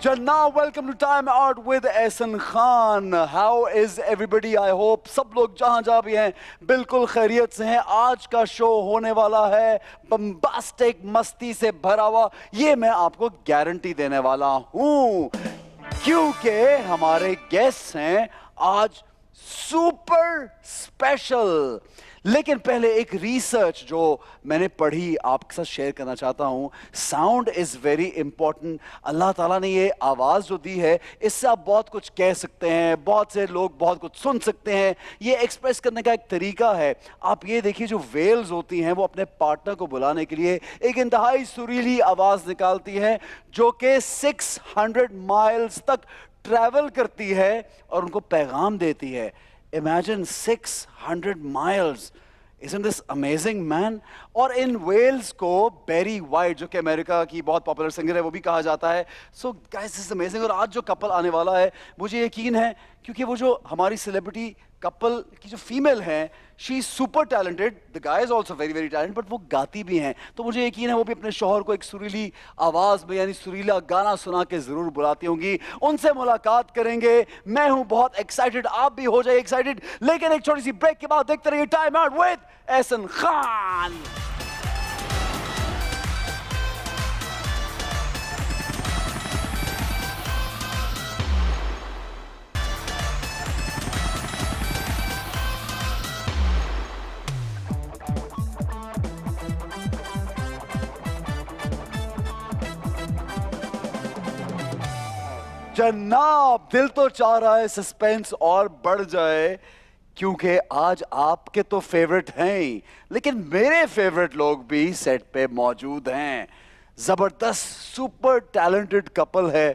Jannah, welcome to Time Out with Ehsan Khan. How is everybody? I hope सब लोग जहाँ भी हैं बिल्कुल खैरियत से हैं. आज का शो होने वाला है बम्बास्टिक मस्ती से भरा हुआ. ये मैं आपको गारंटी देने वाला हूँ क्योंकि हमारे गेस्ट हैं आज सुपर स्पेशल. लेकिन पहले एक रिसर्च जो मैंने पढ़ी आपके साथ शेयर करना चाहता हूँ. Sound is very important. अल्लाह ताला ने ये आवाज़ जो दी है इससे आप बहुत कुछ कह सकते हैं, बहुत से लोग बहुत कुछ सुन सकते हैं. ये एक्सप्रेस करने का एक तरीका है. आप ये देखिए जो वेल्स होती हैं वो अपने पार्टनर को बुलाने के लिए एक इंतहाई सुरीली आवाज़ निकालती हैं जो कि 600 माइल्स तक ट्रैवल करती है और उनको पैगाम देती है. Imagine 600 miles. Isn't this amazing, man? और इन वेल्स को बेरी वाइट जो कि अमेरिका की बहुत पॉपुलर सिंगर है वो भी कहा जाता है. So guys this is amazing. और आज जो कपल आने वाला है मुझे यकीन है क्योंकि वो जो हमारी सेलिब्रिटी कपल की जो फीमेल हैं she is super talented. The guy is also very very talented but वो गाती भी हैं. तो मुझे यकीन है वो भी अपने शौहर को एक सुरीली आवाज़ में यानी सुरीला गाना सुना के ज़रूर बुलाती होंगी. उनसे मुलाकात करेंगे. मैं हूँ बहुत एक्साइटेड, आप भी हो जाए एक्साइटेड. लेकिन एक छोटी सी ब्रेक के बाद देखते रहिए time out with Ehsan Khan. जनाब दिल तो चाह रहा है सस्पेंस और बढ़ जाए क्योंकि आज आपके तो फेवरेट हैं ही लेकिन मेरे फेवरेट लोग भी सेट पे मौजूद हैं. जबरदस्त सुपर टैलेंटेड कपल है.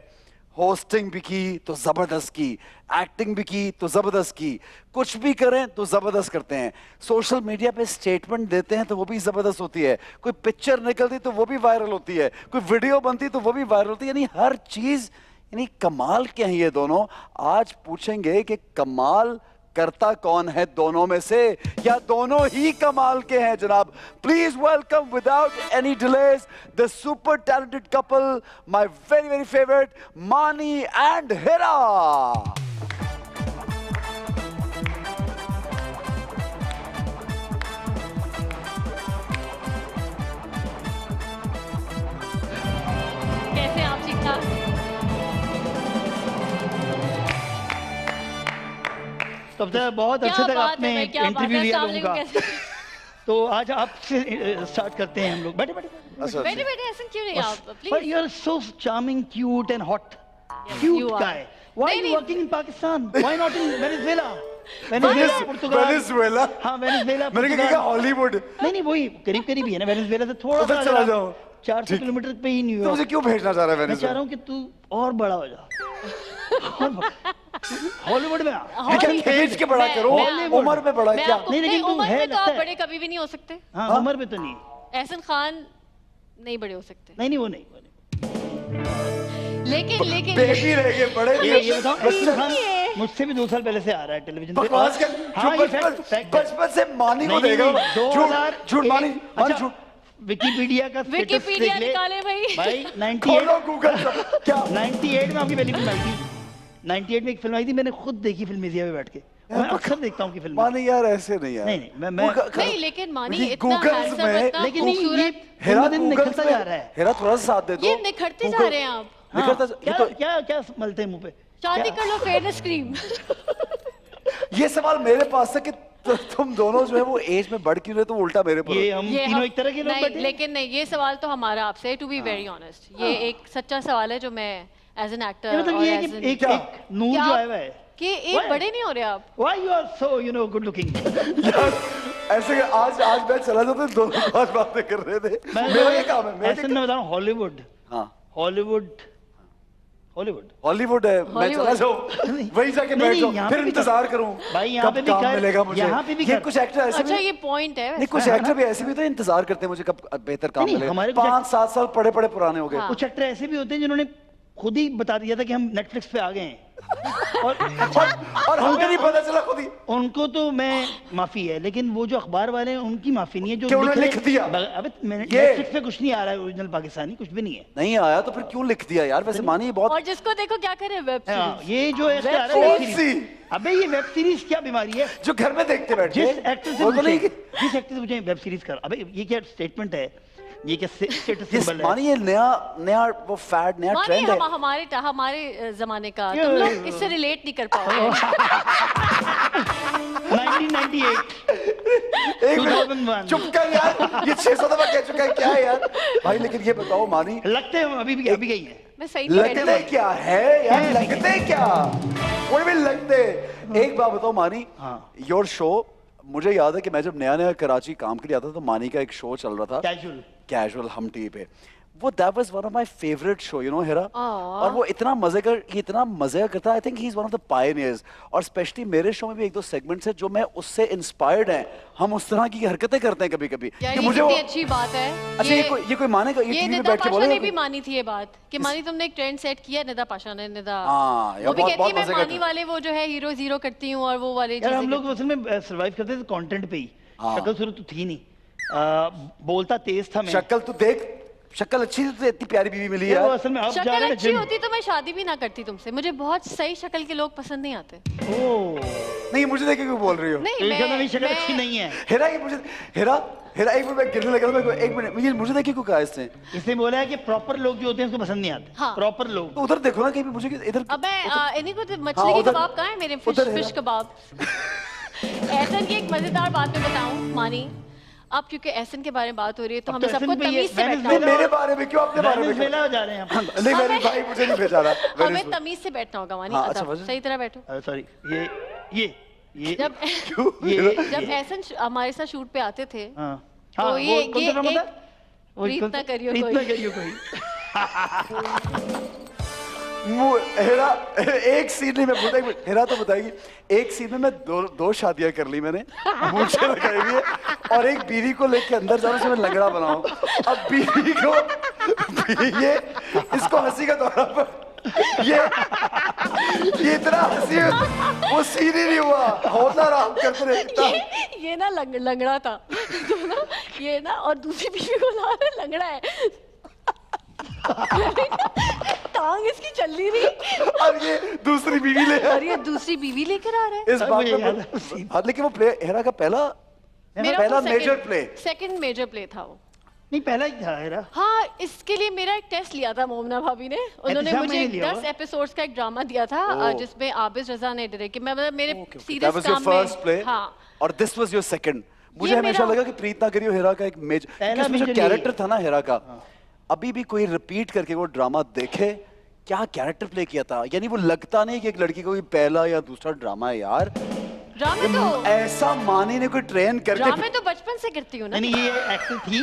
होस्टिंग भी की तो जबरदस्त की, एक्टिंग भी की तो जबरदस्त की, कुछ भी करें तो जबरदस्त करते हैं. सोशल मीडिया पे स्टेटमेंट देते हैं तो वो भी जबरदस्त होती है. कोई पिक्चर निकलती तो वो भी वायरल होती है, कोई वीडियो बनती तो वो भी वायरल होती है. यानी हर चीज यानी कमाल के हैं ये दोनों. आज पूछेंगे कि कमाल करता कौन है दोनों में से या दोनों ही कमाल के हैं. जनाब please welcome without any delays the super talented couple, my very very favourite मानी एंड हिरा. कैसे आप? ठीक ठाक. तब तक बहुत अच्छे तक आपने इंटरव्यू लिया लोगों का. तो आज आपसे स्टार्ट करते हैं हम लोग. बैठे बैठे बैठे बैठे ऐसा क्यों नहीं आप please. But you are so charming, cute and hot. Cute guy. Why are you working in Pakistan? Why not in Venezuela? Venezuela. हाँ वेनेजुएला. मैंने कहा हॉलीवुड. नहीं वही करीब करीब ही है ना. वेनेजुएला से थोड़ा सा चला जाओ. 400 किलोमीटर पे ही न्यूयॉर्क. तो मुझे क्यों भेजना चाह रहा है मैं चाह वेनेजुएला? रहा हूँ कि तू और बड़ा हो जा. हॉलीवुड में एज के बड़ा करो, उम्र में बड़ा क्या? नहीं लेकिन तुम है तो आप बड़े कभी भी नहीं हो सकते. हाँ उम्र में तो नहीं. एहसन खान नहीं बड़े हो सकते. नहीं वो नहीं. लेकिन बेबी रह गए, बड़े नहीं. ये बताओ एहसन खान मुझसे भी 2 साल पहले से आ रहा है टेलीविजन पे. बकवास कर. हाँ ये बचपन से मानी को देगा. झूठ मानी झूठ. विकिपीडिया निकाले भाई. 98 गूगल क्या 98 में आपकी पहली फिल्म आई थी. 98 में एक फिल्म आई थी, मैंने खुद देखी फिल्म में बैठ के. मैं अक्सर देखता हूँ कि फिल्म. मानी यार ऐसे नहीं यार. नहीं मैं नहीं लेकिन मानी इतना हैंडसम इतना लेकिन खूबसूरत. हेरा दिन निखरता जा रहा है. हेरा थोड़ा सा साथ दे दो. ये निखरते जा रहे हैं आप. निखरता क्या मलते हैं मुंह पे. शादी कर लो फेयरनेस क्रीम. ये सवाल मेरे पास है कि तुम दोनों जो है वो एज में बढ़ क्यों रहे. तो उल्टा मेरे पर. ये हम तीनों एक तरह के लोग बैठे. लेकिन नहीं ये सवाल तो हमारा आपसे टू बी वेरी ऑनेस्ट. ये एक सच्चा सवाल है जो मैं एज एन एक्टर मतलब ये है कि एक नूर जो आया हुआ है कि एक बड़े नहीं हो रहे आप. Why you are so good looking? ऐसे आज मैं चला जाता दोनों आज बातें कर रहे थे. मेरा ये काम है. ऐसे मैं बताऊं हॉलीवुड. हाँ हॉलीवुड है. मैं चला जाऊं वहीं जाके बैठ जाऊं फिर इंतजार करूं भाई. यहाँ पे भी मिलेगा मुझे. यहाँ पे भी ये कुछ एक्टर ऐसे अच्छा ये पॉइंट है. नहीं कुछ एक्टर भी ऐसे भी तो इंतजार करते हैं मुझे कब बेहतर काम मिलेगा. 5-7 साल पढ़े पुराने हो गए. कुछ एक्टर ऐसे भी होते हैं जिन्होंने खुद ही बता दिया था कि हम नेटफ्लिक्स पे आ गए हैं। और और हमें नहीं पता चला खुद ही। उनको तो मैं माफी है, लेकिन वो जो अखबार वाले हैं उनकी माफी नहीं है जो क्यों उन्होंने लिख दिया? अबे नेटफ्लिक्स पे कुछ नहीं आ रहा है, ओरिजिनल पाकिस्तानी कुछ भी नहीं है। नहीं आया तो फिर क्यों लिख दिया यार? वैसे मानी बहुत। और जिसको देखो क्या करे वेब सीरीज। ये जो है वेब सीरीज। अबे ये वेब सीरीज क्या बीमारी है जो घर में देखते बैठे? जिस एक्टर से मुझे वेब सीरीज कर, अबे ये क्या स्टेटमेंट है? ये क्या स्टेटस सिंबल है? मानी ये नया वो फैड, नया ट्रेंड है हमारे जमाने का। तुम लोग इससे रिलेट नहीं कर पाओगे। 1998 2001 चुप कर यार, ये 600 दफा कह चुका है। क्या है यार भाई? लेकिन ये बताओ मानी, लगते हैं अभी गई है। मैं सही नहीं लगते क्या है यार? लगते क्या? कोई भी लगते। एक बात बताओ मानी, योर शो, मुझे याद है कि मैं जब नया कराची काम के लिए आता था तो मानी का एक शो चल रहा था, कैजुअल हम टीवी पे। वो that was one of my favourite show, you know Hira. और वो इतना मजे करता है। I think he is one of the pioneers. और स्पेशली मेरे शो में भी एक दो सेगमेंट्स है जो मैं उससे इंस्पायर्ड हैं। हम उस तरह की हरकतें करते हैं कभी-कभी कि मुझे वो अच्छी बात है। अच्छा ये कोई मानेगा? ये टीवी पे बैठ के बोलेगा? ने भी मानी थी ये बात कि मानी तुमने एक ट्रेंड सेट किया। निदा पाशा ने हां, वो भी कहती है मैं मानी वाले वो जो है हीरो जीरो करती हूं और वो वाले चीजें। हम लोग असल में सर्वाइव करते थे कंटेंट पे ही। शक्ल सूरत तो थी नहीं, बोलता तेज था मैं। शक्ल तो देख, शक्ल अच्छी थी तो इतनी प्यारी बीवी मिली यार। असल में अब जा शक्ल रहे हैं अच्छी होती तो मैं शादी भी ना करती तुमसे। मुझे बहुत सही शक्ल के लोग पसंद नहीं आते। नहीं, मुझे देख के क्यों बोल रही हो? नहीं, मेरी शक्ल अच्छी नहीं है। हेरा ये मुझे हेरा एक मिनट मैं गिरने लगा था। एक मिनट, मुझे देख के क्यों कहा इसने बोला है कि प्रॉपर लोग जो होते हैं उसको पसंद नहीं आते। हाँ। प्रॉपर लोग तो उधर देखो ना, कहीं भी मुझे इधर। अबे इन्हीं को मछली की कबाब कहाँ है मेरे? फिश कबाब। ऐसा की एक मजेदार बात मैं बताऊं मानी, अब क्योंकि एहसन के बारे में बात हो रही है तो हमें सबको तमीज से बैठना होगा। मेरे बारे में क्यों? अपने बारे में वेनेजुएला जा रहे हैं हम। नहीं मेरे भाई मुझे नहीं भेजा रहा। हमें तमीज से बैठना होगा मानी। सही तरह बैठो। सॉरी, ये जब एहसन हमारे साथ शूट पे आते थे तो ये प्रीत ना करियो कोई। हेरा एक सीन में मैं हेरा तो बताएगी। एक सीन में मैं दो शादियां कर ली मैंने, मुझे लगाई हुई है। और एक बीवी को लेके अंदर जाने से मैं लंगड़ा बनाऊं। अब बीवी को ये इसको हंसी का दौरा पर ये इतना हंसी वो सीन ही नहीं हुआ। होता रहा करते रहे। ये ना लंगड़ा था तो ना ये ना, और दूसरी बीवी को ला रहे लंगड़ा है। टांग इसकी चल रही नहीं और ये दूसरी बीवी लेकर आ रहा है। इस बात में हाँ, लेकिन वो प्ले हेरा का पहला major play, second major play था वो। नहीं पहला ही था हेरा। हाँ, इसके लिए मेरा एक टेस्ट लिया था मोमना भाभी ने। उन्होंने मुझे 10 एपिसोड्स का एक ड्रामा दिया था जिसमें आबिद रजा ने डायरेक्ट किया। मैं मतलब मेरे सीरियस काम में। हाँ, और दिस वाज योर सेकंड। मुझे हमेशा लगा कि प्रीत ना करियो हेरा का एक मेजर जो कैरेक्टर था ना हेरा का, अभी भी कोई रिपीट करके वो ड्रामा देखे, क्या कैरेक्टर प्ले किया था। यानी वो लगता नहीं कि एक लड़की को पहला या दूसरा ड्रामा है यार। ड्रामे तो ऐसा मानी ने कोई ट्रेन करके। ड्रामे तो बचपन से करती हूँ ना। नहीं, ये एक्टर थी।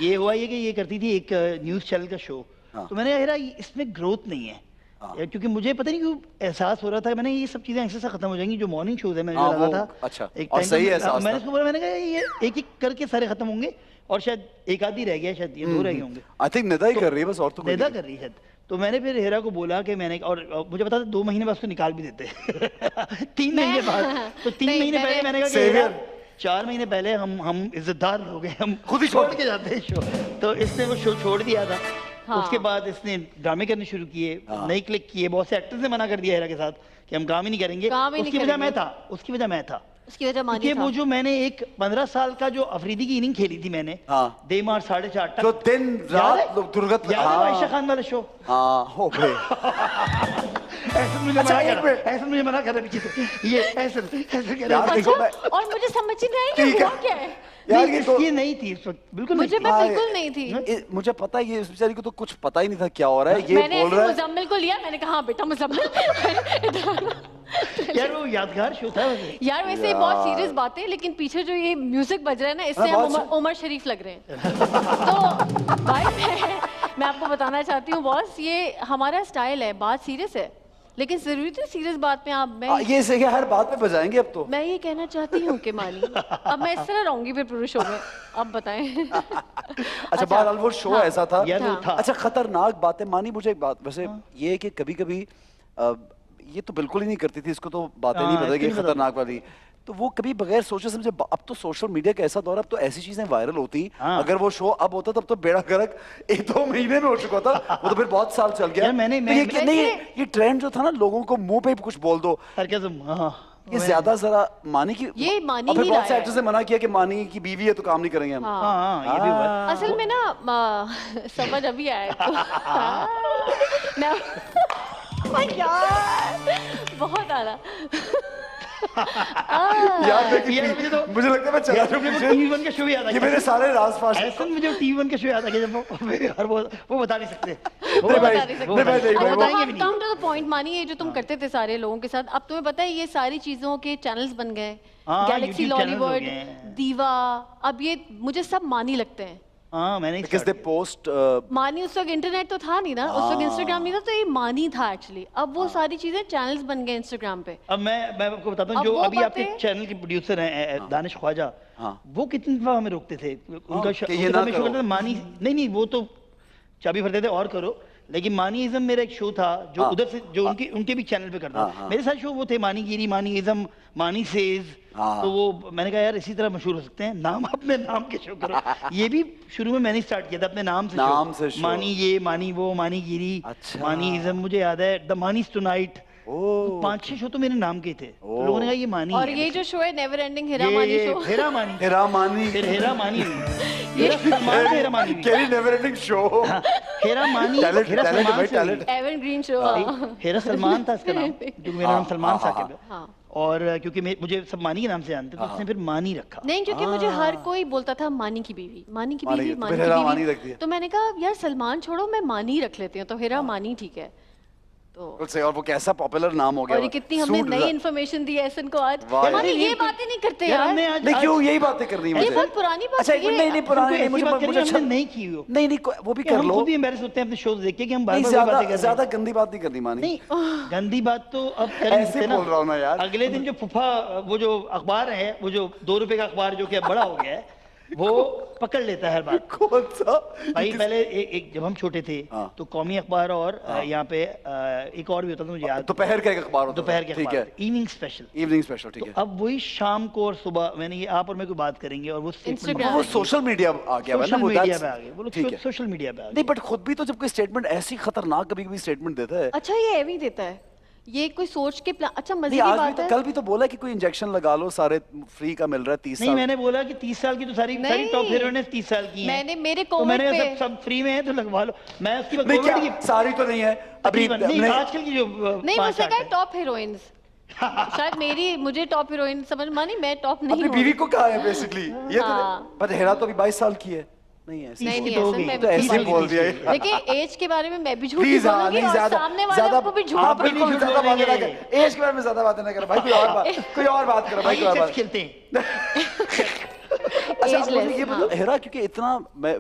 ये हुआ ये कि ये करती थी एक न्यूज चैनल का शो। तो मैंने हेरा इसमें ग्रोथ नहीं है। क्योंकि मुझे पता नहीं क्यों एहसास हो रहा था मैंने ये सब चीजें ऐसे से खत्म हो जाएंगी जो मॉर्निंग शोज है। मैंने लगा था अच्छा एक टाइम मैंने उसको बोला, मैंने कहा ये एक एक करके सारे खत्म होंगे और शायद एक आधी रह गया, शायद ये 2 रह गए होंगे। आई थिंक निदा ही कर रही है बस, और तो निदा कर रही है। तो मैंने फिर हेरा को बोला कि मैंने, और मुझे पता था 2 महीने बाद उसको निकाल भी देते 3 महीने बाद। तो 3 महीने पहले मैंने कहा कि 4 महीने पहले हम इज्जतदार लोग हैं, हम खुद ही छोड़ के जाते हैं शो। तो इसने वो शो छोड़ दिया था। उसके बाद इसने ड्रामे करने शुरू किए, नहीं क्लिक किए। बहुत से एक्टर्स ने मना कर दिया हेरा के साथ कि हम काम ही नहीं करेंगे। उसकी वजह मैं था। उसकी वजह मानी था। वो जो मैंने एक 15 साल का जो अफरीदी की इनिंग खेली थी मैंने, देमार 4:30 तक, जो दिन रात दुर्गत आयशा खान वाला शो। हो गए। ऐसा मुझे मना कर रहा पीछे से। ये ऐसा कह रहा है। और मुझे समझ ही नहीं आई कि हुआ क्या है यार। ये नहीं थी इस वक्त, बिल्कुल बिल्कुल नहीं थी। मुझे पता है ये इस बेचारी को तो कुछ पता ही नहीं था क्या हो रहा है। ये बोल रहा है मुजम्मिल को लिया, मैंने कहा हाँ बेटा मुजम्मिल। यार वो यादगार शो था यार। वैसे ही बहुत सीरियस बातें, लेकिन पीछे जो ये म्यूजिक बज रहा है ना, इससे हम उमर शरीफ लग रहे हैं। तो भाई मैं आपको बताना चाहती हूँ बॉस, ये हमारा स्टाइल है, बात सीरियस है। लेकिन जरूरी तो सीरियस बात में आप ये सही है, हर बात पे बजाएंगे अब तो। मैं ये कहना चाहती हूँ कि मानी अब मैं इस तरह रहूंगी फिर पूरे शो में, अब बताएं। अच्छा बहरहाल वो शो ऐसा था। था। अच्छा खतरनाक बातें मानी, मुझे एक बात वैसे ये है कि कभी कभी ये तो बिल्कुल ही नहीं करती थी, इसको तो बातें नहीं पता कि खतरनाक वाली, तो वो कभी बगैर सोचे समझे, अब तो सोशल मीडिया का ऐसा दौर, अब तो ऐसी चीजें वायरल होती। अगर वो शो अब होता तब तो बेड़ा गर्क 1-2 महीने में हो चुका था, वो तो फिर बहुत साल चल गया। ये ट्रेंड जो था ना, लोगों को मुंह पे कुछ बोल दो, ये ज्यादा जरा मानी की, ये मानी फिर बहुत से एक्टर्स ने मना किया कि मानी की बीवी है तो काम नहीं करेंगे हम। ये भी हुआ। असल में ना समझ अभी आया यार बहुत आला यार मुझे लगता है मैं चला टीवी1 का शो याद आ गया, ये मेरे सारे राज फाश। ऐसा मुझे टीवी1 का शो याद आ गया, जब वो बता नहीं सकते, कम टू द पॉइंट। मानी ये जो तुम करते थे सारे लोगों के साथ, अब तुम्हें पता है ये सारी चीजों के चैनल्स बन गए, गैलेक्सी, लॉलीवुड, दीवा, अब ये मुझे सब मानी लगते हैं। मैंने because they post मानी उस वक्त इंटरनेट तो था नहीं ना, उस वक्त इंस्टाग्राम नहीं था, तो ये मानी था एक्चुअली। अब वो सारी चीजें चैनल्स बन गए इंस्टाग्राम पे। अब मैं आपको बताता हूँ, जो अभी आपके चैनल के प्रोड्यूसर हैं दानिश ख्वाजा, वो कितनी दफा हमें रोकते थे, उनका शो करता था मानी, नहीं वो तो चाबी भरते थे और करो, लेकिन मानीइज्म मेरा एक शो था जो उधर से, जो उनके भी चैनल पे करता था। मेरे साथ शो वो थे मानीगिरी, मानीइज्म, मानी सेज, तो वो मैंने कहा यार इसी तरह मशहूर हो सकते हैं, नाम अपने नाम के शो करो। ये भी शुरू में मैंने स्टार्ट किया था अपने नाम से शो। मानी ये, मानी वो, मानीगिरी, मानीइज्म, मुझे याद है द मानीज टुनाइट, 5-6 शो तो मेरे नाम के थे। तो लोगों ने कहा ये मानी और ये जो शो है नेवर एंडिंग हेरा मानी शो, हेरा मानी, फिर हेरा मानी हेरा सलमान से हेरा मानी carry never ending show, Hera मानी, हेरा सलमान से एवरग्रीन शो, हेरा सलमान था इसका नाम, क्योंकि मेरा नाम सलमान साकिब है, और क्योंकि मुझे सब मानी के नाम से जानते, तो उसने फिर मानी रखा। नहीं, क्योंकि मुझे हर कोई बोलता था मानी की बीवी, मानी की बीवी, मानी की बीवी, तो मैंने कहा यार सलमान छोड़ो, मैं मानी रख लेती हूँ, तो हेरा मानी ठीक है। तो और वो कैसा पॉपुलर नाम हो गया, और ये कितनी हमने नई इन्फॉर्मेशन दी है एसन को आज। हमारी ये बातें नहीं करते यार, नहीं क्यों यही बातें करनी है, ये बहुत पुरानी बात है। अच्छा नहीं पुरानी नहीं, मुझे अच्छा नहीं की हो, नहीं वो भी कर लो, हम खुद भी एम्बैरेस होते हैं अपने शो देख के कि हम बार-बार बातें कर रहे हैं। ज्यादा गंदी बात नहीं करनी मानी, नहीं गंदी बात तो अब कर नहीं सकते ना, बोल रहा हूं ना यार। अगले दिन जो फुफा, वो जो अखबार है, वो जो 2 रुपए का अखबार जो कि अब बड़ा हो गया है, वो पकड़ लेता है हर बात। कौन सा भाई? पहले एक जब हम छोटे थे तो कौमी अखबार और यहाँ पे एक और भी होता था, मुझे याद, दोपहर का एक अखबार होता, दोपहर के अखबार, इवनिंग स्पेशल, ठीक है। अब वही शाम को और सुबह, मैंने ये आप और मैं कोई बात करेंगे, और वो सोशल मीडिया आ गया, सोशल मीडिया पे आ गए, वो लोग सोशल मीडिया पे आ गए। नहीं बट खुद भी तो जब कोई स्टेटमेंट ऐसी खतरनाक कभी स्टेटमेंट देता है, अच्छा ये एवी देता है, ये कोई सोच के प्लान। अच्छा मजे की बात है, कल भी तो बोला कि कोई इंजेक्शन लगा लो, सारे फ्री का मिल रहा है 30 साल। नहीं मैंने बोला कि 30 साल की तो सारी टॉप हीरोइन ने 30 साल की हैं। मेरे कोविड पे सब फ्री में है तो लगवा लो। मैं उसकी कोविड की सारी तो नहीं है अभी, आजकल की जो नहीं, मुझसे कहा टॉप हीरोइंस, शायद मुझे टॉप हीरोइन समझ मानी, मैं टॉप नहीं हूं। अपनी बीवी को कहा है बेसिकली ये तो, पर हेरा तो अभी 22 साल की है। नहीं ऐसे मैं तो ऐसे बोल दिया। देखिए एज के बारे में मैं भी झूठ बोलूंगी और सामने वाले को भी झूठ बोलूंगी। ज्यादा बातें ना कर, एज के बारे में ज्यादा बातें ना कर भाई, कोई और बात करो भाई, कोई और बात खेलते हैं। अच्छा मुझे ये बताओ हेरा, क्योंकि इतना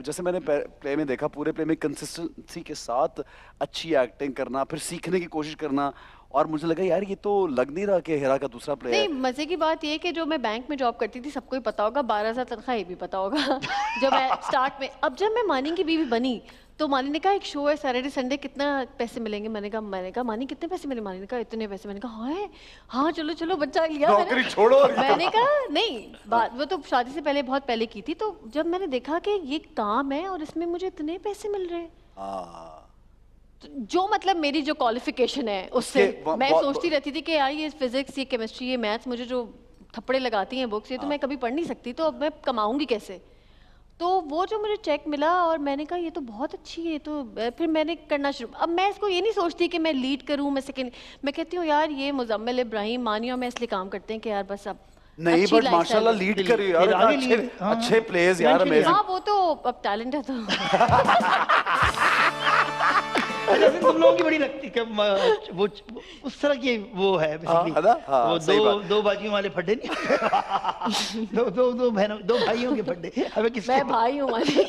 जैसे मैंने प्ले में देखा, पूरे प्ले में कंसिस्टेंसी के साथ अच्छी एक्टिंग करना, फिर सीखने की कोशिश करना, और मुझे लगा यार ये तो लग नहीं रहा कि हेरा का दूसरा प्ले है। नहीं, मजे की बात ये है कि जो मैं बैंक में जॉब करती थी सबको ही पता होगा, 12,000 तनख्वाह ये भी पता होगा जब मैं स्टार्ट में, अब जब मैं मानी की बीवी बनी तो मानी ने कहा एक शो है सैटरडे संडे, कितना पैसे मिलेंगे? मैंने कहा मानी कितने पैसे मिले? मानी ने कहा इतने पैसे। मैंने कहा हाँ चलो बच्चा लिया नौकरी छोड़ो। मैंने कहा नहीं, बात वो तो शादी से बहुत पहले की थी, तो जब मैंने देखा कि ये काम है और इसमें मुझे इतने पैसे मिल रहे हैं, जो मतलब मेरी जो क्वालिफिकेशन है उससे मैं सोचती रहती थी कि यार ये फिजिक्स, ये केमिस्ट्री, ये मैथ्स, मुझे जो थप्पड़े लगाती हैं बुक्स, ये तो मैं कभी पढ़ नहीं सकती, तो अब मैं कमाऊंगी कैसे? तो वो जो मुझे चेक मिला और मैंने कहा ये तो बहुत अच्छी है, तो फिर मैंने करना शुरू। अब मैं इसको ये नहीं सोचती कि मैं लीड करूं, मैं सेकंड, मैं कहती हूँ यार ये मुज़म्मिल इब्राहिम, मानी और मैं इसलिए काम करते हैं कि यार बस अब नहीं, बट माशाल्लाह लीड कर रही है यार, अच्छे प्लेयर्स यार, अमेजिंग। हाँ वो तो अब टैलेंट है तो अच्छा तुम लोगों की बड़ी लगती है वो उस तरह की वो है बेसिकली, वो दो बाजियों वाले फड्डे नहीं दो बहनों दो भाइयों के फड्डे। हमें किस मैं भाई हूँ वाली।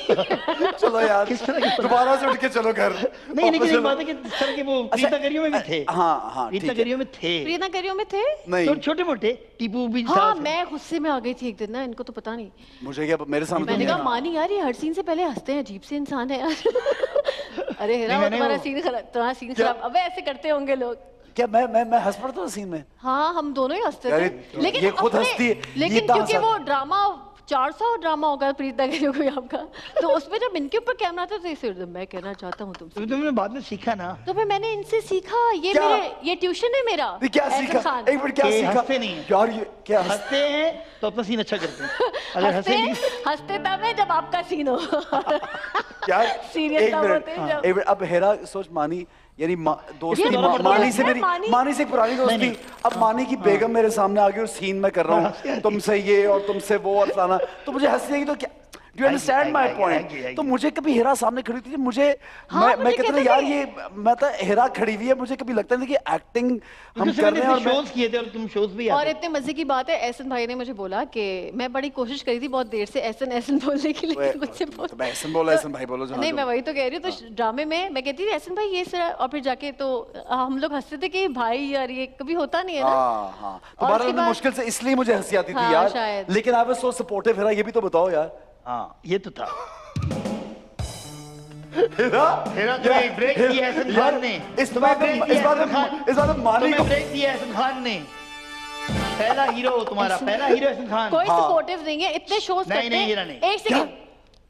चलो यार किस तरह की दोबारा से उठ के चलो घर। नहीं लेकिन एक बात है कि इस तरह के वो प्रीतनगरियों में भी थे। हाँ प्रीतनगरियों में थे, प्रीतनगरियों में थे नहीं छोटे मोटे टीपू भी हाँ, था। मैं गुस्से में आ गई थी एक दिन ना, इनको तो पता नहीं। मुझे क्या मेरे सामने मैंने कहा मानी यार ये हर सीन से पहले हंसते हैं, अजीब से इंसान है यार। अरे हेरा वो तुम्हारा सीन खराब, अबे ऐसे करते होंगे लोग। क्या मैं हंस पड़ता हूँ सीन में? हाँ हम दोनों ही हंसते थे, लेकिन ये खुद हंसती है, लेकिन क्योंकि वो ड्रामा 400 ड्रामा होगा प्रीतनगरियों को आपका, तो उसमें जब इनके ऊपर कैमरा था तो इसे मैं कहना चाहता हूँ तुमसे, तुमने बाद में सीखा ना, तो फिर मैंने इनसे सीखा, ये क्या? मेरे ये ट्यूशन है मेरा। क्या सीखा? एक मिनट, क्या सीखा? हंसते नहीं है यार ये क्या हंसते हैं तो अपना सीन अच्छा करते हैं, अगर हंसे नहीं हंसते तब है जब आपका सीन हो। यार सीरियस तब होते हैं जब। एक मिनट, अब हेरा सोच मानी यानी दोस्ती ये मानी से है, मेरी मानी से एक पुरानी दोस्ती, अब मानी की बेगम मेरे सामने आ गई और सीन में कर रहा हूँ तुमसे ये और तुमसे वो और फलाना, तो मुझे हंसी आएगी तो क्या? Do you understand my point? तो मुझे कभी हेरा सामने खड़ी थी, मुझे मैं कहता था यार ये मैं तो हेरा खड़ी हुई है, मुझे कभी लगता नहीं कि एक्टिंग हम कर रहे हैं और शोज किए थे और तुम शोज भी और इतने मजे की बात है, एहसन भाई ने मुझे बोला कि मैं बड़ी कोशिश करी थी बहुत देर से एहसन एहसन बोलने की, लेकिन मुझसे तो मैं एहसन बोला, एहसन भाई बोलो नहीं मैं वही तो कह रही हूँ। तो ड्रामे में मैं कहती थी एहसन भाई ये सर, और फिर जाके तो हम लोग हंसते थे कि भाई यार ये कभी होता नहीं है ना। हाँ तुम्हारा मुश्किल से इसलिए मुझे हंसी आती थी यार, लेकिन आप सो सपोर्टिव हेरा, ये भी तो बताओ यार। हाँ ये तो था। हेरा तो एक ब्रेक दिया एहसन खान ने, इस बात में मानी को ब्रेक दिया एहसन खान ने, पहला हीरो तुम्हारा, पहला हीरो एहसन खान। कोई सपोर्टिव नहीं है, इतने शोज करते हैं। नहीं एक सेकंड,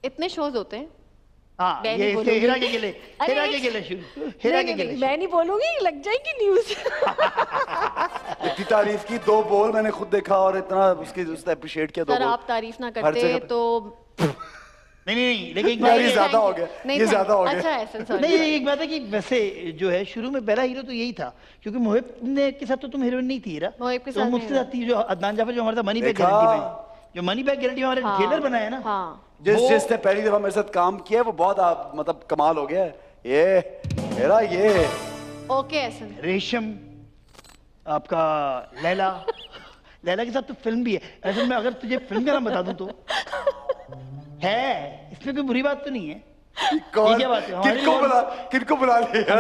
इतने शोज होते हैं। हाँ ये हेरा के गिले, हेरा के गिले शुरू, हेरा के गिले। मैं नहीं बोलूंगी, लग जाएगी न्यूज़। इतनी तारीफ की, 2 बोल मैंने खुद देखा और इतना उसकी उसने अप्रिशिएट किया। 2 बोल आप तारीफ ना करते तो नहीं लेकिन ये ज्यादा हो गया, ये ज्यादा हो गया। अच्छा ऐसा नहीं एक बात है कि वैसे जो है शुरू में पहला हीरो तो यही था, क्योंकि मोहिब ने के साथ तो तुम हीरोइन नहीं थी हीरा, मोहिब के तो साथ मुझसे साथ थी जो अदनान जाफर, जो हमारा मनी बैग गारंटी में, जो मनी बैग गारंटी में हमारे ट्रेलर बनाया ना, जिसने पहली दफा मेरे साथ काम किया वो बहुत मतलब कमाल हो गया ये हेरा। ये ओके एहसन, रेशम आपका लैला, लैला के साथ तो फिल्म भी है। ऐसे में अगर तुझे फिल्म का नाम बता दूं तो है, इसमें कोई बुरी बात तो नहीं है। कौन क्या बात है? किनको बुला लिया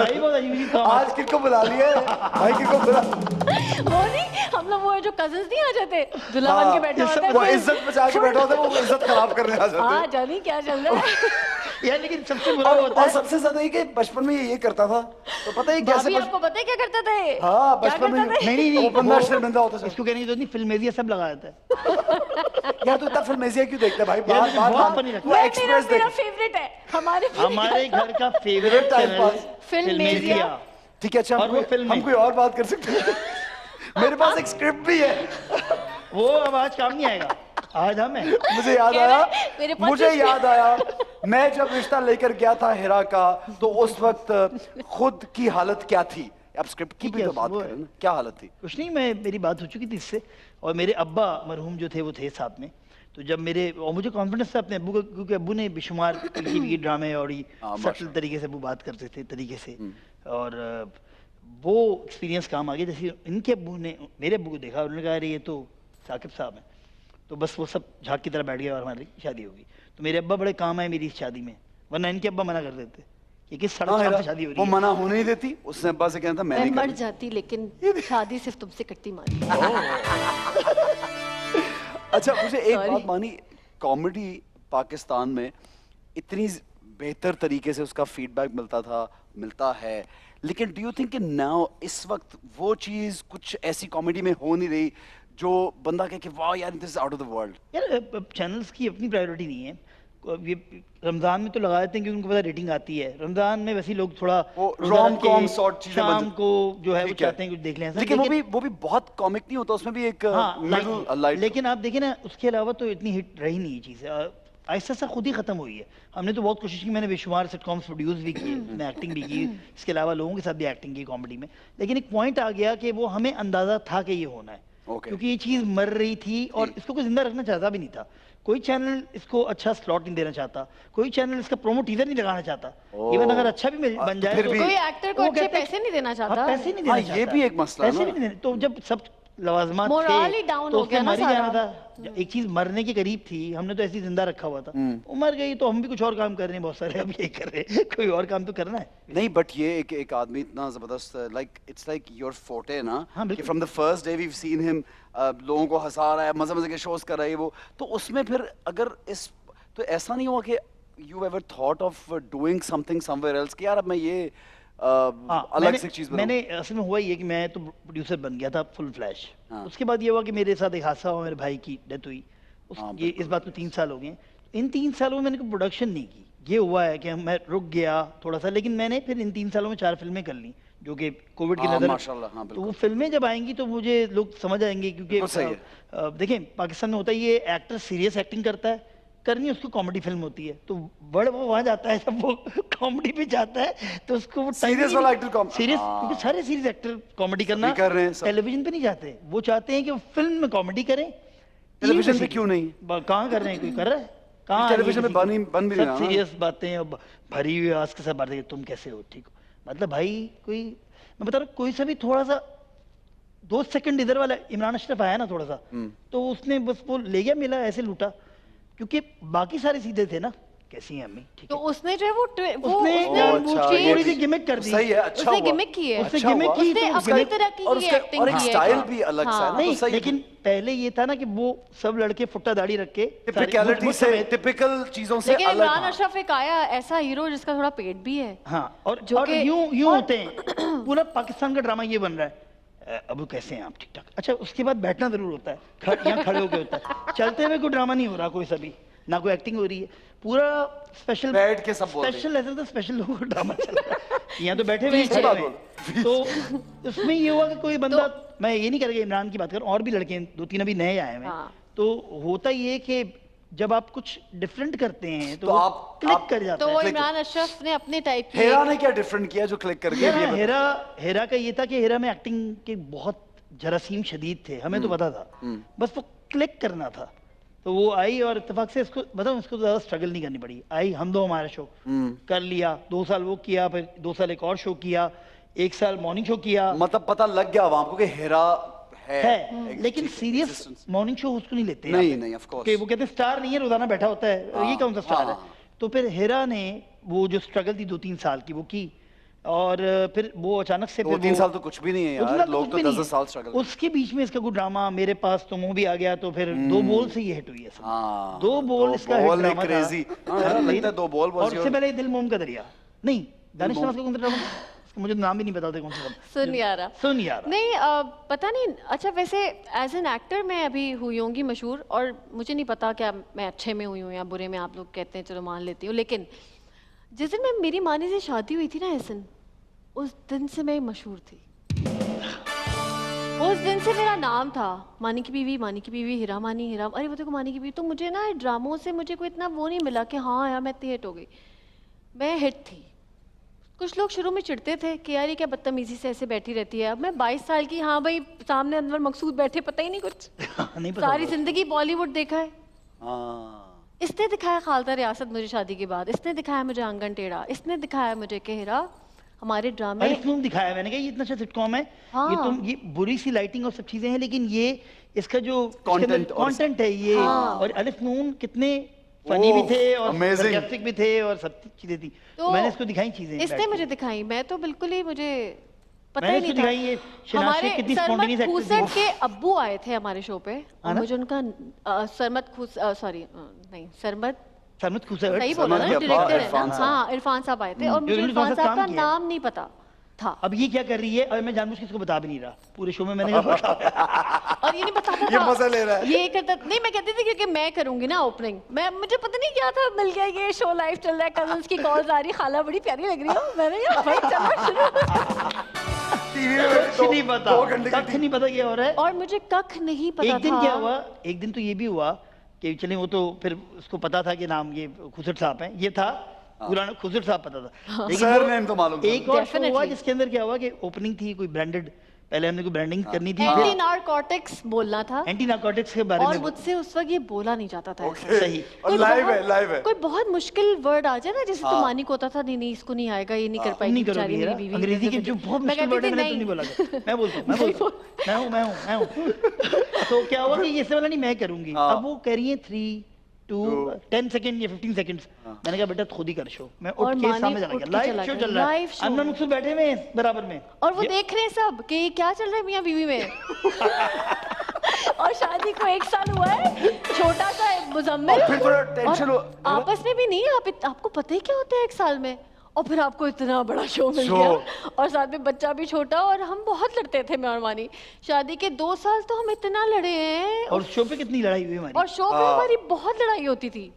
आज, किनको बुला लिया भाई, किनको बुला? वो नहीं, हम लोग वो जो कजिन्स नहीं आ जाते दूल्हा बन के बैठे होते हैं, वो इज्जत बचा के बैठा होता है, वो इज्जत खराब करने आ जाते हैं। हाँ जानी क्या चल रहा है यार, लेकिन सबसे बुरा होता है, और सबसे ज्यादा ये कि बचपन में ये करता था, तो पता है कैसे आपको पता है क्या करता था ये? हाँ बचपन में नहीं वो बंदा शर्मिंदा होता था। इसको कहने की जरूरत नहीं, फिल्मेजिया सब लगा देता है। यार तो इतना फिल्मेजिया क्यों देखता है भाई? वो एक्सप्रेस देख, मेरा फेवरेट है, हमारे घर का फेवरेट चैनल फिल्मेजिया। ठीक है अच्छा, हम कोई और बात कर सकते हैं? मेरे पास एक स्क्रिप्ट भी है, वो अब आज काम नहीं आएगा, आज हम हैं। मुझे याद आया मैं जब रिश्ता लेकर गया था हेरा का, तो उस वक्त खुद की हालत क्या थी? अब स्क्रिप्ट की भी तो बात करें ना, क्या हालत थी? कुछ नहीं, मेरी बात हो चुकी थी इससे, और मेरे अब्बा मरहूम जो थे वो थे साथ में, तो जब और मुझे कॉन्फिडेंस था अपने अब्बू का, क्योंकि अब्बू ने बेशुमार टीवी ड्रामे और सटल तरीके से वो बात करते थे तरीके से, और वो एक्सपीरियंस काम आ गया। जैसे इनके अब्बू ने मेरे अब्बू को देखा, उन्होंने कहा अरे ये तो साकिब साहब हैं, तो बस वो सब झाग की तरह बैठ गया और हमारी शादी हो गई। तो मेरे अब्बा बड़े काम आए मेरी शादी में, वरना इनके अब्बा मना कर देते कि किस सड़क से शादी हो रही है। वो मना होने नहीं देती, उसने अब्बा से कहना था मैं नहीं मर जाती, लेकिन शादी सिर्फ तुमसे करती मानी। अच्छा मुझे एक बात मानी, कॉमेडी पाकिस्तान में इतनी बेहतर तरीके से उसका फीडबैक मिलता है, लेकिन डू यू थिंक कि नाउ इस वक्त वो चीज कुछ ऐसी कॉमेडी में हो नहीं रही जो बंदा कहे कि वाह यार this is out of the world? यार चैनल्स की अपनी प्रायोरिटी नहीं है, ये रमजान में तो लगा देते हैं क्योंकि उनको पता रेटिंग आती है, रमजान में वैसे लोग थोड़ा रोम-कॉम सॉर्ट चीजें शाम को जो है वो चाहते हैं कुछ देख लें, लेकिन वो भी बहुत कॉमिक नहीं होता, उसमें भी एक लाइट। लेकिन आप देखें ना, उसके अलावा तो इतनी हिट रही नहीं ये चीज़, ऐसा सा खुद ही खत्म हुई है। हमने तो बहुत कोशिश की, मैंने बेशुमार सिटकॉम्स प्रोड्यूस भी किए, मैंने एक्टिंग भी की, इसके अलावा लोगों के साथ भी एक्टिंग की कॉमेडी में, लेकिन एक पॉइंट आ गया कि वो हमें अंदाजा था कि ये होना है, क्योंकि ये चीज़ मर रही थी और इसको कोई जिंदा रखना चाहता भी नहीं था। कोई चैनल इसको अच्छा स्लॉट नहीं देना चाहता, कोई चैनल इसका प्रोमो टीजर नहीं लगाना चाहता। इवन अगर अच्छा भी बन जाए फिर तो भी कोई एक्टर को वो अच्छे कहते हैं- पैसे नहीं देना हाँ, चाहता। पैसे नहीं देना हाँ, चाहता। ये भी एक मसला है पैसे ना। नहीं देने, तो जब सब लवाजमात Morale थे ही down तो हो उसने गया ना मर ही जाना सारा। था। एक चीज मरने के करीब थी, हमने तो ऐसे ही जिंदा रखा हुआ था, वो मर गई तो हम भी कुछ और काम कर रहे हैं, बहुत सारे अब यही कर रहे हैं, कोई और काम तो करना है। नहीं बट ये एक आदमी इतना जबरदस्त, like it's like your forte ना, हाँ, कि बिल्कुल। From the first day we seen him लोगों को हंसा रहा है, मजे मजे के शोज कर रहा है वो, तो उसमें फिर अगर इस तो ऐसा नहीं हुआ कि you ever thought of doing something somewhere else कि यार अब मैं ये अलग से चीज बनाऊं? मैंने असल में हुआ ये कि मैं तो प्रोड्यूसर बन गया था फुल फ्लैश। हाँ। उसके बाद ये हुआ कि मेरे साथ एक हादसा हुआ, मेरे भाई की डेथ हुई। हाँ, ये इस बात को 3 साल हो गए। इन 3 सालों में मैंने कोई प्रोडक्शन नहीं की। ये हुआ है कि मैं रुक गया थोड़ा सा, लेकिन मैंने फिर इन 3 सालों में 4 फिल्में कर ली, जो कि कोविड की हाँ, नजर। माशाल्लाह, हाँ, तो बिल्कुल। वो फिल्में जब आएंगी तो मुझे लोग समझ आएंगे, क्योंकि बिल्कुल सही है। देखें पाकिस्तान में होता है ये एक्टर सीरियस एक्टिंग करता है, करनी उसको कॉमेडी फिल्म होती है, तो वो वहां जाता है, जब वो कॉमेडी पे जाता है तो उसको वो Serious वाला actor सीरियस, हाँ। क्योंकि सारे सीरियस एक्टर कॉमेडी करना सभी कर रहे हैं सब। टेलीविजन पे नहीं जाते, वो चाहते हैं कि वो फिल्म में कॉमेडी करें। टेलीविजन टीम पे पे क्यों नहीं? कहाँ कर रहे हैं, कोई कर रहा है कहाँ? टेलीविजन पे बन भी नहीं रहा ना। सीरियस बातें अब भरी हुई आवाज के साथ बातें कि तुम कैसे हो, ठीक हो, मतलब भाई कोई, मैं बता रहा हूँ, कोई सा भी थोड़ा सा 2 सेकंड इधर वाला इमरान अशरफ आया ना थोड़ा सा, तो उसने बस वो ले गया, मिला ऐसे लूटा, क्योंकि बाकी सारे सीधे थे ना। कैसी हैं अम्मी, ठीक तो है। उसने जो है वो उसने अच्छा, ये थोड़ी सी भी- गिमिक कर दी। सही है, अच्छा उसने हुआ। गिमिक की है। उसने अच्छा गिमिक हुआ। की उसने तो अपनी गिमिक- तरह की और ही उसके एक्टिंग और एक की है। स्टाइल भी अलग सा है ना, नहीं, तो सही है। लेकिन पहले ये था ना कि वो सब लड़के फुट्टा दाढ़ी रख के टिपिकलिटी से, टिपिकल चीजों से लेकिन अलग। इमरान हाँ। अशरफ एक आया ऐसा हीरो जिसका थोड़ा पेट भी है। हाँ, और जो और कि- यूं होते हैं। पूरा पाकिस्तान का ड्रामा ये बन रहा है, अबू कैसे हैं आप, ठीक ठाक, अच्छा उसके बाद बैठना जरूर होता है, यहाँ खड़े होके होता है, चलते हुए कोई ड्रामा नहीं हो रहा, कोई सभी ना कोई एक्टिंग हो रही है, पूरा स्पेशल बैठ के सब बोल रहे हैं। स्पेशल ऐसा तो स्पेशल लोगों का ड्रामा चल रहा है, यहाँ तो बैठे हुए हैं, बीच खड़े बात हुए बोल। हैं। तो उसमें ये हुआ कि कोई बंदा, मैं ये नहीं करेगा इमरान की बात कर, और भी लड़के हैं 2-3 अभी नए आए हैं। हाँ। तो होता ये कि जब आप कुछ डिफरेंट करते हैं तो तो वो आप क्लिक कर जाता तो है। वो इमरान अशरफ ने अपने टाइप की हेरा ने क्या डिफरेंट किया जो क्लिक कर गया? हेरा हेरा का ये था कि हेरा में एक्टिंग के बहुत जरासीम शदीद थे, हमें तो पता था, बस वो क्लिक करना था। तो वो आई और इत्तेफाक से इसको बताऊं, इसको तो ज्यादा स्ट्रगल नहीं करनी पड़ी। आई हम दो हमारा शो कर लिया, 2 साल वो किया, फिर 2 साल एक और शो किया, 1 साल मॉर्निंग शो किया मतलब पता लग गया वहां को कि हेरा है, है, लेकिन सीरियस existence। मॉर्निंग शो उसको नहीं लेते नहीं, यहाँ पे। नहीं, of course। कि वो कहते हैं स्टार नहीं है, रोजाना बैठा होता है, हाँ, ये कौन सा स्टार है। हाँ। तो फिर हेरा ने वो जो स्ट्रगल थी 2-3 साल की वो की, और फिर वो अचानक से 2-3 साल तो कुछ भी नहीं है वो यार, लोग तो 10 साल स्ट्रगल। उसके बीच में इसका कोई ड्रामा मेरे पास तो मुंह भी आ गया, तो फिर 2 बोल से ये हिट हुई है सब। हाँ, 2 बोल इसका हिट बोल ने ड्रामा था। crazy। हाँ, यार, लगता है 2 बोल was और उससे your- पहले दिल मोम का दरिया, नहीं दानिश नवाज का कौन सा ड्रामा, मुझे नाम भी नहीं पता था कौन सा। सुन यारा सुन यार, नहीं पता नहीं। अच्छा वैसे एज एन एक्टर मैं अभी हुई होंगी मशहूर, और मुझे नहीं पता क्या मैं अच्छे में हुई हूँ या बुरे में, आप लोग कहते हैं चलो मान लेती हूँ, लेकिन जिस दिन मैं मेरी मानी से शादी हुई थी ना एहसन, उस दिन से मैं मशहूर थी। उस दिन से मेरा नाम था मानी की बीवी, मानी की बीवी, हीरा मानी, हीरा, अरे वो देखो मानी की बीवी। तो मुझे ना ड्रामों से मुझे कोई इतना वो नहीं मिला कि हाँ यार मैं इतनी हिट हो गई, मैं हिट थी। कुछ लोग शुरू में चिढ़ते थे कि यार ये क्या बदतमीजी से ऐसे बैठी रहती है। अब मैं 22 साल की, हाँ भाई सामने अनवर मकसूद बैठे, पता ही नहीं कुछ, नहीं पता सारी होगा। जिंदगी बॉलीवुड देखा है। हाँ, इसने दिखाया खालता रियासत मुझे शादी के बाद, इसने दिखाया मुझे आंगन टेढ़ा, इसने दिखाया मुझे कि हीरा हमारे ड्रामे। अरे फिल्म दिखाया मैंने कहा ये इतना अच्छा सिटकॉम है, हाँ। ये बुरी सी लाइटिंग और सब चीजें हैं, लेकिन ये इसका जो Content और- कंटेंट है ये, हाँ। और अलिफ नून कितने फनी भी थे और amazing। sarcastic भी थे और सब चीजें थी, तो मैंने इसको दिखाई चीजें इसने बैठ मुझे के। दिखाई, मैं तो बिल्कुल ही मुझे पता मैंने ही नहीं इसको दिखाई, ये था। शनाज हमारे शेख कितनी सरमत spontaneous actress खूसट थी। के अब्बू आए थे हमारे शो पे, हाँ और ना? मुझे उनका सरमत सॉरी नहीं सरमत सरमत खुसर, सही बोला ना, सरमत के अब्बा डायरेक्टर है इरफान ना, साहब। हाँ इरफान साहब आए थे, और मुझे इरफान इरफान साहब साहब का काम किया। नाम नहीं पता था। अब ये क्या कर रही है, और मैं जानबूझ के इसको बता भी नहीं रहा पूरे शो में, मैंने कहा बता। और ये नहीं बताता ये था, मजा ले रहा है। ये करता नहीं, मैं कहती थी क्योंकि मैं करूंगी ना ओपनिंग, मैं मुझे पता नहीं क्या था, मिल गया ये शो लाइव चल रहा है, कजन्स की कॉल्स आ रही, खाला बड़ी प्यारी लग रही है, मैंने कहा भाई चलो शुरू। टीवी में कुछ नहीं पता, 2 घंटे कख नहीं पता क्या हो रहा है। और मुझे कख नहीं पता था। एक दिन क्या हुआ, एक दिन तो ये भी हुआ कि चले वो तो फिर उसको पता था कि नाम ये खुसर साहब हैं, ये था पुराना खुसर साहब पता था, लेकिन सर वो नेम तो मालूम था। एक और शो हुआ Definitely। जिसके अंदर क्या हुआ कि ओपनिंग थी, कोई ब्रांडेड पहले हमने कोई ब्रांडिंग करनी थी, एंटी नारकोटिक्स बोलना था एंटी नार्कोटिक्स के बारे और में। मुझसे उस वक्त ये बोला नहीं जाता था। सही। और लाइव है, लाइव है। कोई बहुत मुश्किल वर्ड आ जाए ना, जैसे तो मानी को होता था नहीं नहीं इसको नहीं आएगा, ये नहीं कर पाएगी नहीं बेचारी करोगी मेरी यार, बीवी। अंग्रेजी के जो बहुत मैं मुश्किल कहती वर्ड है थी, मैंने तो नहीं बोला। मैं बोलता हूँ, मैं हूँ। तो क्या हुआ कि ये से वाला नहीं मैं करूंगी, अब वो कह रही है 3 2 10 सेकंड या 15 सेकंड्स। मैंने कहा बेटा खुद ही कर शो। मैं और उठ के मानी सामने चला उठ गया, के लाइव चला शो गया, चल रहा है, live show। अनमन मुझसे बैठे हुए हैं बराबर में, और वो देख रहे हैं सब कि ये क्या चल रहा है मियां बीवी में। और शादी को 1 साल हुआ है, छोटा सा मुजम्मिल, और फिर थोड़ा टेंशन और आपस में भी नहीं, आपको पता ही क्या होता है 1 साल में, और फिर आपको इतना बड़ा शो मिल गया, और साथ में बच्चा भी छोटा, और हम बहुत लड़ते थे मैं और मानी। शादी के 2 साल तो हम इतना लड़े हैं, और शो पे कितनी लड़ाई हुई हमारी। और शो पे हमारी बहुत लड़ाई होती थी।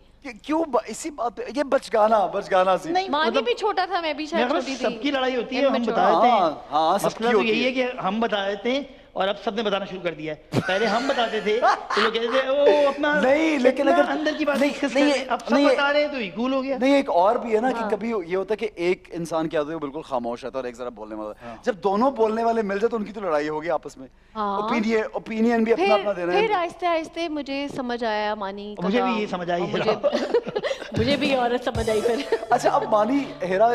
क्यों इसी बात पे ये बचगाना सी। नहीं, मानी मतलब भी छोटा था, मैं भी शायद मेरे ख्याल छोटी थी। सबकी लड़ाई होती है, हम Immature। बता देते हैं। हाँ, सबकी मसला तो होती यही है कि हम बता देते हैं और अब सबने बताना शुरू कर दिया है। पहले हम बताते थे तो लोग कहते थे ओ अपना नहीं, लेकिन इतना अगर अंदर की बात नहीं, डिस्कस नहीं, करें, अब सब नहीं, बता रहे हैं तो ही कूल हो गया। नहीं, एक और भी है ना कि कभी ये होता है कि एक इंसान क्या होता है वो बिल्कुल खामोश रहता है और एक जरा बोलने वाला होता है। जब दोनों बोलने वाले मिल जाए तो उनकी तो लड़ाई होगी आपस में। हाँ। ओपिनियन भी अपना अपना देना फिर है। आहिस्ते आहिस्ते मुझे समझ आया मानी का मुझे भी काम, ये समझ आई और है। मुझे भी ये औरत समझ आई फिर। अच्छा, अब मानी हेरा,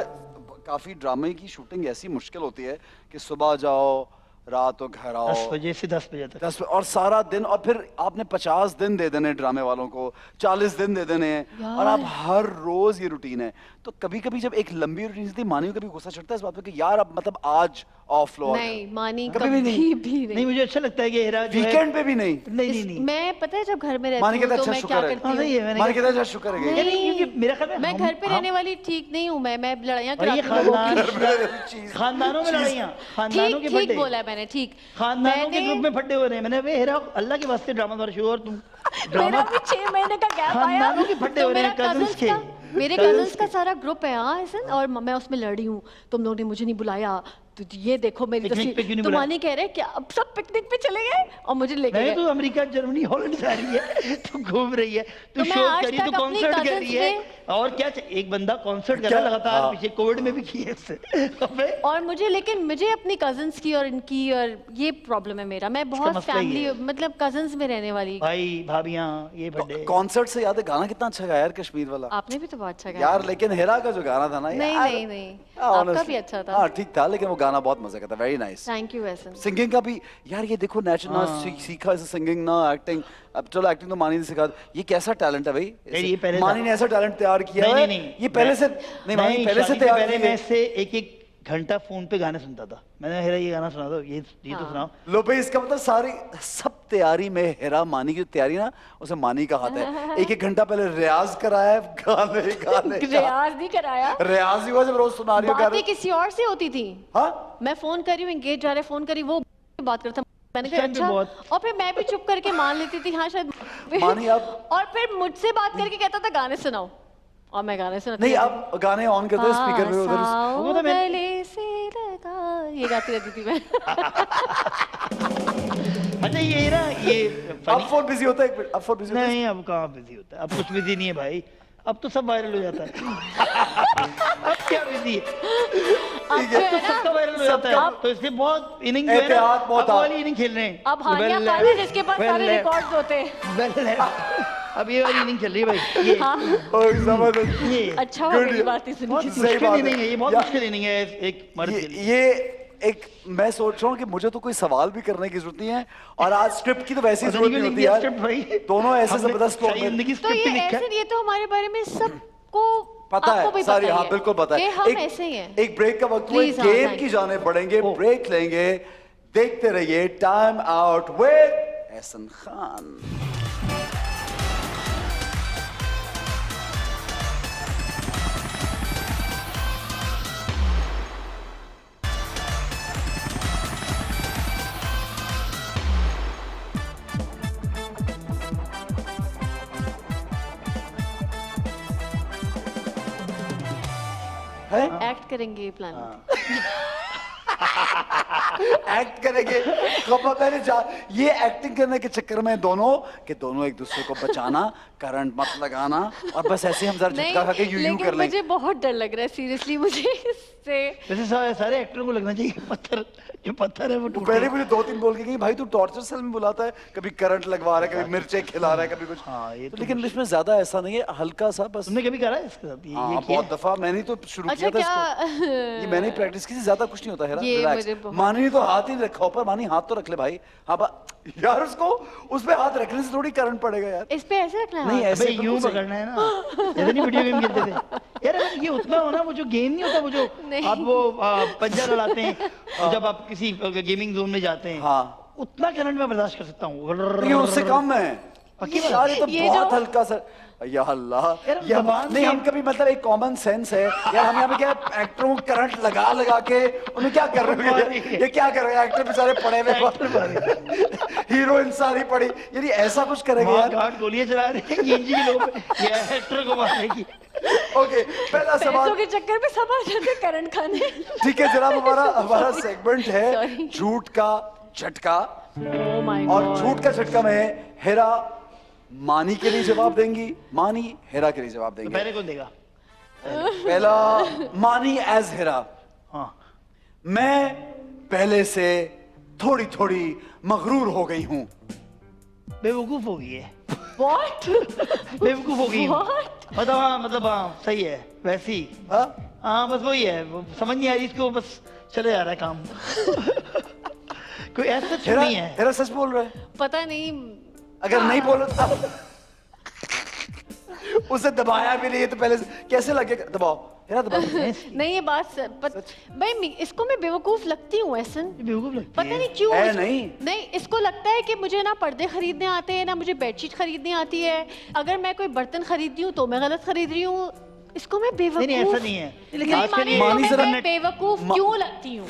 काफी ड्रामे की शूटिंग ऐसी मुश्किल होती है कि सुबह जाओ, रात को घर आओ, 10 बजे से 10 बजे तक 10 और सारा दिन, और फिर आपने 50 दिन दे देने ड्रामे वालों को, 40 दिन दे देने हैं, और आप हर रोज ये रूटीन है। तो कभी कभी जब एक लंबी रूटीन थी, मानी को कभी गुस्सा चढ़ता है इस बात पे कि यार अब मतलब आज ऑफ लो? नहीं, मानी कभी कभी भी भी नहीं, मुझे अच्छा लगता है कि हेरा जो है वीकेंड पे भी नहीं? नहीं नहीं मैं पता है जब घर में मानी रहती कहता हूँ तो अच्छा मैं शुक्र क्या है। करती हाँ, सही है, हूँ, मैंने मानी कहता अच्छा शुक्र है। नहीं, क्योंकि मेरा ख्याल है मैं घर पे रहने वाली ठीक नहीं हूँ, मैं लड़ाइयाँ और ये कराती हूँ लोगों खानदान की। खानदानों में लड़ाइयाँ, खानदानों के ठीक फड्डे, बोला है मैंने, ठीक। खानदानों के ग्रुप में फड्डे हो रहे हैं। मैंने हेरा अल्लाह के वास्ते ड्रामा वाला शो, और तुम मेरा भी 6 महीने का गैप आया, खानदानों के फड्डे तो हो रहे हैं, मेरा cousins cousins के। का, मेरे cousins कजन्स का के। सारा ग्रुप है हाँ ऐसा, और मैं उसमें लड़ी हूँ, तुम लोगों ने मुझे नहीं बुलाया, तो ये देखो मेरी पिकनिक पे क्यों नहीं तो बुलाया? मानी कह रहे क्या अब सब पिकनिक पे चले गए और मुझे लेके मैं गए। तो अमेरिका, जर्मनी, हॉलैंड जा रही है, तू घूम रही है, तू तो मैं शो आज करी, तक तू अपनी कॉन्सर्ट कर cousins रही है, और क्या एक बंदा कॉन्सर्ट कर रहा है लगातार, हाँ। पीछे कोविड में भी किए उससे। अबे और मुझे अपनी कजन्स की और इनकी और ये प्रॉब्लम है मेरा, मैं बहुत मसला ही फैमिली है। मतलब कजन्स में रहने वाली। भाई भाभियां ये फड्डे। कॉन्सर्ट से याद है गाना कितना अच्छा गाया यार कश्मीर वाला आपने भी तो बहुत अच्छा गाया। यार, लेकिन हेरा का जो गाना था ना नहीं यार, नहीं नहीं हाँ, आपका honestly, भी अच्छा था। हाँ ठीक था, लेकिन वो गाना बहुत मजे का था, वेरी नाइस। थैंक यू वैसन। सिंगिंग का भी यार, ये देखो नेचुरल सीखा इसे सिंगिंग ना एक्टिंग। अब चलो एक्टिंग तो मानी ने सिखा, ये कैसा टैलेंट है भाई? ये पहले मानी ने ऐसा टैलेंट तैयार किया नहीं, है। नहीं, नहीं, ये पहले से नहीं, मानी पहले से शादी तैयार पहले किया मैं है। इससे एक घंटा फोन पे गाने सुनता था। मैंने हेरा ये गाना सुना दो, ये तो सुनाओ। लो भाई, इसका मतलब सारी सब तैयारी में हेरा मानी की तैयारी ना, उसे मानी का हाथ है। एक घंटा पहले रियाज कराया है, गाने गाने रियाज नहीं कराया, रियाज ही हुआ जब रोज सुना रही हो बातें किसी और से होती थी। हाँ मैं फोन कर रही हूँ, एंगेज जा रहे फोन करी, वो बात करता, मैंने कहा उस time पे अच्छा, बहुत- और फिर मैं भी चुप करके मान लेती थी हाँ शायद मानी आप- और फिर मुझसे बात करके कहता था गाने सुनाओ, और मैं गाने सुनाती नहीं, रहती। आप गाने ऑन करते स्पीकर पे उधर। आसाओ वो तो मैं- गले से लगा, ये गाती रहती थी मैं। अच्छा ये ना ये अब funny- फोन बिजी होता है, एक मिनट, अब फोन बिजी होता है। नहीं, अब कहाँ बिजी होता है, अब कुछ बिजी नहीं है भाई, अब तो सब वायरल हो जाता है। अब क्या बिजी है, अब ठीक है, जो है तो ना, सबका वायरल हो जाता है, तो इसलिए बहुत इनिंग जो है ना, एहतियात अब बहुत वो आ- वाली इनिंग खेल रहे हैं। अब हानिया Well खान है जिसके पास well सारे left, रिकॉर्ड्स होते हैं। well left। अब ये वाली इनिंग चल रही है भाई, ये हाँ, ओह, जबरदस्त। ये अच्छा हो Good. मेरी बात सुन बहुत के। सही मुश्किल बात है। इनिंग है, ये बहुत या- मुश्किल इनिंग है एक मर्द के लिए। ये एक मैं सोच रहा हूँ कि मुझे तो कोई सवाल भी करने की जरूरत नहीं है, और आज स्क्रिप्ट की तो वैसे ही पता जरूरत नहीं नहीं क्यों होती लिख दिया यार। script भाई। दोनों ऐसे हमने जबरदस्त लोग सारी हैं। जिंदगी तो script ये ही लिखा है। ऐसे, ये तो हमारे बारे में सबको पता आपको भी है सारी, पता ही हाँ है बिल्कुल पता कि है। हम ऐसे ही हैं। एक ब्रेक का वक्त हुआ, Please, हाँ, गेम thank की you. जाने पड़ेंगे, ब्रेक लेंगे, देखते रहिए time out with Ehsan Khan. है एक्ट करेंगे ये प्लान। एक्ट करेंगे मैंने ये एक्टिंग करने के चक्कर में दोनों एक दूसरे को बचाना, करंट मत लगाना, और बस ऐसे हम जरा झटका खा के यूं कर लें। मुझे बहुत डर लग रहा है सीरियसली मुझे इससे। वैसे सारे एक्टरों को लगना चाहिए पत्थर है वो टूटे। पहले मुझे 2-3 बोल के गई भाई तू टॉर्चर सेल में बुलाता है, कभी करंट लगवा रहा है, कभी मिर्चें खिला रहा है, कभी कुछ। हाँ, ये तो लेकिन इसमें ज्यादा ऐसा नहीं है, हल्का सा बस। तुमने कभी करा है इसके साथ? हाँ, बहुत दफा मैंने तो शुरू किया था इसको। ये मैंने प्रैक्टिस की थी, ज्यादा कुछ नहीं होता है। रिलैक्स। मानी ने तो हाथ ही रखा ऊपर, मानी हाथ तो रख ले भाई। हाँ यार उसको उस पे हाथ रखने से थोड़ी करंट पड़ेगा यार। इस पे ऐसे रखना है? नहीं ऐसे यूं पकड़ना है ना, जैसे नहीं वीडियो गेम खेलते थे यार। अगर ये उतना हो ना, वो जो गेम नहीं होता, वो जो आप वो पंजा लड़ाते हैं जब आप किसी गेमिंग जोन में जाते हैं, हाँ उतना करंट मैं बर्दाश्त कर सकता हूँ। ये उससे कम है यार, ये तो बहुत हल्का सा। या अल्लाह, ये नहीं हम कभी मतलब एक कॉमन सेंस है यार, हम यहाँ पे क्या एक्टरों को करंट लगा के उन्हें क्या कर रहे हैं, ये क्या कर रहे हैं एक्टर बेचारे पड़े हुए, हीरोइन सारी पड़ी, यानी ऐसा कुछ करेंगे यार। गोलियां चला रहे हैं ये एक्टर को मारेगी। ओके, पहला सवाल के चक्कर में सब आ जाते करंट खाने। ठीक है जनाब, हमारा सेगमेंट है झूठ का झटका। और झूठ का झटका में हेरा मानी के लिए जवाब देंगी, मानी हेरा के लिए जवाब देंगे। तो पहले कौन देगा? पहला मानी एज हेरा। हाँ, मैं पहले से थोड़ी मगरूर हो गई हूँ। बेवकूफ हो गई है। What? बेवकूफ हो गई हूँ। मतलब हाँ सही है वैसी। हाँ बस वही है, वो समझ नहीं आ रही इसको, बस चले जा रहा है काम। कोई ऐसा सच नहीं है। हेरा सच बोल रहा है? पता नहीं, अगर नहीं बोला उसे दबाया भी नहीं है तो पहले कैसे लगेगा? दबाओ हेरा, दबाओ। नहीं ये बात भाई इसको मैं बेवकूफ लगती हूँ ऐसन, बेवकूफ लगती पता है। नहीं क्यों। है नहीं इसको लगता है कि मुझे ना पर्दे खरीदने आते हैं, ना मुझे बेडशीट खरीदनी आती है। अगर मैं कोई बर्तन खरीदती हूँ तो मैं गलत खरीद रही हूँ। इसको मैं बेवकूफ नहीं ऐसा नहीं है, नहीं मानी मैं बेवकूफ क्यों लगती हूँ?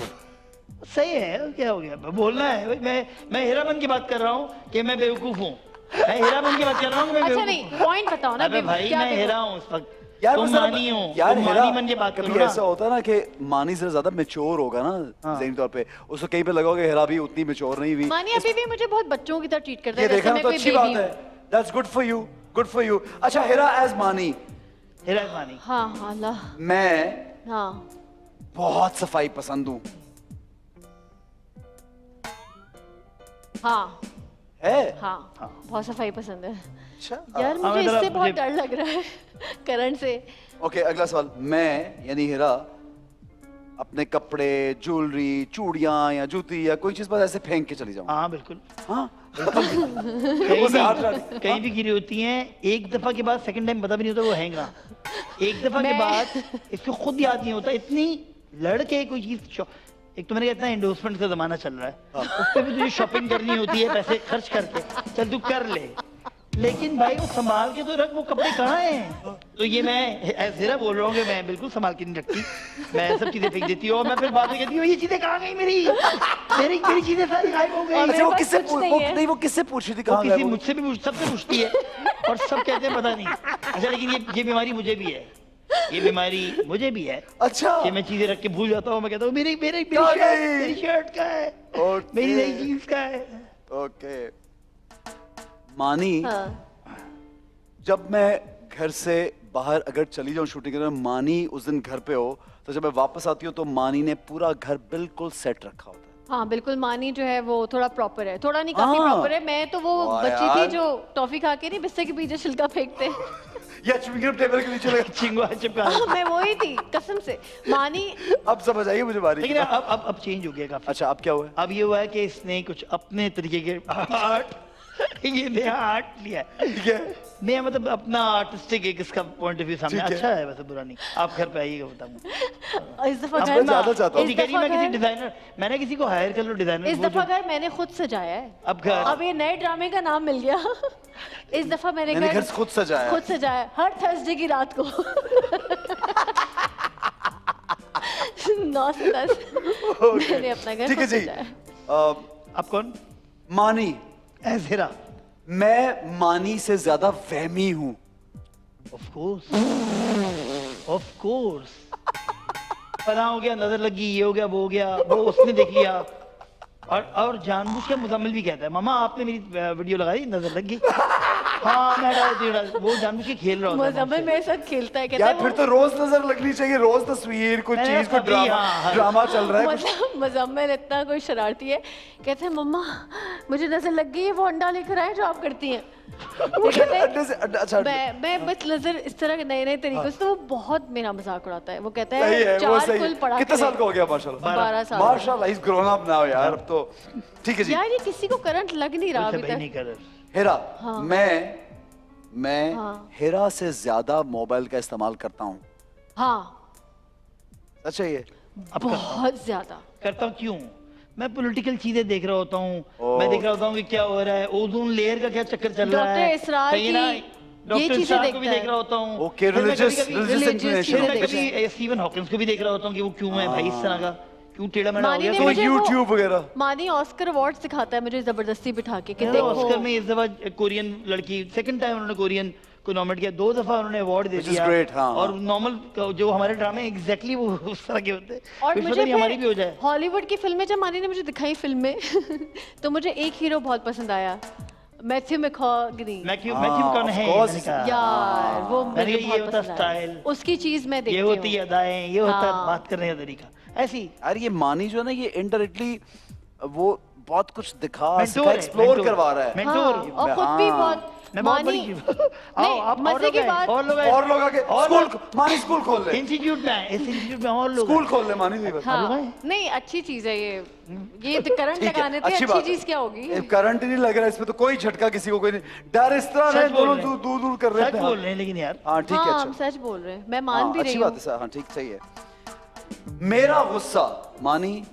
सही है, क्या हो गया? बोलना है। मैं हेरामन की बात कर रहा हूँ कि मैं बेवकूफ हूँ। मैं हेरामन की बात कर रहा हूँ। अच्छा नहीं, पॉइंट बताओ ना। अबे भाई मैं हेरा हूँ इस वक्त, यार, तुम मानी हो। यार तुम हेरा, मानी मन की बात करो कभी ना। ऐसा होता है ना कि मानी से ज्यादा मैच्योर होगा ना ज़हनी तौर पे, उसको कहीं पे लगा होगा हेरा भी उतनी मैच्योर नहीं हुई। मानी अभी भी मुझे बहुत बच्चों की तरह ट्रीट करता है। ये देखना तो अच्छी बात है, that's good for you, good for you. अच्छा हेरा एज मानी। हेरा एज मानी। हाँ हाँ अल्लाह। मैं हाँ बहुत सफाई पसंद हूँ। हाँ है? हाँ बहुत सफाई पसंद है। अच्छा यार मुझे इससे बहुत डर लग रहा है करंट से। ओके अगला सवाल। मैं यानी हेरा अपने कपड़े, ज्वेलरी, चूड़ियां या जूती या कोई चीज बस ऐसे फेंक के चली जाऊं? हाँ बिल्कुल। हाँ कहीं भी गिरी होती हैं, एक दफा के बाद सेकंड टाइम पता भी नहीं होता वो हैंगा। एक दफा के बाद इसको खुद याद नहीं होता। इतनी लड़के कोई चीज, एक तो मैंने कहता है एंडोर्समेंट का जमाना चल रहा है, उस पर भी तुझे शॉपिंग करनी होती है पैसे खर्च करके, चल तू कर ले, लेकिन भाई वो संभाल के तो रख, वो कपड़े कहाँ हैं? तो ये मैं ऐसे बोल रहा हूँ कि मैं बिल्कुल संभाल के नहीं रखती, मैं सब चीजें फेंक देती हूँ और मैं फिर बाद में कहती हूँ ये चीजें कहाँ गई मेरी चीजें सारी गायब हो गई। वो किससे पूछ रही थी कहाँ गई? मुझसे भी सबसे पूछती है और सब कहते हैं पता नहीं। अच्छा लेकिन ये बीमारी मुझे भी है, ये बीमारी मुझे भी है। अच्छा कि मैं चीजें रख के भूल जाता हूँ, मैं कहता हूँ मेरी शर्ट का है, मेरी नई जीन्स का है। ओके मानी, जब मैं घर से बाहर अगर चली जाऊं शूटिंग करने, मानी उस दिन घर पे हो तो जब मैं वापस आती हूँ तो मानी ने पूरा घर बिल्कुल सेट रखा होता है। हाँ बिल्कुल, मानी जो है वो थोड़ा प्रॉपर है, थोड़ा नहीं काफी प्रॉपर है। मैं तो वो बच्ची थी जो टॉफी खा के नहीं बिस्तर के पीछे छिलका फेंकते या च्युइंगम टेबल के नीचे लगा चिंगुआ चिपका। मैं वही थी कसम से। मानी अब समझ आई मुझे बारी। लेकिन अब चेंज हो गया काफी। अच्छा अब क्या हुआ? अब ये हुआ है कि इसने कुछ अपने तरीके के आर्ट, ये नया आर्ट लिया है। ठीक है, मैं मतलब अपना आर्टिस्टिक एक इसका पॉइंट ऑफ व्यू सामने अच्छा है, वैसे बुरा नहीं। आप घर पे आइएगा बताऊंगा। इस दफा मैं ज्यादा चाहता हूँ। मैं किसी डिजाइनर, मैंने किसी को हायर कर लो डिजाइनर। इस दफा घर मैंने खुद सजाया है। अब घर, अब ये नए ड्रामे का नाम मिल गया। इस दफा मैंने घर खुद सजाया हर थर्सडे की रात को 9 से 10 मैंने अपना घर ठीक है जी। आप कौन? मानी एज हेरा। मैं मानी से ज्यादा वहमी हूँ। Of course. पना हो गया, नजर लगी, ये हो गया, वो हो गया, वो उसने देख लिया, और जानबूझ के मुजम्मिल भी कहता है मामा आपने मेरी वीडियो लगाई नजर लग गई। हाँ मैं वो जानबूझ के खेल रहा होता है मुजम्मिल मेरे साथ खेलता है, कहता यार है फिर तो रोज नजर लगनी चाहिए, रोज तस्वीर कुछ मैंने चीज, कुछ कभी, ड्रामा हाँ, ड्रामा चल रहा है कुछ। मुजम्मिल इतना कोई शरारती है, कहते हैं मम्मा मुझे नजर लग गई है, वो अंडा लेकर आए जो आप करती हैं। ये कहते हैं, अंडे से अच्छा मैं बस नजर इस तरह के नए नए तरीकों से, तो वो बहुत मेरा मजाक उड़ाता है। वो कहता सही है है, वो 4 सही कुल है। पढ़ा कितने के साल का हो गया माशाल्लाह? 12 साल। माशाल्लाह, इस ग्रोन अप नाउ यार, अब तो ठीक है जी। यार ये किसी को करंट लग नहीं रहा अभी नहीं तक। कर हेरा, हाँ। मैं हाँ। हेरा से ज्यादा मोबाइल का इस्तेमाल करता हूँ। हाँ सच है ये? बहुत ज्यादा करता हूँ। क्यों? मैं पॉलिटिकल चीजें देख रहा होता हूँ, ओह। मैं देख रहा होता हूँ कि क्या हो रहा है, ओजोन लेयर का क्या चक्कर चल रहा है। डॉक्टर इसरार कहीं ना की डॉक्टर ये चीजें इसरार को भी देखता देख है। रहा होता हूँ। ओके, फिर मैं religious religious inclination। चीजें मैं देखता है। कभी स्टीवन हॉकिंस को भी देख रहा होता हूँ कि वो क्यों है भाई इस तरह का, क्यों टेढ़ा मेढ़ा हो मानी गया। ने तो मुझे वो- YouTube वगैरह। मानी ऑस्कर अवार्ड सिखाता है मुझे जबरदस्ती बिठा के कि तो देखो। ऑस्कर में इस दफा कोरियन लड़की सेकंड टाइम उन्होंने कोरियन को नॉमिनेट किया, 2 दफा उन्होंने अवार्ड दे Which is दिया। great, हाँ, और हाँ। नॉर्मल जो हमारे ड्रामे एग्जैक्टली वो उस तरह के होते हैं। और कुछ मुझे पता नहीं हमारी भी हो जाए। हॉलीवुड की फिल्में जब मानी ने मुझे दिखाई फिल्म में तो मुझे एक हीरो बहुत पसंद आया, मैथ्यू मैकॉग्नी। मैथ्यू हाँ, मैककॉनहे of है, course। मैंने कहा। यार वो मैंने मुझे कहा, ये बहुत होता पसंद स्टाइल, आया। उसकी चीज मैं ये देखती होती हूँ। अदाएं, ये होता हाँ। बात करने का तरीका, ऐसी। यार ये मानी जो है ना, ये इनडायरेक्टली वो बहुत कुछ दिखा मेंटोर है, एक्सप्लोर मेंटोर। करवा रहा है। मेंटोर। हाँ, और खुद भी हाँ। बहुत मैं बहुत मानी बड़ी नहीं, मजे की बात और लोग आए। और लोग आके और स्कूल, लोग- मानी स्कूल खोल ले, इंस्टीट्यूट में आए, इस इंस्टीट्यूट में और लोग स्कूल आए। खोल ले मानी भी बस। हाँ लोग आए। नहीं अच्छी चीज है ये तो करंट ठीक है, लगाने थे, अच्छी बात है। चीज क्या होगी। करंट ही नहीं लग रहा है इसमें, तो कोई झटका किसी को कोई नहीं। डर इस तरह सच है, बोल दोनों रहे हैं। दूर दूर कर रहे सच थे। बोल रहे हैं लेकिन यार। हाँ ठीक है, हाँ हम अच्छा सच बोल रहे हैं, मैं मान हाँ, भी अच्छी रही बात हूँ। है सर, हाँ ठीक सही है। मेरा गुस्सा मानी,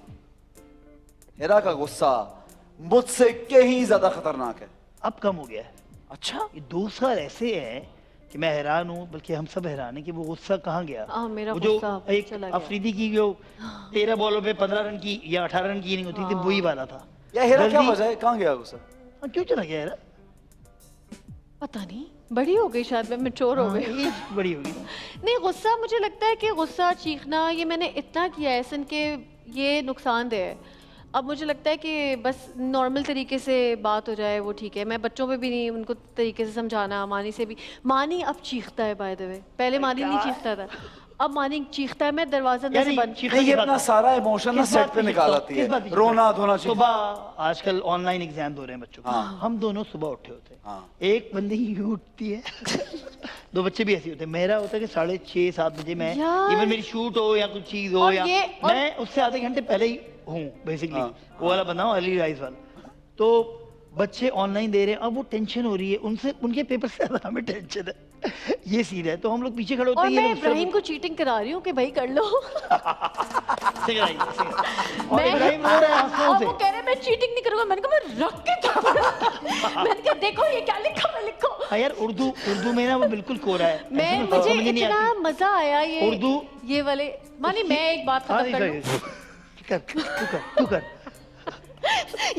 हेरा का गुस्सा मुझसे कहीं ज्यादा खतरनाक है। अब कम हो गया है। अच्छा, ये 2 साल ऐसे हैं कि मैं हैरान हूँ, बल्कि हम सब हैरान हैं कि वो गुस्सा कहाँ गया। मेरा वो जो गुस्सा एक चला गया। अफरीदी की जो 13 बॉलों पे 15 रन की या 18 रन की नहीं होती थी, वही वाला था। या हेरा क्या जल्दी- वजह है, कहाँ गया गुस्सा? हाँ, क्यों चला गया यार? पता नहीं, बड़ी हो गई शायद, मैं मैच्योर हो गई। एज बड़ी होगी ना। नहीं गुस्सा, मुझे लगता है कि गुस्सा चीखना ये मैंने इतना किया है सन के ये नुकसानदेह है। अब मुझे लगता है कि बस नॉर्मल तरीके से बात हो जाए वो ठीक है। मैं बच्चों पे भी नहीं, उनको तरीके से समझाना, मानी से भी। मानी अब चीखता है बाय द वे, पहले मानी नहीं चीखता था, अब मानी चीखता है। मैं दरवाजा अंदर से यानी बंद चीखने नहीं, ये की अपना बात- सारा इमोशन ना किस सेट बात पे पे निकाल चिपका- आती किस है, बात पे रोना धोना चाहिए। सुबह आजकल ऑनलाइन एग्जाम हो रहे हैं बच्चों के। हाँ। हम दोनों सुबह उठे होते हैं। हाँ। एक बंदी यूं उठती है 2 बच्चे भी ऐसे होते हैं। मेरा होता है कि 6:30-7 बजे मैं, यार। इवन मेरी शूट हो या कुछ चीज हो, और या और- मैं उससे आधे घंटे पहले ही हूँ बेसिकली। हाँ। वो वाला बंदा हूँ, अर्ली राइज वाला। तो बच्चे ऑनलाइन दे रहे हैं, अब वो टेंशन हो रही है उनसे, उनके पेपर से ज्यादा हमें टेंशन है। ये सीन है, तो हम लोग पीछे खड़े होते और हैं। ये मैं लोग इब्राहिम को चीटिंग करा रही हूँ कि भाई कर लो। सही कराइए, सही कराइए। और मैं इब्राहिम रो रहा है आंसुओं और से। वो कह रहे हैं मैं चीटिंग नहीं करूंगा। मैंने कहा मैं रख के थप्पड़। मैंने कहा देखो ये क्या लिखा, मैं लिखो। हाँ यार, उर्दू में ना वो बिल्कुल कोरा है। मैं ऐसे में मुझे समझ ही नहीं इतना आती। मजा आया ये उर्दू- ये वाले मानी। मैं एक बात हाँ, खत्म कर नहीं, लूं। तू कर।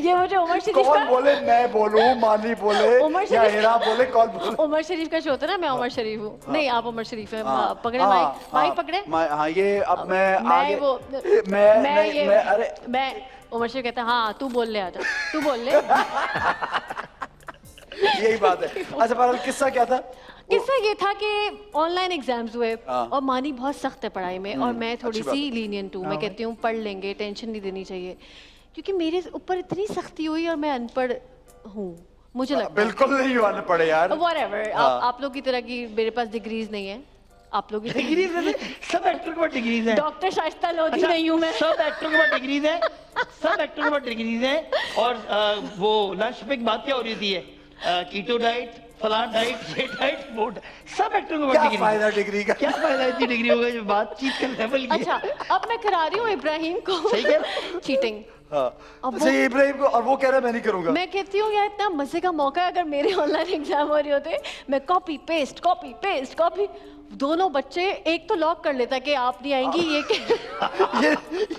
ये मुझे उमर शरीफ कौन का बोले, मैं बोलूं, मानी बोले उमर या शरीफ- हेरा बोले, कौन बोले? उमर शरीफ का शो होता है ना, मैं उमर शरीफ हूँ। नहीं आप उमर शरीफ है। हाँ, पकड़े हाँ, माइक, माइक हाँ, पकड़े। हाँ ये अब मैं आगे वो मैं नहीं, ये मैं अरे मैं उमर शरीफ कहता है हाँ तू बोल ले, आजा तू बोल ले। यही बात है। अच्छा बहरहाल किस्सा क्या था? किस्सा ये था कि ऑनलाइन एग्जाम्स हुए हाँ। और मानी बहुत सख्त है पढ़ाई में और मैं थोड़ी अच्छी बात सी लीनियंट हूँ। मैं कहती हूँ पढ़ लेंगे, टेंशन नहीं देनी चाहिए, क्योंकि मेरे ऊपर इतनी सख्ती हुई और मैं अनपढ़ हूँ मुझे लगता है। बिल्कुल नहीं आने पड़े यार। व्हाटएवर, आप लोग की तरह की मेरे पास डिग्रीज नहीं है। आप लोग की डिग्रीज है, सब एक्टर के पास डिग्रीज हैं। डॉक्टर शाइस्ता लोधी नहीं हूँ मैं। सब एक्टरों के पास डिग्रीज हैं, सब एक्टरों के पास डिग्रीज हैं। और वो लंच पे बात क्या हो रही थी, कीटो डाइट, फलान डाइट, ये डाइट, वो सब एक्टरों के पास क्या डिग्री। फायदा डिग्री का? क्या फायदा इतनी डिग्री होगा जो बातचीत का लेवल ये। अच्छा अब मैं करा रही हूँ इब्राहिम को सही कह रहे हो? चीटिंग। हाँ। अब अच्छा ये इब्राहिम को, और वो कह रहा है मैं नहीं करूंगा। मैं कहती हूँ यार इतना मजे का मौका है, अगर मेरे ऑनलाइन एग्जाम हो रहे होते मैं कॉपी पेस्ट दोनों बच्चे, एक तो लॉक कर लेता कि आप नहीं आएंगी,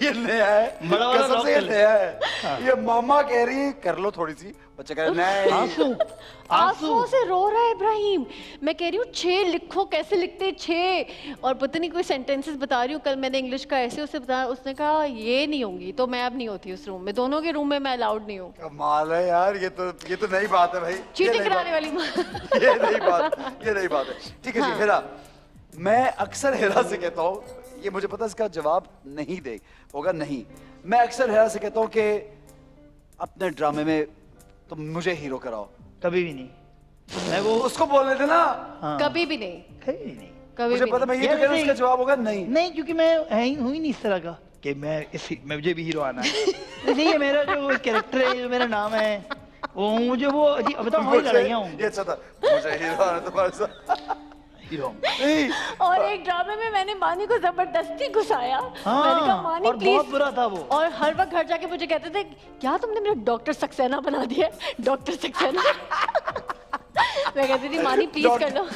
ये नया है, बड़ा वाला कसम से ये lock कर नया है। ये मामा कह रही है कर लो थोड़ी सी, बच्चा कह रहा है नहीं। आंसू आंसुओं से रो रहा है इब्राहिम। मैं कह रही हूँ 6 लिखो, कैसे लिखते 6, और पता नहीं कोई सेंटेंसेस बता रही हूँ। कल मैंने इंग्लिश का ऐसे उसे बताया, उसने कहा ये नहीं होंगी, तो मैं अब नहीं होती उस रूम में, दोनों के रूम में मैं अलाउड नहीं हूँ। कमाल है यार, ये तो नई बात है भाई, ये चीटिंग नई कराने बात- वाली ये नई बात है। ठीक है जी हाँ। हेरा, मैं अक्सर हेरा से कहता हूँ, ये मुझे पता है इसका जवाब नहीं दे होगा, नहीं, मैं अक्सर हेरा से कहता हूँ कि अपने ड्रामे में तुम मुझे हीरो कराओ। कभी भी नहीं, मैं वो उसको बोलने देना। हाँ, कभी भी नहीं, कभी भी नहीं। कभी मुझे भी पता, मैं नहीं। ये तो यार कह रहा हूँ, ऐसे- इसका जवाब होगा नहीं। नहीं, क्योंकि मैं हूँ ही नहीं इस तरह का कि मैं मुझे भी हीरो आना है। नहीं है, मेरा जो कैरेक्टर है, जो मेरा नाम है, वो मुझे वो बताओ वही लड़ाइयाँ ये होंगी। अच्छा था, मुझे हीरो आना तुम्हारे साथ। हीरो नहीं, और एक ड्रामे में मैंने मानी को जबरदस्ती घुसाया। हाँ, मैंने कहा मानी और प्लीज, बहुत बुरा था वो। और हर वक्त घर जाके मुझे कहते थे क्या तुमने मेरा डॉक्टर सक्सेना बना दिया, डॉक्टर सक्सेना। मैं कहती थी मानी प्लीज कर लो।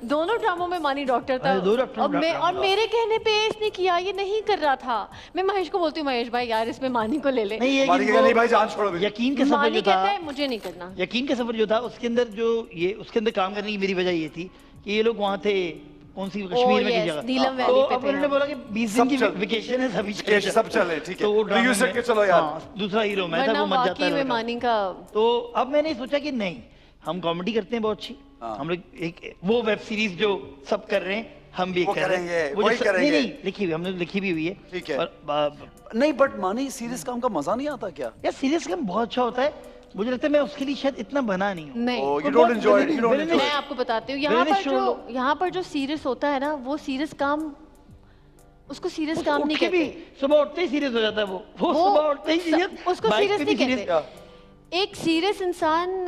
दोनों ड्रामों में मानी डॉक्टर था। अरे, दो डॉक्टर और मैं, और ड्रामा। मेरे कहने पे इसने किया, ये नहीं कर रहा था। मैं महेश को बोलती हूँ, महेश भाई यार इसमें मानी को ले ले। नहीं, ये मानी कि कहेगा, वो नहीं भाई जान छोड़ो मेरी। यकीन का सफर मानी जो कहता था, है मुझे नहीं करना। यकीन का सफर जो था, उसके अंदर जो ये उसके अंदर काम करने की मेरी वजह ये थी कि ये लोग वहाँ थे, कौन सी कश्मीर में की yes, जगह, नीलम तो वैली पे अब थे उन्होंने हम। बोला कि 20 सब दिन की चल- वेकेशन है, सभी ये सब चले, ठीक है। तो वो ड्रामे रिव्यू सेट में- के चलो यार। हाँ, दूसरा हीरो मैं था, वरना वो मर जाता वाकई है में लड़का। मानी का तो अब मैंने सोचा कि नहीं, हम कॉमेडी करते हैं बहुत अच्छी, हाँ। हम लोग एक वो वेब सीरीज जो सब कर रहे हैं हम भी वो कर रहे करेंगे, हैं, वही जो करेंगे। नहीं लिखी हुई, हमने लिखी भी हुई है। ठीक है। और नहीं बट मानी सीरियस काम का मजा नहीं आता क्या? यार सीरियस काम बहुत अच्छा होता है, मुझे लगता है मैं उसके लिए शायद इतना बना नहीं हूँ। नहीं। Oh, you और don't बहुत enjoy it, villain- you don't villain- enjoy मैं it. आपको बताती हूँ, Villainous यहाँ पर जो सीरियस होता है ना, वो सीरियस काम, उसको सीरियस काम नहीं उठ के भी कहते। सुबह उठते ही सीरियस हो जाता है वो वो सुबह उठते ही सीरियस, उसको सीरियस नहीं कहते। क्या? एक सीरियस इंसान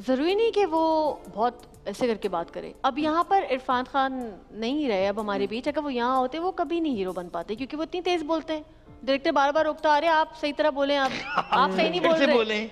जरूरी नहीं कि वो बहुत ऐसे करके बात करे। अब यहाँ पर इरफान खान नहीं रहे अब हमारे बीच, अगर वो यहाँ होते वो कभी नहीं हीरो बन पाते, क्योंकि वो इतनी तेज बोलते हैं। डायरेक्टर बार बार रोकता, अरे आप सही तरह बोले, आप सही नहीं बोल कैसे रहे। बोले?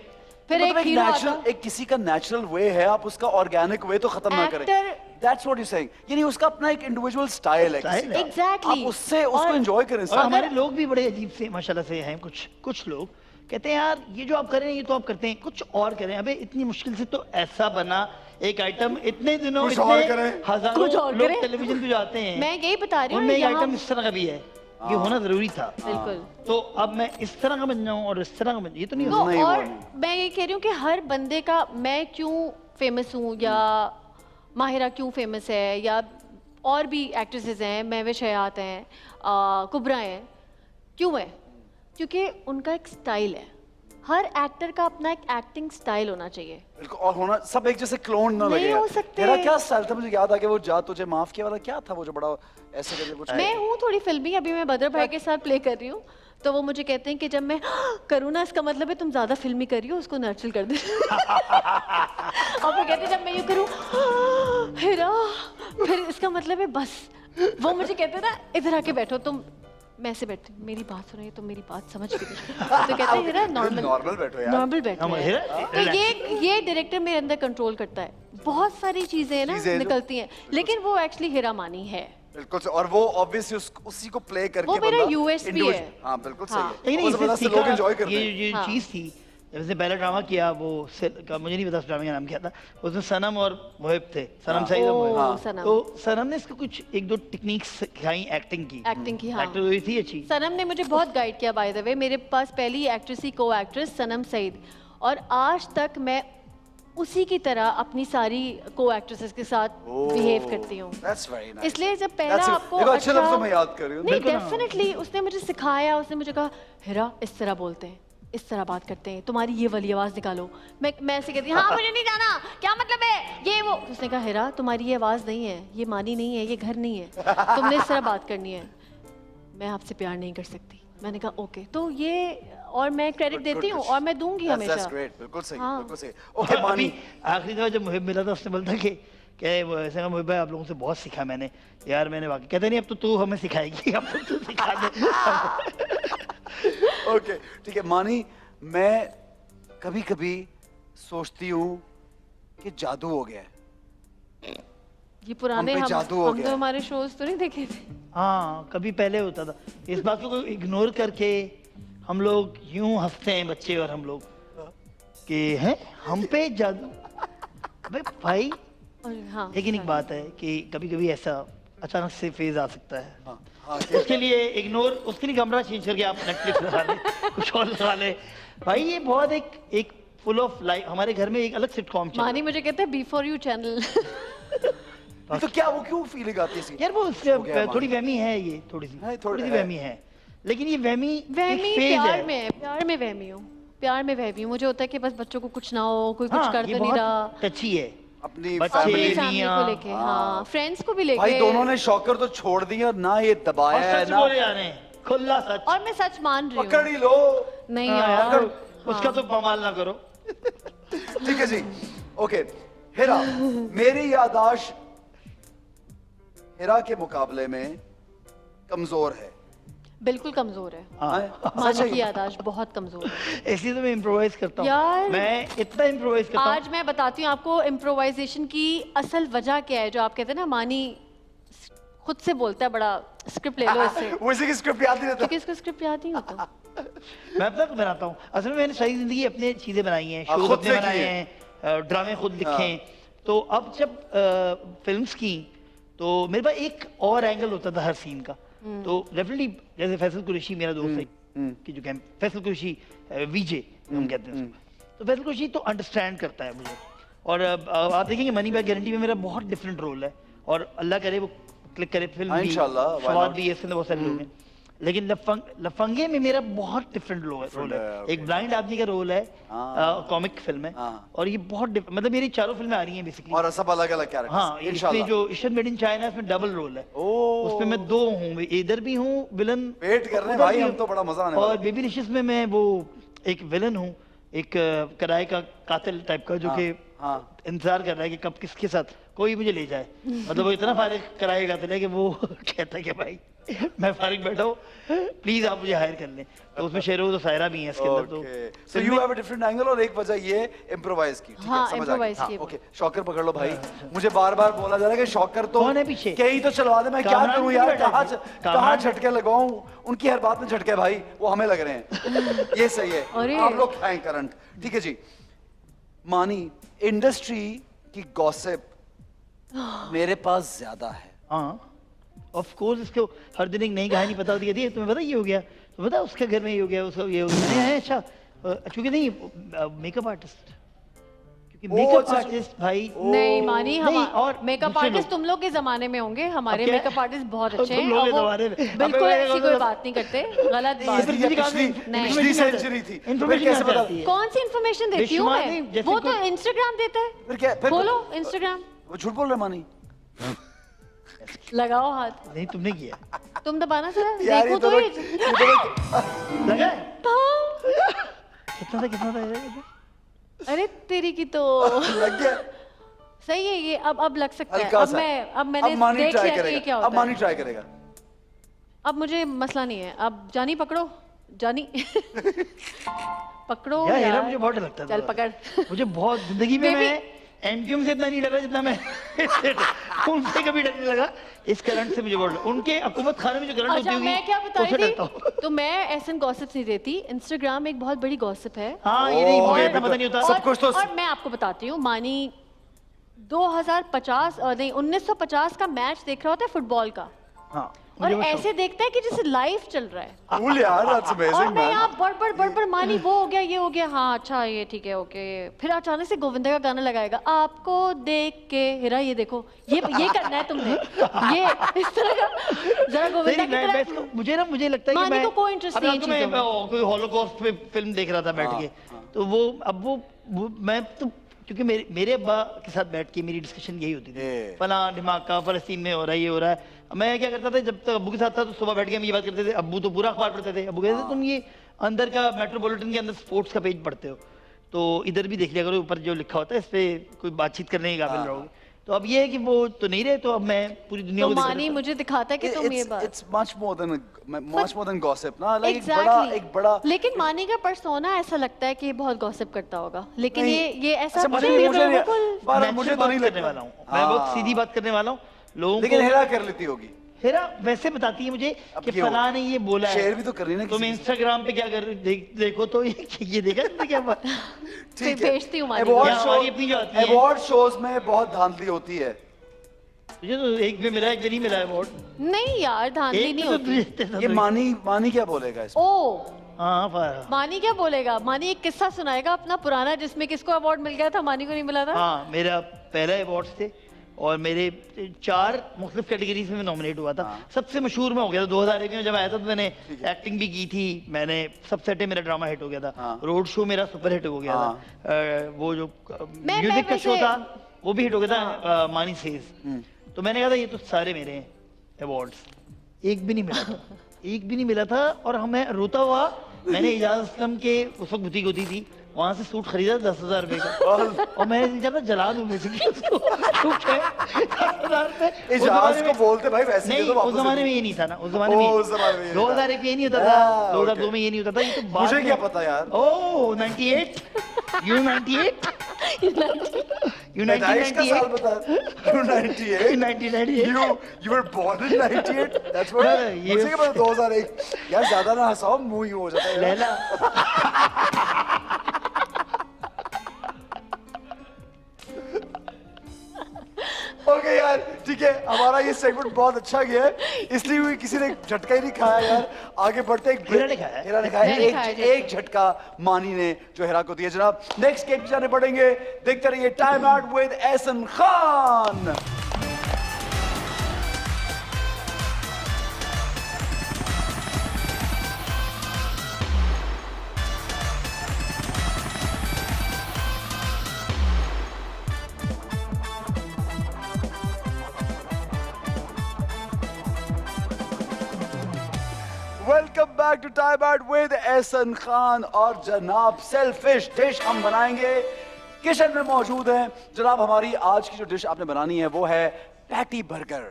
फिर मतलब एक हीरो आता, natural- एक किसी का नेचुरल वे है, आप उसका ऑर्गेनिक वे तो खत्म ना करें। Actor- That's what you're saying. यानी उसका अपना एक इंडिविजुअल स्टाइल है किसी Style का। है। Exactly. आप उससे उसको और- एंजॉय करें। और साहब। हमारे लोग भी बड़े अजीब से माशाल्लाह से हैं, कुछ लोग कहते हैं यार ये जो आप कर रहे हैं ये तो आप करते हैं, कुछ और करें। अबे इतनी मुश्किल से तो ऐसा बना एक आइटम, इतने दिनों कुछ और इतने करें। हजारों कुछ और लोग करें। टेलीविजन पे जाते हैं, मैं यही बता रही हूँ उनमें एक यहाँ- आइटम इस तरह का भी है, ये होना जरूरी था। बिल्कुल। तो अब मैं इस तरह का बन जाऊं और इस तरह का बन, ये तो नहीं हो तो नहीं, वो और नहीं। मैं ये कह रही हूँ कि हर बंदे का, मैं क्यों फेमस हूँ या माहिरा क्यों फेमस है, या और भी एक्ट्रेसेस हैं, महविश हयात हैं, कुबरा हैं, क्यों है? क्योंकि उनका एक स्टाइल है। हर एक्टर का अपना एक एक्टिंग स्टाइल होना चाहिए। बिल्कुल, और होना सब एक जैसे क्लोन ना नहीं लगे। हो सकते। तेरा क्या स्टाइल था? मुझे याद आ गया वो जा तुझे माफ किया वाला क्या था, वो जो बड़ा ऐसे करके कुछ। मैं हूँ थोड़ी फिल्मी, अभी मैं बदर भाई के साथ प्ले कर रही हूँ, तो वो मुझे कहते हैं कि जब मैं करूँ ना, इसका मतलब है तुम ज्यादा फिल्मी कर रही हो, उसको नर्चल कर दे। और फिर कहते हैं जब मैं यूँ करूँ हेरा, फिर इसका मतलब है बस। वो मुझे कहते हैं ना इधर आके बैठो तुम, मैं ऐसे बैठती हूँ, मेरी बात सुनो, तुम मेरी बात समझ के बैठो। तो कहते हैं हेरा नॉर्मल बैठो यार। नॉर्मल बैठो हम यार। हेरा, तो ये डायरेक्टर मेरे अंदर कंट्रोल करता है। बहुत सारी चीजें हैं ना चीजें जो- निकलती हैं, लेकिन वो एक्चुअली हेरा मानी है। बिल्कुल से, और वो ऑब्वियसली उसी को प्ले करके वो मेरा बंदा USP individual- है। हाँ बिल्कुल हाँ। सही है। नहीं वो जबरदस्ती लोग एंजॉय करते हैं। ये हाँ। चीज थी, जब से पहला ड्रामा किया वो मुझे नहीं पता उस ड्रामे का नाम क्या था, उसमें सनम और मोहिब थे, सनम सईद और मोहिब। ओ, सनम। तो सनम ने इसको कुछ एक दो टेक्निक्स सिखाई एक्टिंग की। एक्टिंग की, हाँ। एक्टर हुई थी अच्छी। सनम ने मुझे बहुत गाइड किया बाय द वे। मेरे पास पहली एक्ट्रेस ही को एक्ट्रेस सनम सईद, और आज तक मैं उसी की तरह अपनी सारी को एक्ट्रेसेस के साथ बिहेव करती हूँ। That's very nice. इसलिए जब पहला That's it. आपको देखो, अच्छे लफ्ज़ों में याद कर रही हूँ। नहीं, बिल्कुल, हाँ। डेफिनेटली उसने मुझे सिखाया। उसने मुझे कहा हेरा इस तरह बोलते हैं, इस तरह बात करते हैं, तुम्हारी ये वाली आवाज निकालो। मैं ऐसे कहती हाँ मुझे नहीं जाना, क्या मतलब है ये वो। उसने कहा हेरा तुम्हारी ये आवाज नहीं है, ये मानी नहीं है, ये घर नहीं है, तुमने इस तरह बात करनी है, मैं आपसे प्यार नहीं कर सकती। मैंने कहा ओके। तो ये, और मैं क्रेडिट देती हूँ और मैं दूंगी हमेशा। That's great. बिल्कुल सही, हाँ। बिल्कुल सही। ओके अभी मानी, आखिरी दफा जब मुहिब मिला था उसने बोला था कि क्या वो ऐसे कहा, मुहिब भाई आप लोगों से बहुत सीखा मैंने यार। मैंने वाकई कहते नहीं, अब तो तू हमें सिखाएगी, अब तो तू सिखा दे। ओके ठीक है मानी, मैं कभी कभी सोचती हूँ कि जादू हो गया है। ये पुराने हम पे जादू हो हम गया तो है। हमारे शोज तो नहीं देखे थे। हाँ कभी पहले होता था। इस बात को इग्नोर करके हम लोग यूं हंसते हैं बच्चे और हम लोग कि हैं हम पे जादू। अबे भाई और हाँ लेकिन एक बात है कि कभी कभी ऐसा अचानक से फेज आ सकता है। हाँ, हाँ, उसके लिए इग्नोर, उसके लिए कमरा चेंज करके आप नेटफ्लिक्स लगा ले, कुछ और लगा ले। भाई ये बहुत एक फुल ऑफ लाइफ, हमारे घर में एक अलग सिटकॉम चल रहा मानी मुझे कहते हैं बी फॉर यू चैनल। तो क्या वो क्यों फीलिंग आती है इसकी? है। यार वो हो गया थोड़ी वहमी है, ये थोड़ी सी है, थोड़ी सी है। वहमी है, लेकिन ये वहमी वहमी एक फेज प्यार है। में है, प्यार में वहमी हूँ, प्यार में वहमी हूँ। मुझे होता है कि बस बच्चों को कुछ ना हो, कोई कुछ हाँ, कर ये तो नहीं रहा। बहुत टची है। अपनी बच्चे, अपनी फैमिली फैमिली मियाँ, को लेके, हाँ फ्रेंड्स को भी लेके। भाई दोनों ने शॉकर तो छोड़ दिया ना, ये और दबाया है सच ना। बोले जाने, खुला सच। और मैं सच मान रही पकड़ हूँ। ही लो। नहीं हाँ, यार, उसका तो बवाल ना करो। ठीक है जी, ओके। हिरा, मेरी याददाश्त हिरा के मुकाबले में कमजोर है। बिल्कुल कमजोर है। हाँ, मानी सच है। की याददाश्त बहुत कमजोर है। इसलिए तो मैं इम्प्रोवाइज करता हूँ। यार। मैं इतना इम्प्रोवाइज करता हूँ। आज मैं बताती हूँ आपको इम्प्रोवाइजेशन की असल वजह क्या है। जो आप कहते हैं ना मानी खुद से बोलता है बड़ा, स्क्रिप्ट ले लो इससे, वो इसी की स्क्रिप्ट याद नहीं रहता। क्योंकि इसको स्क्रिप्ट याद नहीं होता। मैं अपना बनाता हूँ। असल में मैंने सारी जिंदगी अपने चीजें बनाई हैं, हाँ, शोज खुद अपने से बनाए किए। हैं, ड्रामे खुद लिखे हैं। तो अब जब फिल्म्स की, तो मेरे पास एक और एंगल होता था हर सीन का। तो डेफिनेटली जैसे फैसल कुरैशी मेरा दोस्त है कि जो फैसल कुरैशी वीजे हम कहते हैं उसको। तो फैसल कुरैशी तो अंडरस्टैंड करता है मुझे। और आप देखेंगे मनी बैक गारंटी में मेरा बहुत डिफरेंट रोल है, और अल्लाह करे वो क्लिक करे फिल्म हाँ, भी, इंशाल्लाह, why सवाद not? भी, ऐसे बहुत सारे लोग हैं। लेकिन लफंगे में मेरा बहुत डिफरेंट रोल है। okay. एक ब्लाइंड आदमी का रोल है, हाँ। कॉमिक फिल्म है, हाँ। और ये बहुत मतलब मेरी चारों फिल्में आ रही हैं बेसिकली। और सब अलग अलग कैरेक्टर। हाँ, इसमें जो इशन मेड इन चाइना, इसमें डबल रोल है। उसमें मैं दो हूँ, इधर भी हूँ विलन। वेट कर रहे हैं उधर भाई भी हम हूँ। तो, बड़ा मजा आने वाला और है। बेबी रिशिस में मैं वो एक विलन हूँ, एक किराए का कातिल टाइप का, जो कि हाँ। इंतजार कर रहा है कि कब किसके साथ कोई मुझे ले जाए। मतलब वो इतना फारिग किराए का कातिल है कि वो कहता है कि भाई मैं फारिग बैठा हूँ, प्लीज आप मुझे हायर कर लें। तो उसमें शेरोज और सायरा भी हैं इसके अंदर। तो so you have a different angle, और एक वजह ये इम्प्रोवाइज की। ठीक हाँ, है, समझ आ गया। improvise की। ओके, शॉकर पकड़ लो भाई। मुझे बार-बार बोला जा रहा है कि शॉकर तो कौन है पीछे? कहीं तो चलवा दे, मैं क्या कामरान करूं भी यार, बैठा है। कहाँ कामरान- झटके लगाऊं? उनकी हर बात में झटके भाई, वो हमें लग रहे हैं। ये सही है। अरे। आप लोग खाएं करंट। ठीक है जी। मानी, इंडस्ट्री की गॉसिप मेरे पास ज्यादा है। हाँ ऑफ कोर्स, इसको हर दिन एक नई कहानी पता होती है। तुम्हें पता ये हो गया, तो पता उसके घर में ये हो गया, उसका ये हो गया। मैंने अच्छा क्योंकि नहीं मेकअप आर्टिस्ट, क्योंकि मेकअप अच्छा, आर्टिस्ट भाई नहीं मानी, हम नहीं, और मेकअप दूसरे आर्टिस्ट लोग। तुम लोग के जमाने में होंगे, हमारे अब क्या? मेकअप आर्टिस्ट बहुत तुम अच्छे हैं। लोग और के वो जमाने में। बिल्कुल अबे, ऐसी कोई अबे, बात नहीं करते, गलत ये बात तो है। पिछली पिछली नहीं। पिछली सेंचुरी थी। तो फिर Information कैसे कहाँ पता? जाती है? कौन सी इन्फॉर्मेशन देती हूँ बेशुमार मैं? नहीं, जैसे वो तो कोई- इंस्टाग्राम देता है। फिर क्या? फिर बोलो इंस्टाग्राम, वो झूठ बोल रहे हैं मानी। लगाओ हाथ, नहीं तुमने किया तुम दबाना जरा, यार ये देखो तो दोनों- ये ये दोनों- लगा है? हाँ। कितना था अरे तेरी की तो लग गया। सही है ये। अब लग सकता है। हल्का अब सा। मैंने मानी देख ट्राई लिया कि ये करेगा। क्या अब होता मानी है। ट्राई करेगा। अब मुझे मसला नहीं है। अब जानी पकड़ो, जानी पकड़ो यार हेरा यार। मुझे बहुत डर लगता था। चल पकड़। मुझे बहुत जिंदगी में Baby- मैं एमक्यूएम से इतना नहीं डरा जितना मैं उनसे कभी डर नहीं लगा। इस करंट से मुझे बहुत डर, उनके हुकूमत खाने में जो करंट होती अच्छा होगी मैं क्या बता उससे रही डरता हूँ। थी, तो मैं ऐसा गॉसिप नहीं देती। इंस्टाग्राम एक बहुत बड़ी गॉसिप है। हाँ ये नहीं, मुझे और- इतना पता नहीं होता। सब कुछ तो- और मैं आपको बताती हूँ, मानी 2050 नहीं 1950 का मैच देख रहा होता है फुटबॉल का, हाँ और मुझे वो शौक- ऐसे देखता है कि जैसे लाइव चल रहा है। कूल यार, दैट्स और अमेजिंग मैं मैन। यहाँ बड़बड़ मानी, वो हो गया, ये हो गया, हाँ अच्छा ये ठीक है ओके। फिर अचानक से गोविंदा का गाना लगाएगा, आपको देख के हिरा ये देखो, ये करना है तुमने, ये इस तरह का जरा गोविंदा की मैं तरह। इसको- मुझे लगता है कि मानी मैं को कोई interest अभी नहीं इन आपको मैं चीज़ों में। कोई हॉलोकॉस्ट पे फिल्म देख रहा था बैठ के, तो वो अब वो मैं तो क्योंकि मेरे अब्बा के साथ बैठ के मेरी डिस्कशन यही होती थी, ये। फला ढिमाका फलस्तीन में हो रहा है, ये हो रहा है। मैं क्या करता था, जब तक अब्बू के साथ था तो सुबह बैठ के हम ये बात करते थे। अब्बू तो पूरा अखबार पढ़ते थे। अब्बू कहते थे तुम ये अंदर का मेट्रोपॉलिटन के अंदर स्पोर्ट्स का पेज पढ़ते हो, तो इधर भी देख लिया करो, ऊपर जो लिखा होता है इस पे कोई बातचीत करने के काबिल रहोगे। तो अब ये है कि वो तो नहीं रहे, तो अब मैं पूरी दुनिया तो को मानी मुझे दिखाता है कि तुम ये बात it's much more than gossip ना, like एक बड़ा लेकिन मानी का पर्सोना ऐसा लगता है कि ये बहुत गॉसिप करता होगा, लेकिन नहीं। ये ऐसा अच्छा, मुझे नहीं, मुझे बिल्कुल मुझे तो नहीं करने लगता वाला हूँ, मैं बहुत सीधी बात करने वाला हूँ लोगों लेकिन को। हेरा कर लेती होगी। हेरा वैसे बताती है मुझे अब कि ये हो- फलां ने ये बोला है, शेयर भी तो करनी है ना तुम किसी इंस्टाग्राम पे क्या कर देखो तो ये देखा तुमने क्या बात? ठीक है। भेजती हूँ मानी को। या हमारी अपनी जो आती है। अवार्ड शोज में बहुत धांधली होती है। मुझे तो एक में मिला, एक में नहीं मिला अवार्ड। नहीं यार, धांधली एक नहीं में तो होती। तुझे देता ये तो- मानी क्या बोलेगा इसमें? ओ हाँ फारा। मानी क्या बोलेगा? मानी एक किस्सा सुनाएगा अपना पुराना जिसमें किसको अवार्ड मिल गया था, मानी को नहीं मिला था। हाँ मेरा पहला अवार्ड थे और मेरे 4 मुख्तलिफ कैटेगरीज में मैं नॉमिनेट हुआ था। सबसे मशहूर में हो गया था 2001 में जब आया था, तो मैंने एक्टिंग भी की थी, मैंने सब सेटे मेरा ड्रामा हिट हो गया था, रोड शो मेरा सुपर हिट हो गया था, वो जो म्यूजिक का शो था वो भी हिट हो गया था, मानी सेज। तो मैंने कहा था ये तो सारे मेरे हैं अवार्ड्स, एक भी नहीं मिला था, एक भी नहीं मिला था। और मैं रोता हुआ मैंने इजाज़ असलम के उस वक्त बुटीक होती थी, वहां से सूट खरीदा 10,000 रुपए का और मैं ज्यादा जला दूं बेसिकली उसको। ठीक है, 10,000 रुपए इजाज को बोलते भाई वैसे नहीं, दे दो उस जमाने में ये नहीं था ना, उस जमाने उस जमाने में में ये 2001 ये नहीं होता था, 2002 में ये नहीं होता था, ये तो बाद मुझे में- क्या पता यार। ओह 98 यू 98 यू 28 का साल 1998 बता। You 98 1998 you were born in 98 that's what ये- मुझे क्या पता 2001 यार ज्यादा ना हंसाओ मुंह यूं हो जाता है यार। लैला ओके यार ठीक है, हमारा ये सेगमेंट बहुत अच्छा गया है, इसलिए भी किसी ने झटका ही नहीं खाया यार। आगे बढ़ते एक हीरा ने खाया। हीरा ने खाया मैंने खाया एक झटका मानी ने जो हीरा को दिया। जनाब नेक्स्ट गेम जाने पड़ेंगे, देखते रहिए time out with Ehsan Khan. Welcome back to time out with Ehsan Khan. और जनाब सेल्फिश डिश हम बनाएंगे, किचन में मौजूद हैं जनाब। हमारी आज की जो डिश आपने बनानी है वो है पैटी बर्गर।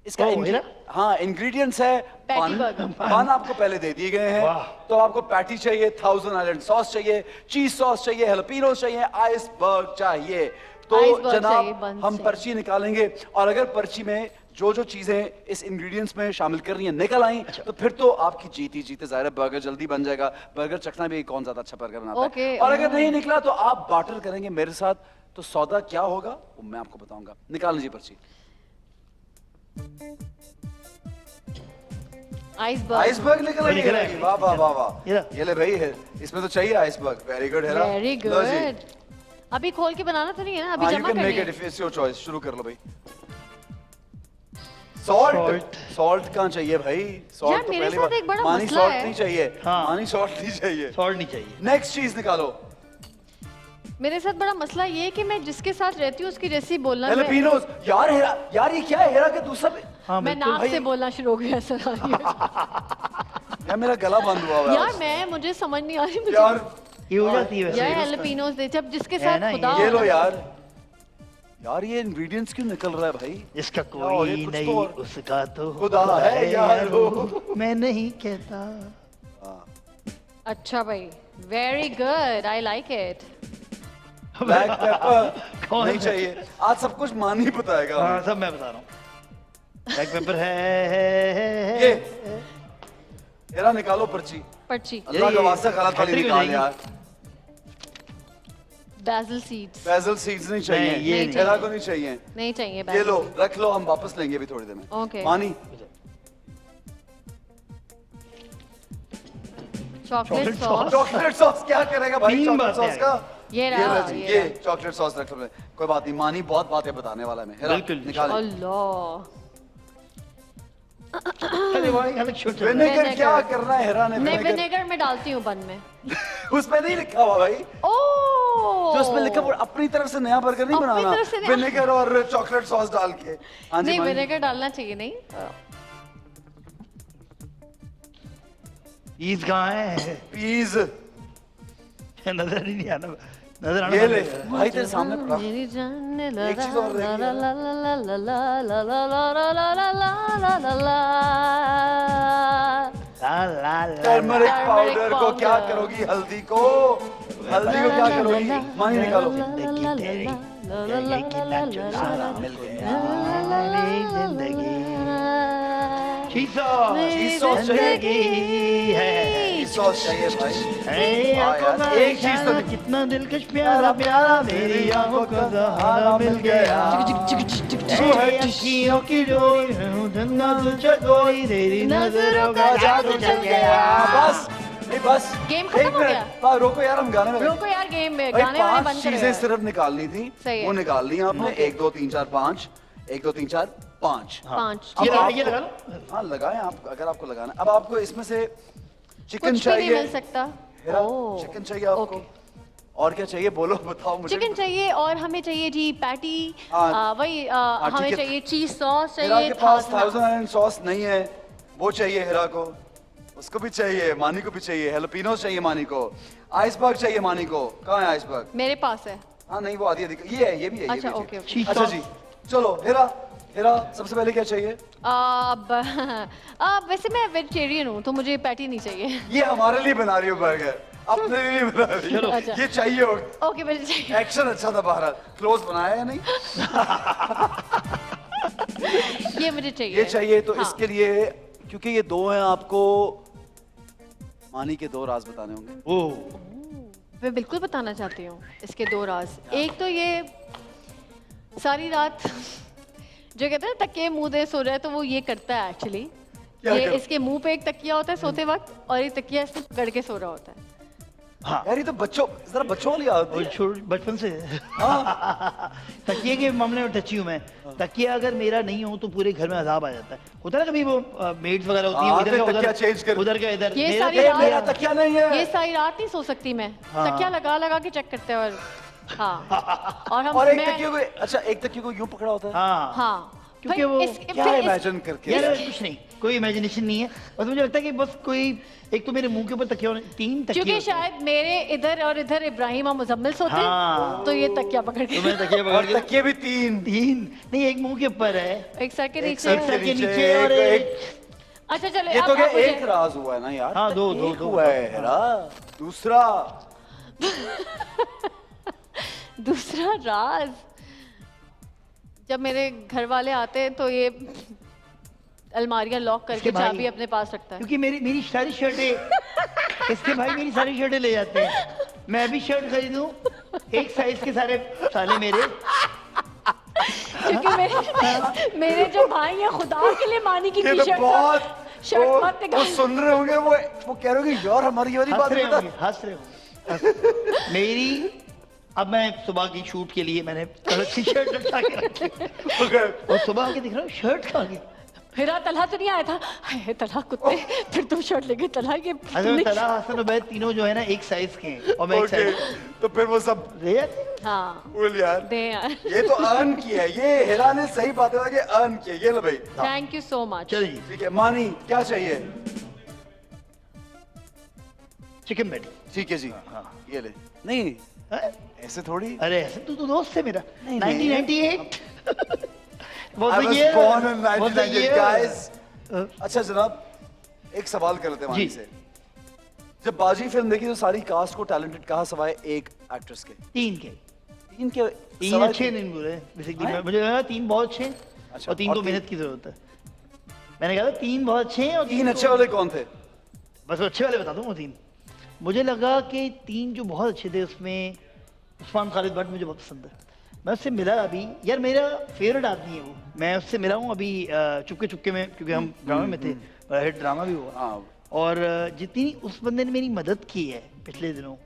इसका ओह, हीरा? हाँ इंग्रेडिएंट्स है पैटी बर्गर। पान आपको पहले दे दिए गए हैं। वाह। तो आपको पैटी चाहिए, थाउजेंड आइलैंड सॉस चाहिए, चीज सॉस चाहिए, हैलोपिनो चाहिए, आइसबर्ग चाहिए। तो आइसबर्ग चाहिए, जनाब बंस हम चाहिए। पर्ची निकालेंगे और अगर पर्ची में जो जो चीजें इस इंग्रेडिएंट्स में शामिल करनी है निकल आई तो फिर तो आपकी जीती जीते जाहिर है बर्गर जल्दी बन जाएगा। बर्गर चखना भी कौन ज्यादा अच्छा बर्गर बनाता ओके, है। और अगर नहीं निकला तो आप बार्टर करेंगे मेरे साथ। तो सौदा क्या होगा वो मैं आपको बताऊंगा। निकाल लीजिए पर्ची। आइसबर्ग। आइसबर्ग निकल आई निकल है। आई। वाह वाह वाह वाह, ये लो। ये ले भाई है, इसमें तो चाहिए आइसबर्ग। वेरी गुड है। Very good. अभी खोल के बनाना तो नहीं है ना, अभी यू जमा कैन करनी मेक है। It if it's your choice. शुरू कर लो भाई। सॉल्ट सॉल्ट कहाँ चाहिए भाई? सॉल्ट यार, तो मेरे पहली साथ बार एक बड़ा मानी मसला सॉल्ट है। नहीं चाहिए। हाँ। मानी सॉल्ट नहीं चाहिए। सॉल्ट नहीं चाहिए। नेक्स्ट चीज निकालो। मेरे साथ बड़ा मसला ये है कि मैं जिसके साथ रहती हूँ उसकी जैसी बोलना मैं, हैलोपिनोस। यार हेरा, यार ये क्या है? हेरा का दूसरा हाँ मैं बिल्कुल। नाक से बोलना शुरू हो गया सर। यार मेरा गला बंद हुआ हुआ है। यार मुझे समझ नहीं आ रही मुझे। यार ये हो जाती है यार वैसे। हैलोपिनोस दे, जब जिसके है साथ ना, खुदा ये हो लो ना। यार। यार ये इंग्रेडिएंट्स क्यों निकल रहा है भाई? इसका क्या हो, ये कोई कुछ नहीं तो और- उसका तो खुदा है यारो। मैं नहीं कहता। अच्छा भाई, very good, I like it. Black pepper कौन नहीं है? चाहिए। आज सब कुछ मान ही बताएगा। हाँ सब मैं बता रहा हूँ। ब्लैक पेपर है। ये हेरा निकालो पर्ची। पर्ची। अल्लाह का ये वास्ता गलत वाली खतरे की हो निकाल जाएगी। यार। बैसिल सीड्स बेजल सीड्स नहीं चाहिए। नहीं, ये नहीं हेरा को नहीं चाहिए। नहीं चाहिए। ये basil। लो रख लो, हम वापस लेंगे अभी थोड़ी देर में। Okay। मानी चॉकलेट सॉस। चॉकलेट सॉस क्या करेगा भाई? तीन चॉकलेट बातें सॉस का ये ये रहा, लो जी, ये ये रहा। चॉकलेट सॉस रख लो। कोई बात नहीं, मानी बहुत बातें बताने वाला है। मैं हेरा बिल्कुल। निकाल। अल्लाह। अरे भाई अलग छोटे विनेगर Vinegar। क्या करना है हेरा ने? नहीं, विनेगर विनेगर में डालती हूँ बन में। उसमें नहीं लिखा हुआ भाई। ओह, जो उसमें लिखा वो अपनी तरफ से नया बर्गर नहीं अपनी बनाना। तरफ से नया- विनेगर और चॉकलेट सॉस डाल के। हाँ जी नहीं, मानी। विनेगर डालना चाहिए नहीं। ईद कहाँ है? पीज नजर ही नहीं आना। नजर आना ये ले बंद कर। भाई तेरे सामने पड़ा। मेरी जान ने ला एक चीज और ला देखी ला है। ला ला ला ला ला ला ला ला ला ला ला ला ला ला। ला ला ला टर्मरिक Turmeric पाउडर को क्या powder। करोगी, हल्दी को, हल्दी को क्या करोगी? मानी निकालो। चीज़ सॉस जिंदगी है। सॉस चाहिए भाई। ऐ आंखों का एक चीज तो इशारा, कितना दिलकश प्यारा प्यारा मेरी आंखों का सहारा मिल गया। ऐ अखियों की डोरी धंधा तुझे कोई तेरी नजरों का जादू चल गया। बस नहीं बस गेम खत्म एक हो मिनट, गया? बस रोको यार, हम गाने में रोको यार, गेम में भाई, गाने वाने 5 बंद करो चीजें यार। सिर्फ निकालनी थी, सही है। वो निकाल ली आपने। 1 2 3 4 5, 1 2 3 4 5। 5 अब ये आप- लगा लो। हाँ लगाएं आप, अगर आपको लगाना। अब आपको इसमें से चिकन कुछ भी नहीं चाहिए, मिल सकता। हेरा, ओह, चिकन चाहिए आपको? ओके। और क्या चाहिए बोलो, बताओ मुझे। चिकन चाहिए और हमें चाहिए जी पैटी, हाँ। वही ठीक हमें है। चाहिए चीज सॉस हेरा चाहिए। के पास था- थाउजेंड आइलैंड सॉस नहीं है, वो चाहिए हेरा को, उसको भी चाहिए, मानी को भी चाहिए, हेलोपिनो चाहिए मानी को, आइसबर्ग चाहिए मानी को। कहाँ है आइसबर्ग? मेरे पास है। हाँ नहीं वो आधी आधी, ये है, ये भी है, ये अच्छा, भी है। Okay, okay. चीज़ अच्छा सॉस। जी, चलो हेरा, हेरा सबसे पहले क्या चाहिए? अब वैसे मैं वेजिटेरियन हूँ तो मुझे पैटी नहीं चाहिए। ये हमारे लिए बना रही हो बर्गर, अपने लिए नहीं बना रही। अच्छा। ये चाहिए होगा। Okay vegetarian. एक्शन अच्छा था बाहर, क्लोज बनाया या नहीं? ये मुझे चाहिए। ये चाहिए तो हाँ। इसके लिए, क्योंकि ये 2 हैं, आपको मानी के 2 राज बताने होंगे। ओह मैं बिल्कुल बताना चाहती हूँ इसके 2 राज। एक तो ये सारी रात जो कहते हैं तकिए मुंह दे सो रहा है, तो वो ये करता है एक्चुअली। क्या ये कर- इसके मुंह पे एक तकिया होता है सोते वक्त, और एक तकिया इसने पकड़ के सो रहा होता है। हाँ यार ये तो बच्चों, जरा बच्चों वाली आदत और है। छोड़ बचपन से तकिए के मामले में टची हूँ मैं। तकिया अगर मेरा नहीं हो तो पूरे घर में अजाब आ जाता है। होता है ना कभी वो मेड्स वगैरह होती है, हाँ, इधर का तकिया change कर। उधर का इधर। ये मेरा सारी क्या- रात- मेरा तकिया नहीं है। ये सारी रात नहीं सो सकती मैं। हाँ। तकिया लगा लगा के चेक करते हैं। और हाँ, और हम और एक मैं- तकिए को, अच्छा एक तकिए को यूं पकड़ा होता है। हाँ हाँ क्योंकि फिर वो क्या फिर इमेजिन करके? यार कुछ नहीं, कोई इमेजिनेशन नहीं है। बस मुझे लगता है कि बस कोई एक तो मेरे मुंह के ऊपर तकिया होने, 3 तकिए क्योंकि होते हैं। शायद मेरे इधर और इधर इब्राहिम और मुजम्मिल सोते हाँ। तो ये तकिया पकड़ के तो मैं तकिया पकड़ और के तकिए भी 3। 3 नहीं, एक मुंह के ऊपर है, एक सर के एक नीचे। सर एक के नीचे, नीचे और एक अच्छा चलो ये अब तो क्या अब मुझे- एक राज हुआ है ना यार? हाँ, दो हुआ है हेरा। दूसरा दूसरा राज, जब मेरे घर वाले आते हैं तो ये अलमारियां लॉक करके इसके भाई- चाबी अपने पास रखता है। क्योंकि मेरी सारी शर्टें इसके भाई मेरी सारी शर्टें ले जाते हैं। मैं अभी शर्ट खरीदूं, एक साइज के सारे साले मेरे। क्योंकि मेरे जो भाई हैं खुदा के लिए मानी की ये तो टी-शर्ट बहुत, शर्ट वो मत निकाल। सुन रहे होंगे, वो कह रहे होंगे यार हमारी वाली बात बता। हंस रहे होंगे। मेरी अब मैं सुबह की शूट के लिए मैंने सी शर्ट लटका के रखी और सुबह आके दिख रहा हूँ शर्ट कहाँ गई। फिर तलहा तो नहीं आया था। हाय तलहा कुत्ते, फिर तुम शर्ट लेके तलहा ये अगर तुमने- तला हसन उबैद तीनों जो है ना एक साइज के हैं और मैं एक ओके, साइज तो फिर वो सब हाँ बोल यार। दे यार। ये तो अर्न किया है, ये हेरा ने सही बात है कि अर्न किया। ये लो भाई, थैंक यू सो मच। चलिए ठीक है। मानी क्या चाहिए? Chicken patty. ठीक है जी, हाँ। ये ले। नहीं हैं? ऐसे थोड़ी। अरे ऐसे तू तो दोस्त है मेरा। नहीं, नहीं। 1998 I was born in 1998 guys. अच्छा जनाब, एक सवाल कर लेते हैं मानी जी। से। जब बाजी फिल्म देखी तो सारी कास्ट को टैलेंटेड कहा सिवाय एक एक्ट्रेस के? 3 के 3 के 3 सिवाय अच्छे नहीं बोले बेसिकली। हैं? मुझे लगा 3 बहुत अच्छे हैं अच्छा, और 3 और तो तीन? मेहनत की जरूरत है। मैंने कहा था 3 बहुत अच्छे हैं और 3 तो- अच्छे वाले कौन थे? बस वो अच्छे वाले बता दूं वो 3। मुझे लगा कि 3 जो बहुत अच्छे थे उसमें उस्मान खालिद भट्ट मुझे बहुत पसंद है। मैं उससे मिला अभी, यार मेरा फेवरेट आदमी है वो। मैं उससे मिला हूँ अभी चुपके चुपके में, क्योंकि हम ड्रामा में थे, हिट ड्रामा भी हुआ। हाँ और जितनी उस बंदे ने मेरी मदद की है पिछले दिनों,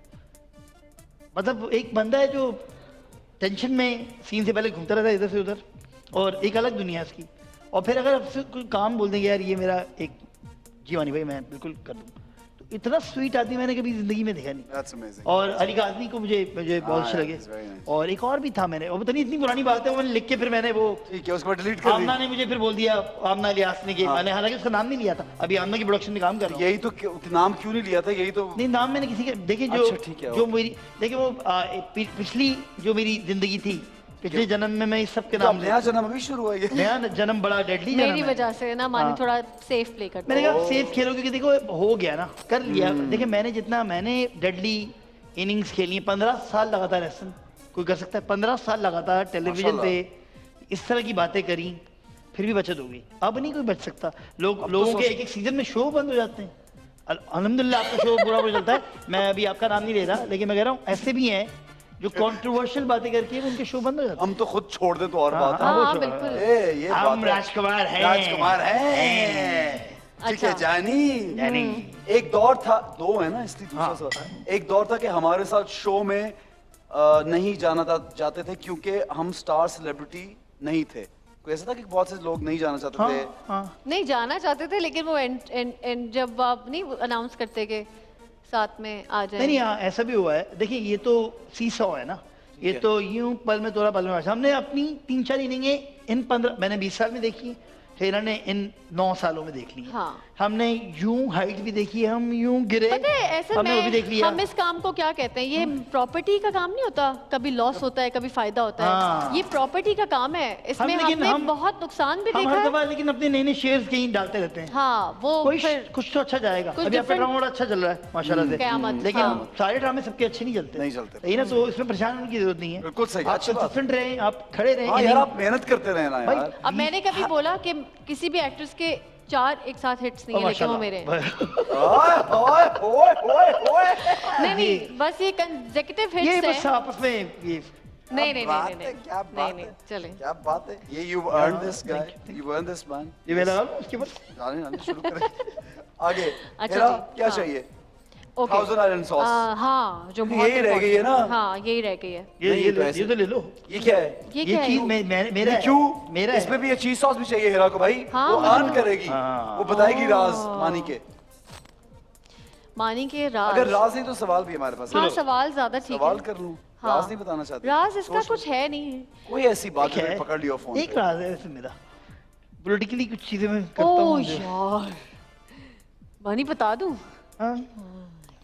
मतलब एक बंदा है जो टेंशन में सीन से पहले घूमता रहता है इधर से उधर, और एक अलग दुनिया है उसकी। और फिर अगर आपसे कोई काम बोल देंगे यार ये मेरा एक, जी वानी भाई मैं बिल्कुल कर दूँ, तो इतना स्वीट आदमी मैंने कभी जिंदगी में देखा नहीं। That's amazing. और अली गाज़नी को मुझे बहुत अच्छे yeah, लगे। he's very nice. और एक और भी था, मैंने वो पता नहीं इतनी पुरानी बात है, वो मैंने लिख के फिर मैंने वो ठीक है, उसके बाद डिलीट कर आमना दी। ने मुझे फिर बोल दिया, आमना इलियास ने कि मैंने हालांकि उसका नाम नहीं लिया था, अभी आमना की प्रोडक्शन में काम कर रहा हूँ। यही तो नाम क्यों नहीं लिया था, यही तो नहीं, नाम मैंने किसी के देखिए जो अच्छा, ठीक है, जो मेरी देखिए वो पिछली जो मेरी जिंदगी थी, पिछले जन्म में मैं इस सब के नाम नया जन्म अभी शुरू हुआ ये। नया जन्म बड़ा डेडली मेरी वजह से ना मानी थोड़ा सेफ प्ले करता मैंने है। कहा सेफ खेलो, क्योंकि देखो हो गया ना, कर लिया। देखिए मैंने डेडली इनिंग्स खेली 15 साल लगातार, ऐसा कोई कर सकता है 15 साल लगातार टेलीविजन पे इस तरह की बातें करी, फिर भी बचत हो गई। अब नहीं कोई बच सकता। लोगों के एक सीजन में शो बंद हो जाते हैं। अल्हम्दुलिल्लाह आपका शो पूरा चलता है। मैं अभी आपका नाम नहीं ले रहा, लेकिन मैं कह रहा हूँ ऐसे भी हैं जो कंट्रोवर्शियल बातें करके उनके शो बंद हो जाते हैं। हम तो खुद छोड़ दे तो और बात है। हाँ बिल्कुल। ये हम बात है। राजकुमार हैं। राजकुमार है। ठीक है अच्छा। जानी। एक दौर था, दो है ना इसलिए दूसरा सवाल। एक दौर था कि हमारे साथ शो में नहीं जाना जाते थे क्योंकि हम स्टार सेलिब्रिटी नहीं थे। कोई ऐसा था कि बहुत से लोग नहीं जाना चाहते थे। नहीं जाना चाहते थे, लेकिन वो एंड जब आप नहीं अनाउंस करते के साथ में आ जाए। नहीं, हाँ ऐसा भी हुआ है। देखिए ये तो सीसॉ है ना, ये तो यूं पल में तोड़ा पल में आशा। हमने अपनी 3-4 इनिंगे इन 15 मैंने 20 साल में देखी, फिर ने इन 9 सालों में देख ली। हाँ। हमने यूं हाइट भी देखी है, हम यूं गिरे, पता है ऐसे हमने वो भी देख लिया। हम इस काम को क्या कहते हैं, ये प्रॉपर्टी का काम नहीं होता, कभी लॉस होता है कभी फायदा होता है। हाँ। ये प्रॉपर्टी का काम है, इसमें लेकिन हमने बहुत नुकसान भी हम देखा हर है। दफा लेकिन अपने नए शेयर्स कहीं डालते रहते हैं। हाँ वो कोई फिर कुछ तो अच्छा जाएगा। कुछ अभी आपका different- ड्रामा बड़ा अच्छा चल रहा है माशाल्लाह से, कयामत, लेकिन हाँ। सारे ड्रामे सबके अच्छे नहीं चलते। नहीं चलते। सही ना, तो इसमें परेशान होने की जरूरत नहीं है। बिल्कुल सही, आप अच्छी बात है। कंसिस्टेंट रहें, आप खड़े रहें। हाँ यार, आप मेहनत करते रहे ना भाई, यार। अब मैंने कभी बोला कि किसी भी एक्ट्रेस के 4 एक साथ हिट्स नहीं है, लेकिन वो मेरे ओए ओए ओए ओए ओए। नहीं बस ये कंसेक्यूटिव ये हिट्स बस है। आपस में ये नहीं बात नहीं है, नहीं क्या नहीं बात नहीं है? चले। क्या बात है ये, you earn this guy, you earn this man. ये मेरा नाम उसके बाद जाने शुरू करें आगे। अच्छा हेरा, जी, क्या हाँ। चाहिए? ओके। Thousand island sauce. हाँ जो बहुत यही रह गई है ना? हाँ यही रह गई है। नहीं, तो ऐसे- ये तो ले लो। ये क्या है? ये क्या चीज है? मेरा है। क्यों? मेरा है। इसमें भी ये चीज सॉस भी चाहिए हेरा को भाई। हाँ, वो मुझे- अर्न करेगी, हाँ। वो बताएगी राज मानी के। मानी के राज। अगर राज नहीं तो सवाल भी हमारे पास है। हाँ सवाल ज्यादा ठीक सवाल है। कर लूं। हाँ। राज नहीं बताना चाहती? राज इसका सोच कुछ है नहीं। कोई ऐसी बात जो है। मैंने पकड़ लिया फोन एक पे। राज है वैसे मेरा, पॉलिटिकली कुछ चीजें मैं करता ओ हूँ। यार मानी बता दूं, हाँ,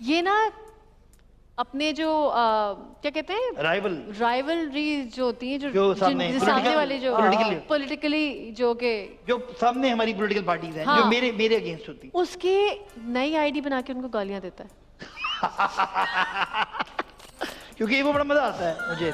ये ना अपने जो क्या कहते हैं राइवलरी जो होती है जो सामने सामने वाले जो politically- पॉलिटिकली जो के जो सामने हमारी पॉलिटिकल पार्टीज हैं, हाँ। जो मेरे अगेंस्ट होती हैं। उसके नई आईडी बना के उनको गालियां देता है। क्योंकि वो बड़ा मजा आता है मुझे।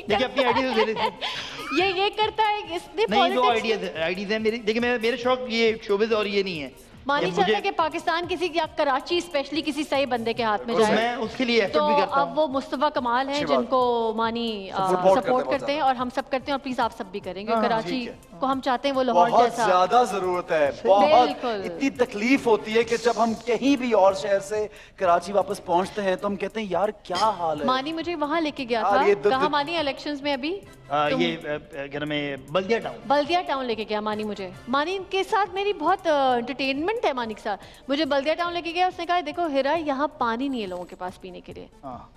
देखिए अपनी आइडिया तो दे रही थी। ये करता है इसने नहीं, दो पॉलिटिक्स आइडियाज हैं मेरी। देखिए मेरे शौक ये शोबिज और ये नहीं है। मानी ये चाहता है मुझे- कि पाकिस्तान किसी या कराची स्पेशली किसी सही बंदे के हाथ में तो जाए। मैं उसके लिए तो एफर्ट भी करता अब हूँ। वो मुस्तफा कमाल हैं अच्छी बात। जिनको मानी support सपोर्ट करते करते हैं हैं और हम सब करते हैं और प्लीज आप सब भी करेंगे। हाँ, कराची ठीक है। को हम चाहते हैं वो लाहौर बहुत जैसा। ज्यादा जरूरत है, बहुत। बिल्कुल। इतनी तकलीफ होती है कि जब हम कहीं भी और शहर से कराची वापस पहुंचते हैं तो हम कहते हैं यार क्या हाल है। मानी मुझे वहां लेके गया यार, था। ये कहा मानी इलेक्शंस में अभी तुम- ये घर में बल्दिया टाउन। बल्दिया टाउन लेके गया मानी मुझे। मानी के साथ मेरी बहुत एंटरटेनमेंट है मानी के साथ। मुझे बल्दिया टाउन लेके गया, उसने कहा देखो हिरा यहाँ पानी नहीं है लोगों के पास पीने के लिए। हाँ।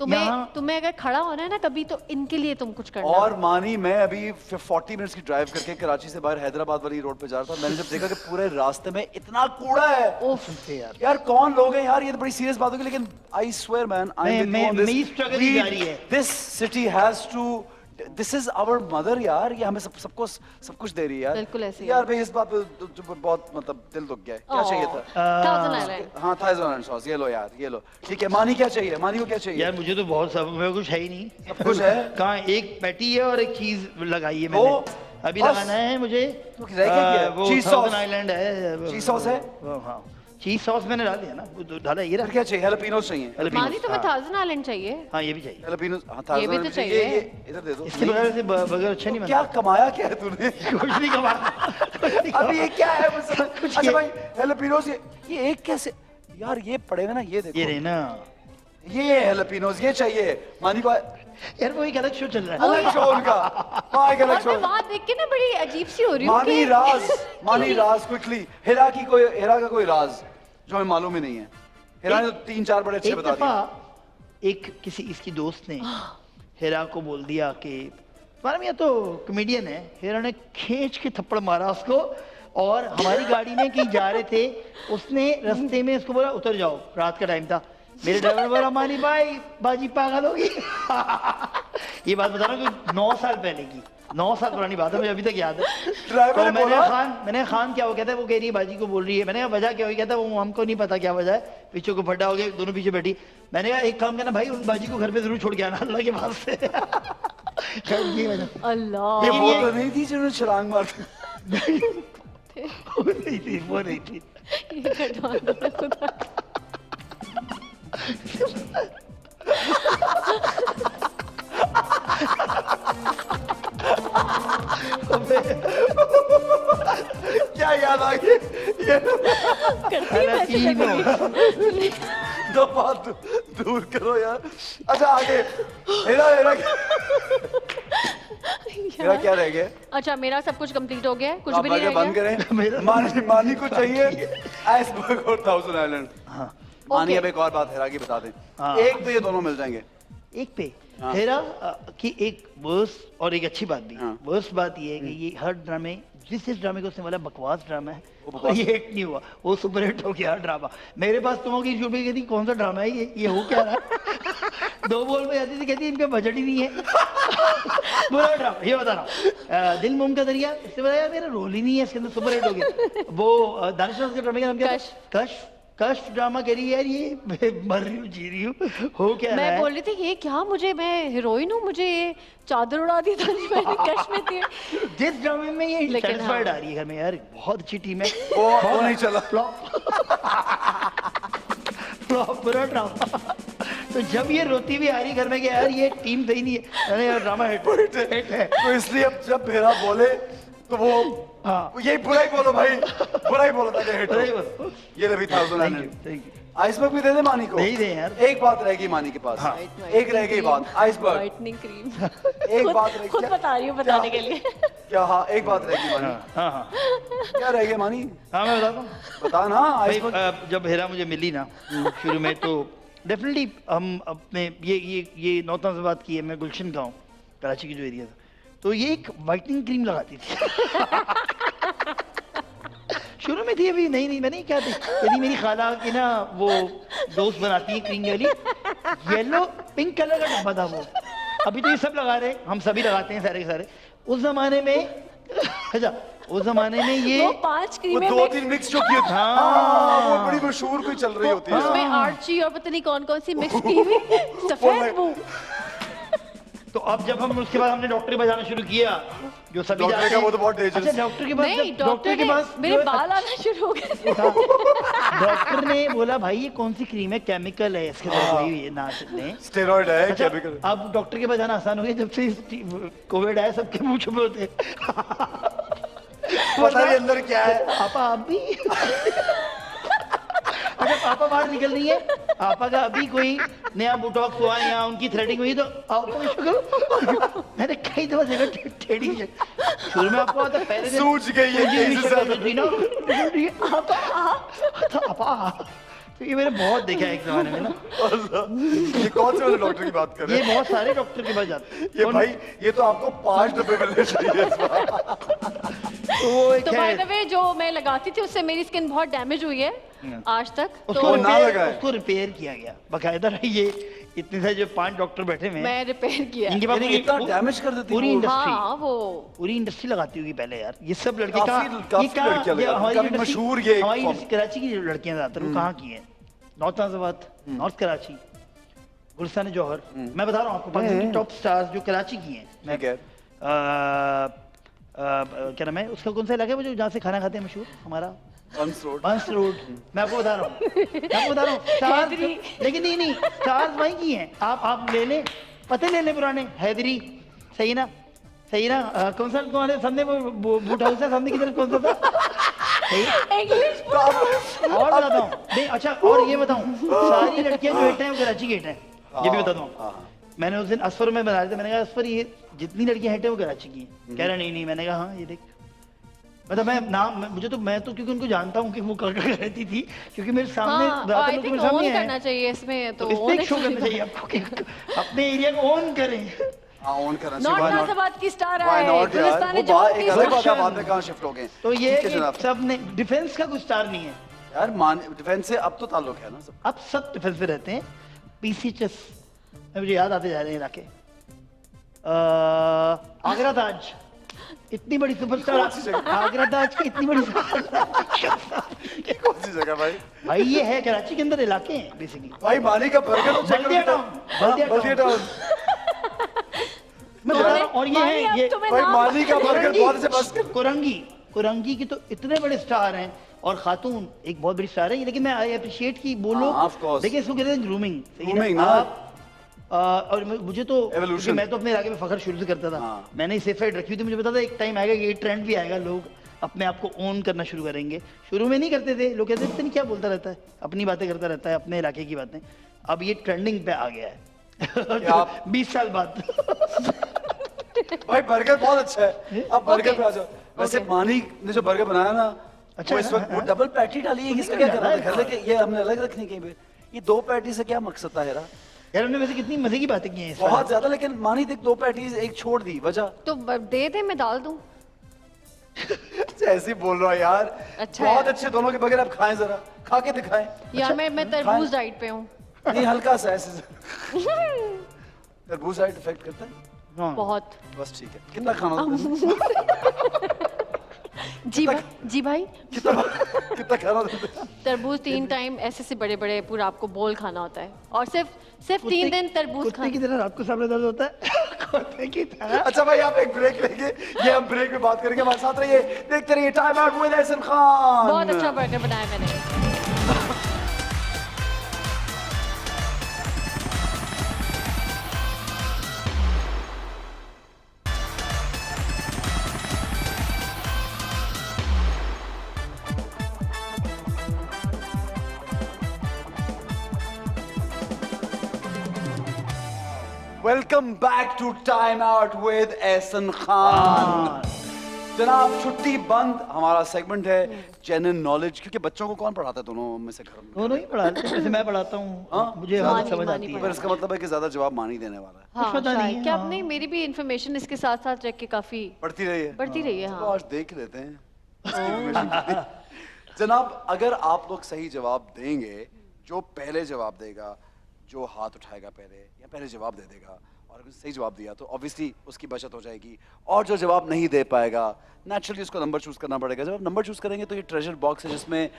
तुम्हें अगर खड़ा होना है ना कभी तो इनके लिए तुम कुछ करना। और मानी मैं अभी 40 मिनट्स की ड्राइव करके कराची से बाहर हैदराबाद वाली रोड पे जा रहा था। मैंने जब देखा कि पूरे रास्ते में इतना कूड़ा है। उफ यार कौन लोग हैं यार, ये तो बड़ी सीरियस बात होगी। लेकिन आई स्वेयर मैन, मेरी struggle ही जारी है। This city has to, this is our mother यार। ये हमें सब कुछ दे रही है यार। बिल्कुल ऐसे ही यार भाई इस बात पे बहुत मतलब दिल दुख गया है। क्या चाहिए था? Thousand island. हाँ थाउजेंड आइलैंड सॉस, ये लो यार, ये लो। ठीक है, मानी क्या चाहिए? मानी को क्या चाहिए? यार मुझे तो बहुत सब मेरे कुछ है ही नहीं। सब कुछ है? कहाँ एक पैटी है और एक चीज लगाई है वो मैंने। अभी बस? लगाना है मुझे। तो रह क्या गया? वो चीज थाउजेंड सॉस? आइलैंड है। चीज सॉस है? हाँ, चीज सॉस मैंने डाल दिया ना, वो तो डाला ये फिर रहा। क्या चाहिए? हैलोपिनोस चाहिए? मानी तुम्हें थाउजेंड आइलैंड चाहिए। हाँ ये भी चाहिए। हैलोपिनोस, हाँ ये भी थाउजेंड तो चाहिए। चाहिए। ये इधर दे दो। इसके बगैर से बगैर अच्छा नहीं क्या बनता। कमाया क्या है तूने? कुछ नहीं कमा। अभी ये क्या है मुझसे? कुछ अच्छा ये- भाई हैलोपिनोस, ये एक कैसे यार, ये पड़ेगा ना, ये देखो, ये रहे ना ये हैलोपिनोस, ये चाहिए मानी को। यार, वो एक अलग शो चल रहा है। अलग शो उनका, हाँ एक अलग और शो। मैं वहां देख के ना बड़ी अजीब सी हो रही हूँ मानी राज क्विकली, हिरा का कोई राज जो हमें मालूम ही नहीं है। हिरा ने 3-4 बड़े अच्छे एक बता दफा दिए। एक किसी इसकी दोस्त ने हिरा को बोल दिया कि तुम्हारा मियां तो कॉमेडियन है। हिरा ने खींच के थप्पड़ मारा उसको, और हमारी गाड़ी में कहीं जा रहे थे, उसने रास्ते में उसको बोला उतर जाओ, रात का टाइम था। मेरे ड्राइवर बोला मानी भाई बाजी पागल होगी। ये बात बता रहा हूँ 9 साल पहले की, 9 साल पुरानी बात है, मुझे अभी तक याद है। ड्राइवर तो ने बोला मैंने खान क्या, वो कहता है वो कह रही है बाजी को बोल रही है। मैंने कहा वजह क्या हुई, कहता है वो हमको नहीं पता क्या वजह है, पीछे को फटा हो गया, दोनों पीछे बैठी। मैंने कहा एक काम करना भाई, उन बाजी को घर पे जरूर छोड़ के आना अल्लाह के पास से। खैर ये वजह अल्लाह। ये लेकिन वो ये- तो नहीं थी जिन्होंने छलांग मार दी। वो नहीं थी, वो नहीं थी। ये कटवा दो ना खुदा। क्या याद आ गई ये करती है वैसे तीनों। कभी। दो बात दूर करो यार। अच्छा आगे हिरा हिरा हिरा क्या रह गया? अच्छा मेरा सब कुछ कंप्लीट हो गया है, कुछ आप भी नहीं आगे रह बंद गया। करें। मानी को चाहिए आइसबर्ग और 1000 आइलैंड। हाँ मानी Okay. अब एक और बात हिरा की बता दें। हाँ। एक पे ये दोनों मिल जाएंगे। एक पे हाँ। हेरा की एक वर्स और एक अच्छी बात भी। हाँ। वर्स बात ये है कि ये हर ड्रामे, जिस ड्रामे को उसने बोला बकवास ड्रामा है, वो वो बकवास ये हिट नहीं हुआ, वो सुपर हिट हो गया ड्रामा। मेरे पास तुम की यूट्यूब पे कहती कौन सा ड्रामा है ये हो क्या रहा है? 2 बोल में जाती थी, कहती इनका बजट ही नहीं है। बुरा ड्रामा ये बता रहा हूँ। दिल मोम का दरिया, इससे बताया मेरा रोल ही नहीं है इसके अंदर, सुपर हिट हो गया। वो दानिश के ड्रामे का नाम क्या था? कश कश ड्रामा कह रही है यार, ये मर रही हूँ जी रही हूँ, हो क्या रहा मैं है? बोल रही थी ये क्या, मुझे मैं हीरोइन हूँ, मुझे ये चादर उड़ा दी था मैंने कश में थी। जिस ड्रामे में ये लेकिन सेटिस्फाइड हाँ। आ रही है घर में यार, बहुत अच्छी टीम है। वो नहीं चला। फ्लॉप बुरा ड्रामा। तो जब ये रोती भी आ रही घर में कि यार ये टीम सही नहीं है, अरे यार ड्रामा हिट है। तो इसलिए अब जब हिरा बोले तो वो हाँ। यही बुरा ही बोलो भाई, बुरा ही बोलो ताकि हिट हो। बुरा ही बोलो। ये ले भी 1000 thank you island. Thank you. Iceberg भी दे दे मानी को। नहीं दे यार। एक बात रहेगी मानी के पास। हाँ। एक रह गई बात आइसबर्ग। Whitening cream. एक बात रह खुद क्या- बता रही हूँ बताने के लिए। क्या? हाँ एक बात रहेगी मानी। हाँ हाँ क्या रह गया मानी? हाँ मैं बताता हूँ। बता ना भाई, आइसबर्ग। जब हेरा मुझे मिली ना शुरू में, तो डेफिनेटली हम अपने ये नौता से बात की है, मैं गुलशन का हूँ, कराची की जो एरिया था, तो ये एक वाइटनिंग क्रीम लगाती थी। शुरू में थी, अभी नहीं मैंने क्या थी, यदि मेरी खाला की ना वो दोस्त बनाती है क्रीम वाली, येलो पिंक कलर का डब्बा था वो। अभी तो ये सब लगा रहे हैं, हम सभी लगाते हैं सारे के सारे। उस जमाने में अच्छा उस जमाने में ये वो 5 वो क्रीमें 2-3 मिक्स जो की होती है। हाँ। हाँ, वो बड़ी मशहूर कोई चल रही होती है। उसमें आर्ची और पता नहीं कौन कौन सी मिक्स की हुई सफेद वो। तो अब जब हम उसके बाद हमने डॉक्टर के पास जाना शुरू किया, जो सभी डॉक्टर जाते का हैं। वो तो बहुत dangerous अच्छा डॉक्टर के पास, नहीं जब डॉक्टर के ने पास मेरे जो- बाल आना शुरू हो गए। डॉक्टर ने बोला भाई ये कौन सी क्रीम है, केमिकल है इसके अंदर कोई भी ना चलने। स्टेरॉइड है अच्छा, केमिकल। अब डॉक्टर के पास जाना आसान हो गया जब से कोविड आया, सबके मुंह छुपे होते हैं। पता नहीं अंदर क्या है। पापा आप भी अच्छा पापा बाहर निकल रही है, पापा का अभी कोई नया बोटॉक्स हुआ या उनकी थ्रेडिंग हुई तो आपको विश करो। मैंने कई दफा जगह टेढ़ी शुरू में आपको आता पहले दिन सूझ गई है मुझे कि विश इससे करते थे ना, पापा तो ये मैंने बहुत देखा है एक जमाने में ना। ये कौन से वाले डॉक्टर की बात कर रहे ये हैं? बहुत सारे डॉक्टर के पास जाते हैं। ये भाई ये तो आपको 5 डब्बे मिलने चाहिए इस बार। तो वो एक तो बाय द है, वे जो मैं लगाती थी उससे मेरी स्किन बहुत डैमेज हुई है आज तक। उसको तो ना लगाए। उसको रिपेयर किया गया बकायदा। ये इतने सारे जो 5 डॉक्टर बैठे हुए हैं, मैं रिपेयर किया। इनके पास यानी इतना डैमेज कर देती पूरी है वो। इंडस्ट्री हाँ वो पूरी इंडस्ट्री लगाती होगी पहले यार। ये सब लड़के काफी लड़कियां लगाती हैं, काफी मशहूर ये एक हमारी फॉर्म। industry, कराची की जो लड़कियां ज्यादातर वो कहाँ की हैं? नॉर्थ नाज़ाबाद, नॉर्थ कराची, गुलिस्तान जौहर। मैं बता रहा हूँ आपको पाकिस्तान की टॉप स्टार्स जो कराची की हैं। ठीक है। क्या नाम है उसका, कौन सा इलाका है वो जो जहाँ से खाना खाते हैं मशहूर हमारा? बंस रोड। बंस रोड। मैं आपको बता रहा हूँ स्टार्स, हैदरी। लेकिन नहीं स्टार्स वहीं की हैं। आप ले लें, पते ले लें पुराने। हैदरी सही ना, सही ना। कौन सा तुम्हारे सामने वो बूट हाउस है सामने की तरफ, कौन सा था? सही। इंग्लिश और बताता हूँ नहीं, अच्छा और ये बताऊँ, सारी लड़कियां जो हिट हैं वो कराची की हिट हैं, ये भी बता दूँ। मैंने उस दिन असफर में बना रहे थे, मैंने कहा असफर ये जितनी लड़कियां हिट हैं वो कराची की हैं। कह रहा नहीं मैंने कहा हाँ ये देख मतलब मैं तो क्योंकि उनको जानता हूँ कि वो कर रहती थी, क्योंकि मेरे सामने हाँ, ज्यादातर आई लोग थिंक मेरे सामने ऑन हैं। करना चाहिए इसमें, तो तो इस पे एक शो करना चाहिए आपको कि अपने एरिया को ऑन करें। हाँ ऑन करना नॉट चाहिए, why not? नाज़िबाद की स्टार Why है, not यार? गुलिस्तान वो जवान एक की अलग बात है, स्टार। बाद में कहाँ शिफ्ट हो गए। तो ये ठीक है है जनाब। कि सब ने डिफेंस का कुछ स्टार नहीं है, यार डिफेंस से अब तो ताल्लुक है ना सब। अब सब डिफेंस पे रहते हैं। पीसीएचएस मुझे याद आते जा रहे हैं इलाके। आगरा ताज, इतनी बड़ी सुपरस्टार आगरा ताज की इतनी बड़ी ये कौन सी जगह भाई? भाई ये है कराची के अंदर इलाके हैं बेसिकली। भाई मानी का बर्गर तो check बल्दिया करो। टाउन, बल्दिया बल्दिया टाउन। टाउन। मैं बता रहा हूँ, और ये मानी, है अब ये तुम्हें भाई नाम- मानी का बर्गर बहुत से बस कर। कुरंगी की तो इतने बड़े स्टार हैं, और खातून एक बहुत बड़ी स्टार है। लेकिन मैं आई अप्रिशिएट की वो हाँ, लोग, of course. देखिए इसको कहते हैं ग्रूमिंग। Grooming ना। और मुझे तो, Evolution. क्योंकि मैं तो अपने इलाके में फखर शुरू से करता था। हाँ। मैंने इसे फेड रखी थी, मुझे पता था एक टाइम आएगा, ये ट्रेंड भी आएगा, लोग अपने आप को ओन करना शुरू करेंगे। शुरू में नहीं करते थे, लोग कहते थे नहीं क्या बोलता रहता है, अपनी बातें करता रहता है, अपने इलाके की बातें। अब ये ट्रेंडिंग पे आ गया है आप- 20 साल बाद। भाई बर्गर बहुत अच्छा है। अब बर्गर पे आ जाओ। वैसे Okay. मानी ने जो बर्गर बनाया ना, अच्छा वो इस है, वक्त वो डबल पैटी डाली है, इसका क्या करना था? घर लेके ये हमने अलग रखनी कहीं पे। ये दो पैटी से क्या मकसद था हेरा? यार हमने वैसे कितनी मजे की बातें की हैं इस बार। बहुत ज्यादा, लेकिन मानी देख दो पैटीज एक छोड़ दी, वजह तो दे दे, मैं डाल दूं। ऐसे ही बोल रहा हूँ यार। अच्छा बहुत है। अच्छे दोनों के बगैर आप खाएं, जरा खा के दिखाएं। यार मैं तरबूज डाइट पे हूँ। नहीं हल्का सा ऐसे तरबूज डाइट इफेक्ट करता है। हाँ। बहुत। बस ठीक है। कितना खाना देते जी भाई कितना कितना खाना देते? तरबूज 3 टाइम ऐसे बड़े बड़े पूरा आपको बोल खाना होता है, और सिर्फ 3 दिन तरबूज कुत्ते की खाना। तरह रात को सामने दर्द होता है। कुत्ते की तरह। अच्छा भाई आप एक ब्रेक लेंगे, ये हम ब्रेक में बात करेंगे। हमारे साथ रहिए, देखते रहिए time out with Ehsan Khan. बहुत अच्छा बर्गर बनाया मैंने। Welcome back to time out with Ehsan Khan. जनाब छुट्टी बंद हमारा सेगमेंट है जनरल नॉलेज, क्योंकि बच्चों को कौन पढ़ाता है दोनों में से घर में? दोनों ही पढ़ाते हैं, जैसे मैं पढ़ाता हूँ, हाँ? मुझे मानी- हालत समझ मानी आती है। पर इसका मतलब है कि ज्यादा जवाब मानी देने वाला है। हाँ, पता नहीं शायद। है, क्या हाँ। नहीं, मेरी भी इन्फॉर्मेशन इसके साथ साथ रख के काफी पढ़ती रही है। बढ़ती रही है। चलो हाँ आज देख लेते हैं इसकी information कितनी। जनाब अगर आप लोग सही जवाब देंगे, जो पहले जवाब देगा, जो हाथ उठाएगा पहले या पहले जवाब दे देगा, और अगर सही जवाब दिया तो ऑब्वियसली उसकी बचत हो जाएगी, और जो जवाब नहीं दे पाएगा नेचुरली उसको नंबर चूज करना पड़ेगा। जब आप नंबर चूज करेंगे तो ये ट्रेजर बॉक्स है जिसमें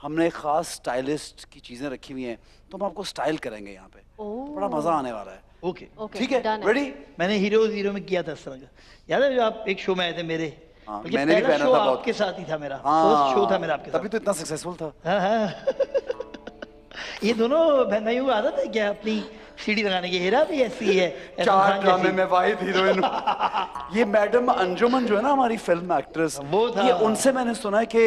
हमने खास स्टाइलिस्ट की चीजें रखी हुई हैं, तो हम आपको स्टाइल करेंगे यहाँ पे। ओह। बड़ा मजा आने वाला है। ओके, ओके ठीक है, done रेडी? मैंने हीरो में किया था इस तरह का। याद है जो आप एक शो में आए थे मेरे? हाँ, बल्कि मैंने भी पहला पहना शो था बहुत। आपके साथ ही था मेरा। हाँ, फर्स्ट शो था मेरा आपके तभी साथ। तो इतना सक्सेसफुल था। हाँ, हाँ। ये दोनों बहन भाइयों को आदत है क्या अपनी सीढ़ी लगाने की? हीरा भी ऐसी है, एहसन चार खान ड्रामे जैसी। में वाहिद हीरोइन। ये मैडम अंजुमन जो है ना हमारी फिल्म एक्ट्रेस, वो था। ये उनसे मैंने सुना है कि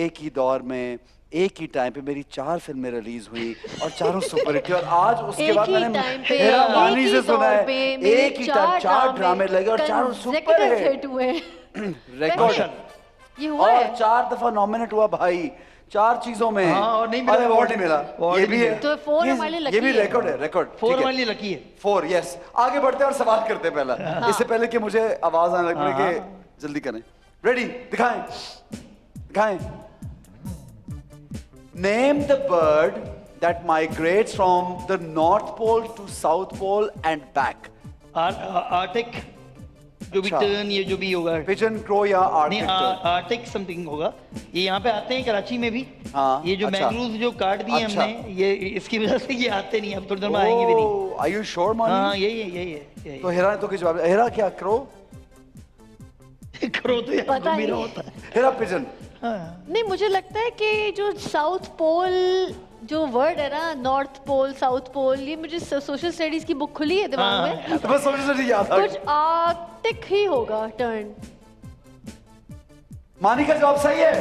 एक ही दौर में एक ही टाइम पे मेरी 4 फिल्में रिलीज हुई और चारों सुपरहिट, और आज उसके एक बाद ही मैंने टाइम पे हेरा मानी एक से ही सुना दौर है पे मेरे एक ही टाइम 4 ड्रामे लगे और चारों consecutive सुपर hit हुए। रिकॉर्ड, ये हुआ और है। 4 दफा नॉमिनेट हुआ भाई, 4 चीजों में। हाँ, और नहीं मिला। और अवार्ड नहीं मिला। अवार्ड ये नहीं भी है। मिला। तो 4 ये- हमारे लिए ये भी lucky है। रिकॉर्ड है, रिकॉर्ड। 4 वाली लकी है। 4 यस। आगे बढ़ते हैं और सवाल करते हैं पहला, इससे पहले कि मुझे आवाज आने लग पड़े कि जल्दी करें। रेडी? दिखाएं दिखाएं। Name the bird that migrates from the north pole to south pole and back. Arctic, जो भी अच्छा। टर्न, ये जो भी होगा। पिजन, क्रो या नहीं, आर्टिक? आर्टिक समथिंग होगा। ये यहाँ पे आते हैं कराची में भी। हाँ, ये जो अच्छा। मैंग्रोव्स जो काट दिए अच्छा। हमने, ये इसकी वजह से ये आते नहीं, अब थोड़ी देर में आएंगे भी नहीं। आर यू श्योर हाँ, मानी? यही है। तो हेरा ने तो कुछ जवाब। हेरा क्या क्रो? करो तो यार पता मेरा नहीं। होता है। हेरा पिजन। हाँ। नहीं, मुझे लगता है कि जो साउथ पोल जो वर्ड है ना, नॉर्थ पोल साउथ पोल, ये मुझे सोशल स्टडीज की बुक खुली है दिमाग में, तो बस समझ से याद आ कुछ आर्टिक ही होगा टर्न। मानी का जवाब सही है।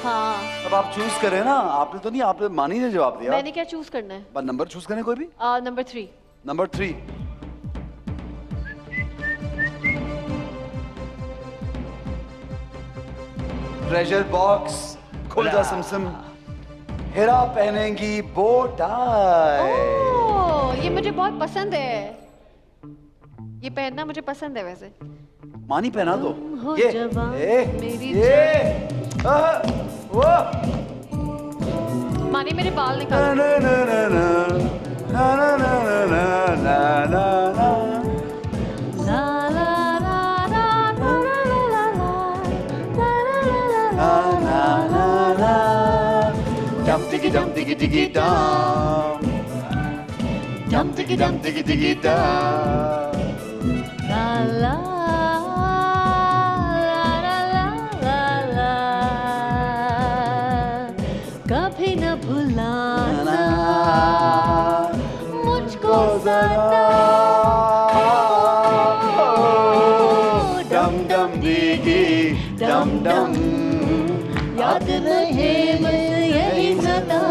हाँ, अब आप चूज करें ना, आपने तो नहीं, आपने मानी ने जवाब दिया। मैंने क्या चूज करना है? बस नंबर चूज करें कोई भी। नंबर 3। नंबर 3। ट्रेजर बॉक्स खुल जा समसम। हेरा पहनेंगी बो टाई। ओह, ये मुझे बहुत पसंद है। ये पहनना मुझे पसंद है वैसे। मानी पहना दो। हो ये जवान मेरी वो मानी मेरे बाल निकाल। ना ना ना ना ना ना ना ना ना ना ना। ला ला ला ला ला ला ला ला। Dum diggy dum diggy diggy dum. Dum diggy dum diggy diggy dum. ला ला ला ला ला ला। कभी न भुलाना मुझको ज़रा। Dum dum diggy dum dum. याद रहे बस यही सदा।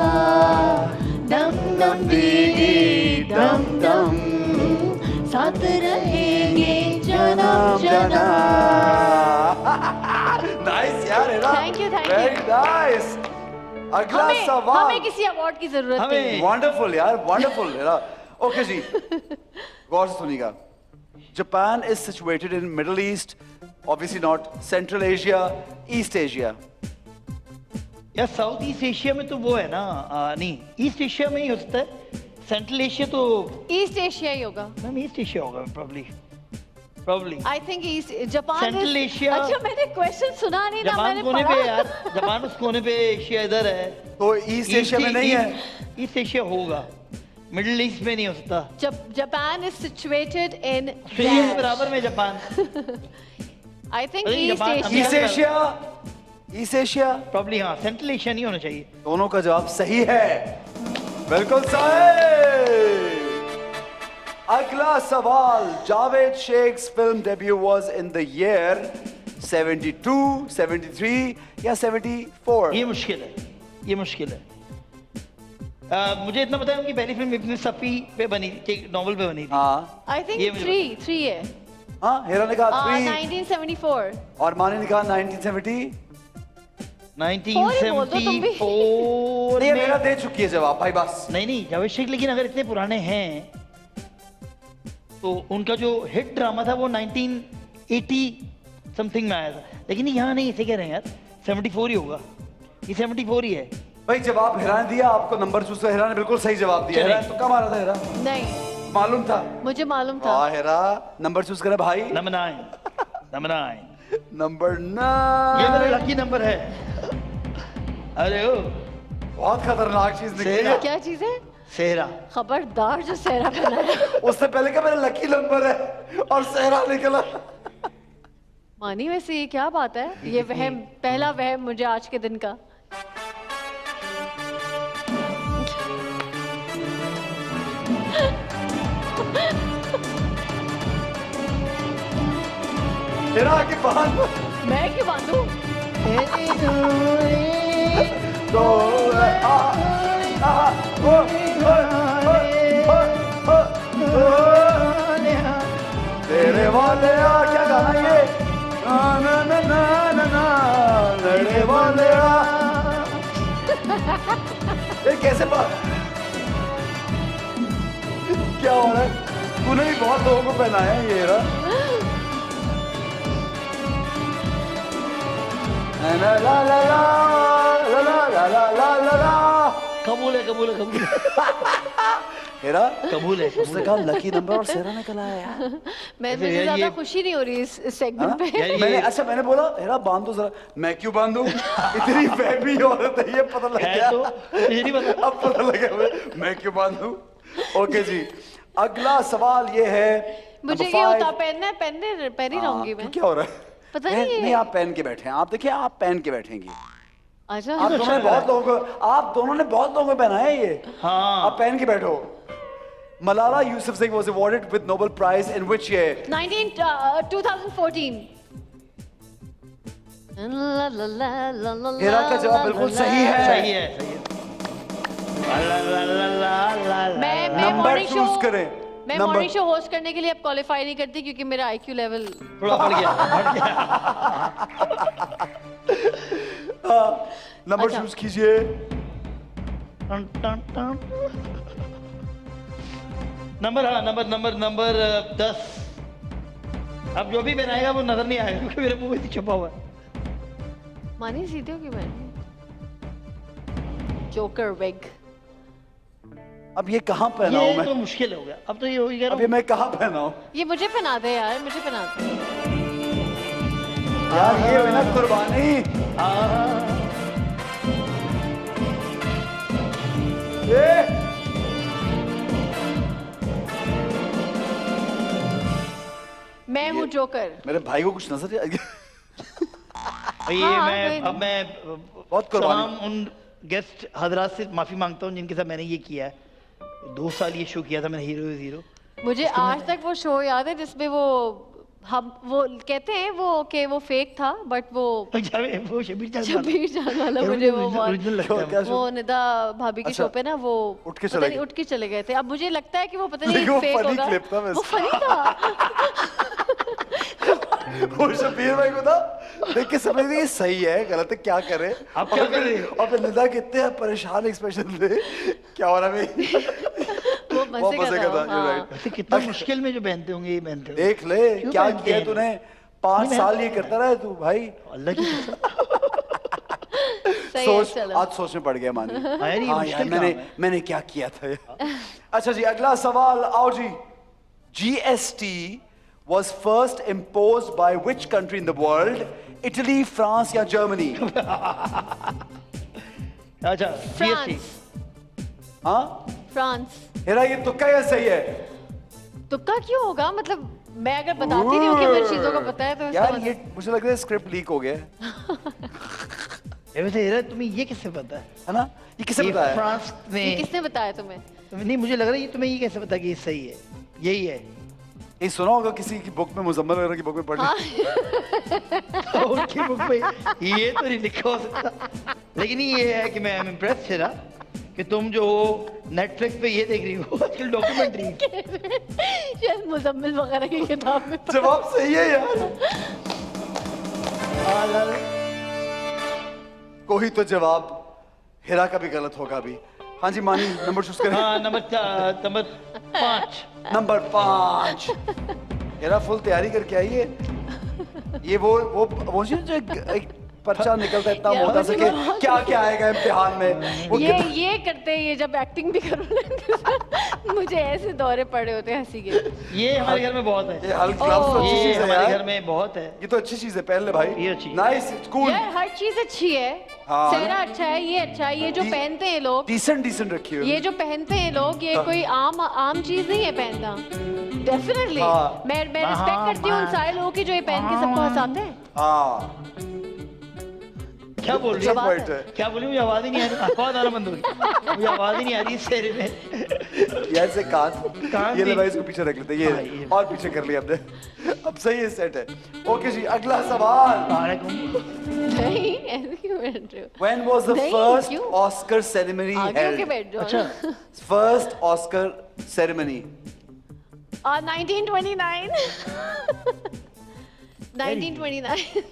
डम डम diggy dum dum. साथ रहेंगे जन्म जन्म। Nice यार Hera. Thank you, thank you. Very nice. अगला सवाल। हमें किसी अवार्ड की जरूरत नहीं है। वंडरफुल यार, वंडरफुल हेरा। ओके जी, गौर से सुनिएगा। Japan is situated in Middle East, obviously not Central Asia, East Asia. यार साउथ ईस्ट एशिया में तो वो है ना, नहीं ईस्ट एशिया में ही होता है। सेंट्रल एशिया तो ईस्ट एशिया ही होगा। मैम ईस्ट एशिया होगा probably. I think east Japan. Central Asia- अच्छा मैंने क्वेश्चन सुना नहीं था, जापान मैंने कोने पे पढ़ा। यार, जापान उस कोने पे, एशिया इधर है। तो ईस्ट एशिया में नहीं है। ईस्ट एशिया होगा, मिडिल ईस्ट में नहीं हो सकता। Japan is situated in Australia के बराबर में जापान। आई थिंक अरे east Japan- Asia. East Asia, east Asia. Probably हाँ, सेंट्रल एशिया नहीं होना चाहिए। दोनों का जवाब सही है, बिल्कुल सही। अगला सवाल। Javed sheikhs film debut was in the year 72, 73 या 74? ये मुश्किल है। मुझे इतना पता है उनकी पहली फिल्म इब्न सफी पे बनी थी, नॉवल पे बनी थी। हाँ आई ये थिंक मुझे 3 है। हाँ, हेरा ने कहा 3 1974। और माने ने कहा 1970। 1974 ये में मेरा दे चुकी है जवाब भाई, बस। नहीं जावेद शेख, लेकिन अगर इतने पुराने हैं तो उनका जो हिट ड्रामा था वो 1980 समथिंग में आया था, लेकिन यहाँ नहीं, इसे कह रहे हैं यार 74 ही होगा। ये 74 ही है भाई। जवाब हेरा ने दिया, आपको नंबर चूज। हेरा ने बिल्कुल सही जवाब दिया। चलिए। हेरा तुक्का मारा था हेरा, नहीं, मालूम था। मुझे मालूम था। हाँ हेरा, नंबर चूज करे भाई। नंबर 9। नंबर 9। ये मेरा लकी नंबर है। अरे ओ बहुत खतरनाक चीज निकली है। क्या चीज है? सेहरा। खबरदार जो सहरा पहना है। उससे पहले का मेरा लकी नंबर है और सहरा निकला। मानी वैसे ये क्या बात है? ये वहम, पहला वहम मुझे आज के दिन का। हेरा आगे बांध। मैं क्यों बांधू? दो तेरे वाले क्या गाना ये? ना ना ना ना ना ना लड़े वाले ये कैसे क्या हो रहा है? तूने भी बहुत लोगों को पहनाया है ये हेरा। ला ला ला ला ला ला ला ला ला ला। कबूल है हेरा कबूल है। उसने कहा लकी नंबर और सेरा ने कहा यार। मुझे यार ज्यादा ये- खुशी नहीं हो रही इस सेगमेंट पे। यार मैंने ये अच्छा मैंने बोला हेरा बांध दो जरा। मैं क्यों बांधूं? इतनी फैबी औरत है, ये पता लग है गया। तो मुझे नहीं पता। अब पता लग गया मैं क्यों बांधूं। ओके जी, अगला सवाल ये है। मुझे number ये five। होता पहन ही रहूंगी मैं। क्यों क्या हो रहा है? पता नहीं नहीं, आप पहन के बैठे हैं। आप देखिए, आप पहन के बैठेंगी। अच्छा, आप दोनों ने बहुत लोगों को पहनाया है ये। हाँ। आप पहन के बैठो। Malala Yousafzai was awarded with Nobel Prize in which year? 2014। Hera का जवाब बिल्कुल सही है। सही है। ला ला ला ला ला ला। मैं नंबर मॉर्निंग शो चूज करें। मैं नंबर- मॉर्निंग शो होस्ट करने के लिए अब क्वालिफाई नहीं करती क्योंकि मेरा आईक्यू लेवल थोड़ा बढ़ गया। नंबर अच्छा। चूज कीजिए। टन, टन, टन। नंबर 10। अब जो भी बनाएगा वो नजर नहीं आएगा क्योंकि मेरे मुंह में छुपा हुआ है। मानी सीधे हो कि मैं जोकर विग। अब ये कहाँ पहनाऊं ये मैं? तो मुश्किल हो गया। अब तो ये हो गया। अब ये मैं कहाँ पहनाऊं? ये मुझे पहना दे यार, मुझे पहना दे। यार ये हुई ना कुर्बानी। ये मैं हूँ जोकर। मेरे भाई को कुछ नजर आ गया। ये हाँ, मैं कोई अब मैं बहुत कुर्बानी। तमाम उन गेस्ट हजरात से माफी मांगता हूँ जिनके साथ मैंने ये किया है। 2 साल ये शो किया था मैंने, हीरो इज हीरो। मुझे आज तक वो शो याद है जिसमें वो हम वो कहते हैं वो कि वो फेक था बट वो वो शबीर जान शबीर जान वाला मुझे वो ओरिजिनल लगता है। क्या वो निदा भाभी की अच्छा। शो पे ना वो उठ के पता चले नहीं गए। उठ के चले गए थे। अब मुझे लगता है कि वो पता नहीं लेकिन वो फेक funny होगा। clip था वैसे। वो फनी था। वो शबीर भाई को था देख के समझ नहीं ये सही है गलत है क्या करे। आप क्या कर रहे हो? और फिर निदा कितने परेशान एक्सप्रेशन थे क्या हो रहा है भाई? वो बहुत मजे का था। हाँ। You're right. वैसे कितना मुश्किल में जो पहनते होंगे ये पहनते होंगे। देख ले क्यों क्या पहनते किया हैं? तूने। 5 नहीं, साल ये करता रहा तू भाई। अल्लाह की कसम। सही है, सोच चलो। आज सोच में पड़ गया मानी। यार ये हाँ यार मुश्किल मैंने काम है। मैंने क्या किया था यार। अच्छा जी अगला सवाल आओ जी। GST was first imposed by which country in the world? Italy, France या Germany? अच्छा GST। फ्रांस। हाँ फ्रांस। हेरा ये तुक्का या सही है? तुक्का क्यों होगा? मतलब मैं अगर बताती नहीं हूँ कि मुझे चीजों का पता है तो इसका यार मतलब- ये मुझे लग रहा है स्क्रिप्ट लीक हो गया है वैसे हेरा तुम्हें ये किससे पता है? है ना? ये किसे ये बताया? फ्रांस ये में किसने बताया तुम्हें? नहीं मुझे लग रहा है ये तुम्हें ये कैसे पता कि ये सही है? यही है। ये सुना होगा किसी की बुक में मुजम्मल वगैरह की बुक में पढ़ हाँ। उनकी बुक में ये तो नहीं लिखा हो सकता। लेकिन ये है कि मैं आई एम इम्प्रेस्ड हेरा कि तुम जो हो नेटफ्लिक्स पे ये देख रही हो आजकल डॉक्यूमेंट्री। शायद मुजम्मिल वगैरह की किताब में पढ़ा। जवाब सही है यार। कोई तो जवाब हिरा का भी गलत होगा अभी। हाँ जी मानी नंबर चूज करें। हाँ नंबर 5। नंबर 5। हिरा फुल तैयारी करके आई है। ये वो जो एक पर्चा निकलता है इतना यार, मोटा मुझे से कि बहुत- क्या क्या आएगा इम्तिहान में वो ये करते हैं ये जब एक्टिंग भी करो ना मुझे ऐसे दौरे पड़े होते हैं हंसी के। ये हमारे घर में बहुत है। ये हल्क ग्लव्स तो अच्छी ये चीज है हमारे घर यार। में बहुत है। ये तो अच्छी चीज है पहन ले भाई। ये अच्छी है। नाइस कूल यार हर चीज अच्छी है। हाँ। सेहरा अच्छा है, ये अच्छा है, ये जो डी- पहनते हैं लोग, डिसेंट रखी हुई ये जो पहनते हैं लोग, ये कोई आम चीज नहीं है पहनना। डेफिनेटली हाँ। मैं रिस्पेक्ट करती हूँ उन सारे लोगों की जो ये पहन के सबको हंसाते हैं। हाँ क्या बोल रही सब है? पॉइंट है। क्या बोली? मुझे आवाज ही नहीं आ रही। आवाज आना बंद हो गई। मुझे आवाज ही नहीं आ रही इस चेहरे में। ये ऐसे कान कान ये ले भी- भाई इसको पीछे रख लेते हैं हाँ, ये ये। और पीछे कर लिया हमने। अब सही है सेट है। ओके जी अगला सवाल। वालेकुम। नहीं ऐसे क्यों बैठ रहे हो? When was the नहीं, first क्यों? Oscar ceremony आगे होके held? बैठ जाओ अच्छा ना। First Oscar ceremony. 1929 1929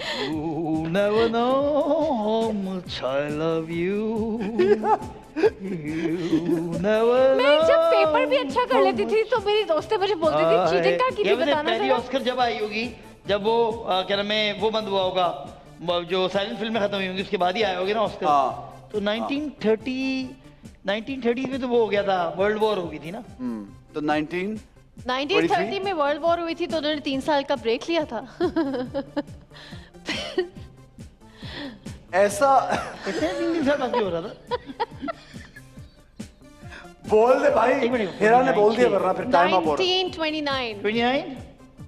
You never know how much I love you. You never मैं जब know पेपर भी अच्छा कर लेती थी तो मेरी दोस्तें मुझे बोलती थी चीटिंग क्या की थी बताना पहली जरा। ऑस्कर जब आई होगी जब वो क्या नाम है वो बंद हुआ होगा जो साइलेंट फिल्म में खत्म हुई होंगी उसके बाद ही आया होगी ना ऑस्कर। हाँ। तो 1930 में तो वो हो गया था, वर्ल्ड वॉर हो गई थी ना। तो 1930 में वर्ल्ड वॉर हुई थी तो उन्होंने 3 साल का ब्रेक लिया था। ऐसा कितने दिन साल बाकी हो रहा था? बोल दे भाई। एक मिनट, हेरा ने बोल दिया वरना फिर टाइम अप हो रहा है। 1929 29?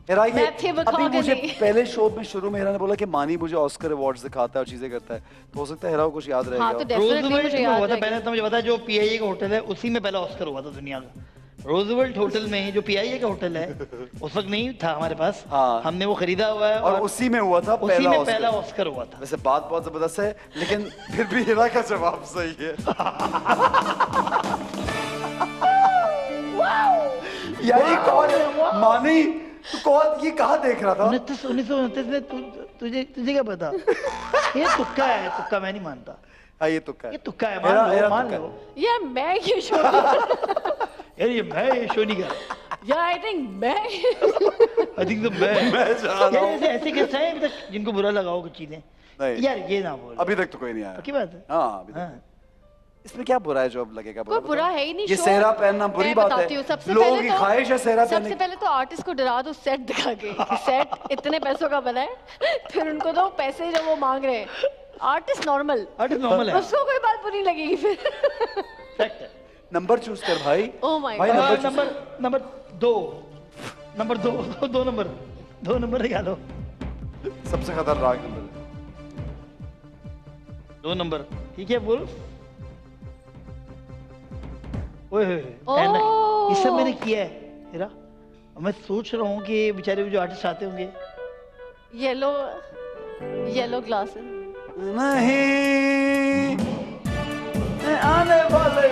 हेरा ये Matthew अभी McConaughey। मुझे पहले शो में शुरू में हेरा ने बोला कि मानी मुझे ऑस्कर अवार्ड्स दिखाता है और चीजें करता है तो हो सकता है हेरा को कुछ याद हाँ रहेगा। तो डेफिनेटली रोजवेल्ट मुझे में याद हुआ था है। पहले तो मुझे पता है जो पीआईए का होटल है उसी में पहला ऑस्कर हुआ था दुनिया का। रोजवेल्ट होटल में जो पीआईए का होटल है उस वक्त नहीं था हमारे पास। हाँ। हमने वो खरीदा हुआ है और उसी में हुआ था उसी पहला में ऑस्कर। पहला ऑस्कर हुआ था। वैसे बात बहुत जबरदस्त है लेकिन फिर भी हेरा का जवाब सही है। यार ये कौन है? मानी तू कौन, ये कहाँ देख रहा था? 1929 में तुझे तुझे क्या पता? ये तुक्का है, तुक्का मैं नहीं मानता। हाँ ये तुक्का है, ये तुक्का है, मेरा मान तुक्का लो। है। यार मैं ये शो यार ये मैं ये शो नहीं कर। यार आई थिंक मैं आई थिंक तो मैं जा रहा यार हूँ। ऐसे किस्से हैं अभी तक जिनको बुरा लगा हो कुछ चीजें? नहीं। यार ये ना बोल। अभी तक तो कोई नहीं आया। पक्की बात है? हाँ अभी तक। हाँ। इसमें क्या बुरा है जो अब लगेगा कोई बुरा है ही नहीं। ये शो सेहरा पहनना बुरी मैं बात बताती हूँ, है, सबसे लोगों पहले की तो- ख्वाहिश है सेहरा सबसे पहनने पहले तो आर्टिस्ट को डरा दो सेट दिखा के कि सेट इतने पैसों का बना है, फिर उनको दो पैसे जो वो मांग रहे हैं। आर्टिस्ट नॉर्मल है। उसको कोई बात बुरी लगेगी फिर। फैक्ट है। नंबर चूज कर भाई। Oh my भाई God. Number number number 2 number निकालो। सबसे खतरनाक नंबर 2 नंबर ठीक है बोल। ओए होए ओह। ये सब मैंने किया है तेरा। और मैं सोच रहा हूँ कि बेचारे जो आर्टिस्ट आते होंगे येलो ग्लासेस। नहीं आने वाले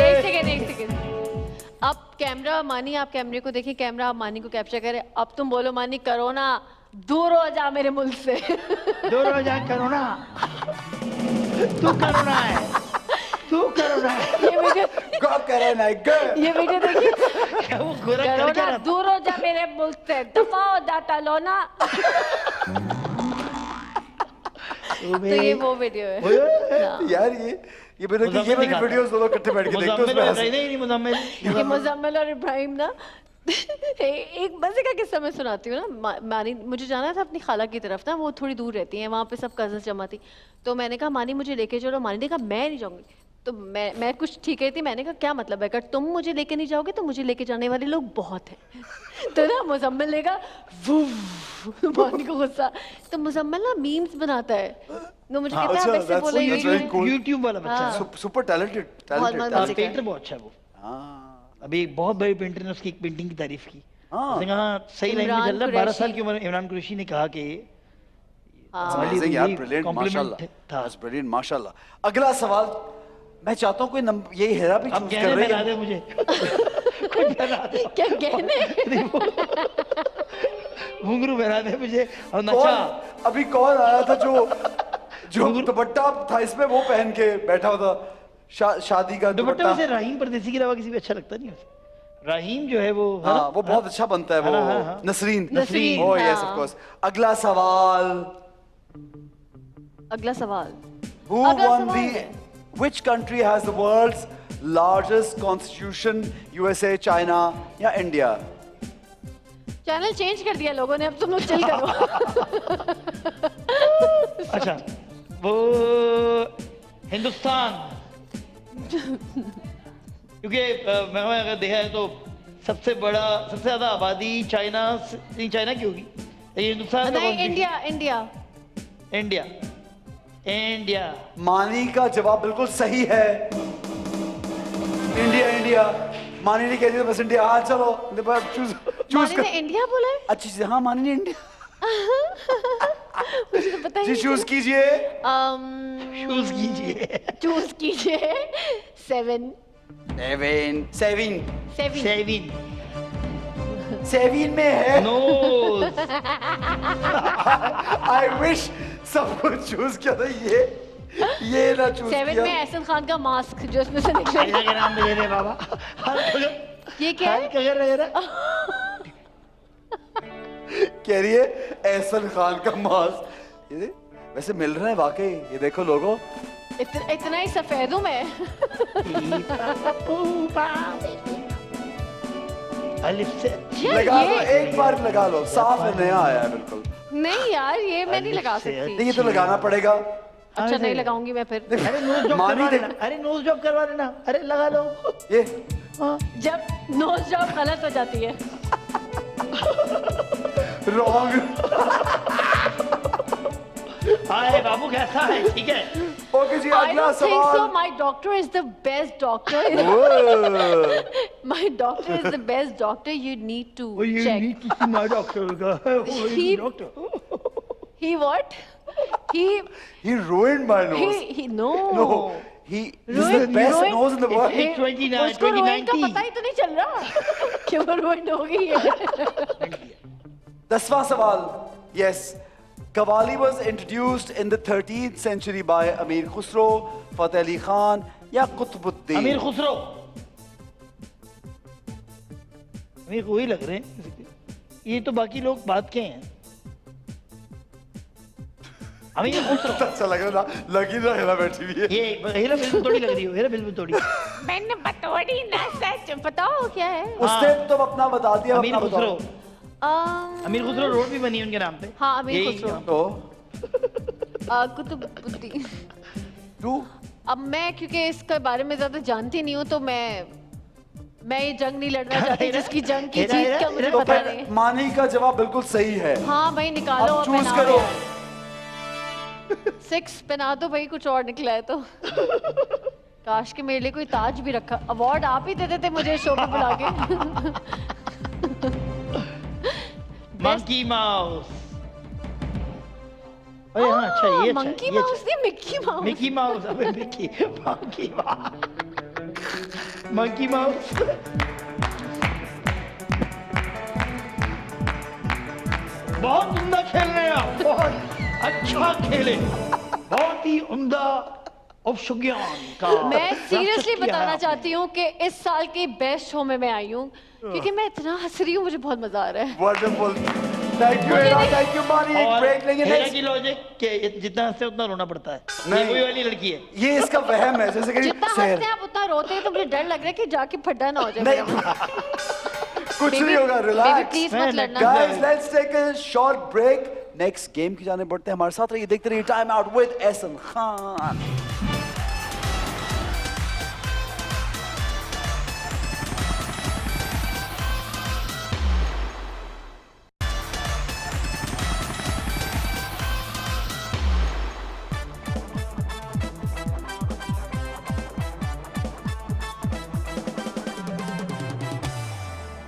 एक सेकेंड। अब कैमरा मानी, आप कैमरे को देखिए, कैमरा आप मानी को कैप्चर करे। अब तुम बोलो मानी, कोरोना दूर हो जा मेरे मुल्क से। दूर हो जा कोरोना। तू कोरोना है। ये वीडियो गो करे नहीं गो। ये वीडियो देखिए। क्या वो गोरा कर क्या कोरोना रहा था? दूर हो जा मेरे मुल्क से, दफा हो जा टालोना। तो ये वो वीडियो है। हाँ। यार ये मेरी वीडियोस दोनों इकट्ठे बैठ के देखते हो, उसमें हंसी। नहीं मुजम्मिल ये मुजम्मिल और इब्राहिम ना एक मजे का किस्सा मैं सुनाती हूँ ना। मानी मुझे जाना था अपनी खाला की तरफ ना, वो थोड़ी दूर रहती हैं, वहाँ पे सब कजन्स जमा थी। तो मैंने कहा मानी मुझे लेके चलो। मानी ने कहा मैं नहीं जाऊंगी। तो मैं कुछ ठीक है थी, मैंने कहा क्या मतलब है, अगर तुम मुझे लेके नहीं जाओगे तो मुझे लेके जाने वाले लोग बहुत हैं। तो ना मुजम्मिल ने कहा मानी को गुस्सा। तो मुजम्मिल ना मीम्स बनाता है, तो मुझे कहता है अच्छा, आप ऐसे that's बोलो so very cool. यूट्यूब वाला बच्चा है। सुपर टैलेंटेड बहुत मजे का है। पेंटर बहुत अच्छा है वो। हाँ अभी एक बहुत बड़े पेंटर ने उसकी एक पेंटिंग की तारीफ की। हाँ। उसने कहा सही लाइन में इमरान चल रहा है। 12 साल कुरैशी। की उम्र में इमरान कुरैशी ने कहा कि Amazing यार, brilliant, कॉम्प्लीमेंट माशाल्लाह। था। That's brilliant, माशाल्लाह। अगला सवाल मैं चाहता हूँ कोई नंबर, ये हेरा भी अब चूज गहने कर रही बना है। दे मुझे। कुछ बना दे। क्या गहने? घुंघरू बना दे मुझे और कौन नचा। अभी कौन आया था जो दुपट्टा था इसमें वो पहन के बैठा हुआ था, शादी का दुपट्टा दुपट्टा। वैसे राहीम परदेसी के अलावा किसी भी अच्छा लगता नहीं उसे। राहीम जो है वो है ना? हाँ वो बहुत अच्छा बनता है वो। हाँ। नसरीन। नसरीन, ओह यस हाँ। Of course. अगला सवाल। अगला सवाल। Who अगला won सवाल the है। which country has the world's largest constitution? USA, China या इंडिया? चैनल चेंज कर दिया लोगों ने, अब तुम लोग चिल करो। अच्छा वो हिंदुस्तान। क्योंकि मैंने अगर देखा है तो सबसे ज्यादा आबादी चाइना की होगी। ये हिंदुस्तान का नहीं, कौन सी? इंडिया। इंडिया। मानी का जवाब बिल्कुल सही है। इंडिया। मानी ने कह दिया बस इंडिया। हाँ चलो चूज मानी ने इंडिया बोला है? अच्छी चीज। हाँ मानी ने इंडिया। मुझे तो पता ही जी नहीं चूज कीजिए। चूज कीजिए। चूज कीजिए। 7 सेवन में है। नोज। आई विश सब कुछ चूज किया था ये ना चूज 7 किया। में एहसन खान का मास्क जो इसमें से निकला। अल्लाह के नाम ले रे बाबा। ये क्या है? कह रही है एहसन खान का मास्क। ये वैसे मिल रहा है वाकई। ये देखो लोगो। इतना ही सफेद हूँ मैं। अलिफ से यार लगा लो, ये एक बार लगा लो। साफ है, नया आया है बिल्कुल। नहीं यार, ये मैं नहीं लगा से सकती। नहीं ये तो लगाना पड़ेगा। अच्छा नहीं लगाऊंगी मैं फिर। अरे नोज जॉब मानी करवा देख- लेना। अरे नोज जॉब करवा लेना। अरे लगा लो। ये हाँ। जब नोज जॉब गलत हो जाती है। रॉन्ग। हाय बाबू कैसा है? ठीक है। ओके जी I अगला don't think so. सवाल। My doctor is the best doctor. Whoa. My doctor is the best doctor. You need to Oh, you check. need to see my doctor. Oh, He- doctor. He what? He He ruined my nose. no. No, He this is the best nose in the world. It's 29, उसको रोहन का 2019. पता ही तो नहीं चल रहा कि वो रोहन हो गई है। 10वां सवाल. Yes. Qawwali was introduced in the 13th century by Amir Khusro, Fateh Ali Khan या Qutbuddin. अमीर खुसरो। अमीर को ही लग रहे हैं। ये तो बाकी लोग बात के हैं। अमीर खुसरो। अच्छा लग रहा है, लगी ना हेरा बैठी हुई है. ये हेरा बिल्कुल थोड़ी लग रही हो, हेरा बिल्कुल थोड़ी। मैंने बतौड़ी ना सच बताओ क्या है? उसने तो अपना बता दिया. अमीर अपना खुसरो। बताओ. अमीर खुसरो रोड भी बनी है उनके नाम पे। हाँ, अमीर यही खुसरो। यहाँ। तो कुतुबुद्दीन। तू अब मैं क्योंकि इसके बारे में ज्यादा जानती नहीं हूँ तो मैं ये जंग नहीं लड़ना चाहती जिसकी जंग की हेरा, जीत हेरा, का मुझे हेरा, पता फिर नहीं। मानी का जवाब बिल्कुल सही है. हाँ भाई निकालो अब और चूज पहनाओ करो. यार। 6 पहना दो भाई, कुछ और निकला है तो। काश के मेरे लिए कोई ताज भी रखा, अवार्ड आप ही दे देते मुझे शो पे बुला के। Monkey mouse. अरे हाँ अच्छा ये अच्छा, मंकी ये माउस अच्छा। नहीं, मिक्की माउस। मिकी माउस, अबे Mickey, monkey mouse, monkey mouse. बहुत उम्दा खेल रहे हैं आप, बहुत अच्छा खेले, बहुत ही उम्दा उपशुज्ञान का। मैं सीरियसली रक्षक किया है बताना आपने। चाहती हूँ कि इस साल के बेस्ट शो में मैं आई हूँ क्योंकि मैं इतना हंस रही हूँ, मुझे बहुत मजा आ रहा है। Wonderful. Thank you Hera, thank you मानी. एक और ब्रेक लेंगे. हेरा नेक्स्ट की लॉजिक कि जितना हंसते उतना रोना पड़ता है। ये नहीं। वही वाली लड़की है। ये इसका वहम है, जैसे कि जितना शहर. हंसते हैं आप उतना रोते हैं तो मुझे डर लग रहा है कि जाके फड्डा ना हो जाए नहीं मेरा। कुछ नहीं होगा. Baby relax. प्लीज मैं मत लड़ना। Guys, let's take a short break. Next game की जाने बढ़ते हैं. हमारे साथ रहिए, देखते रहिए time out with Ehsan Khan.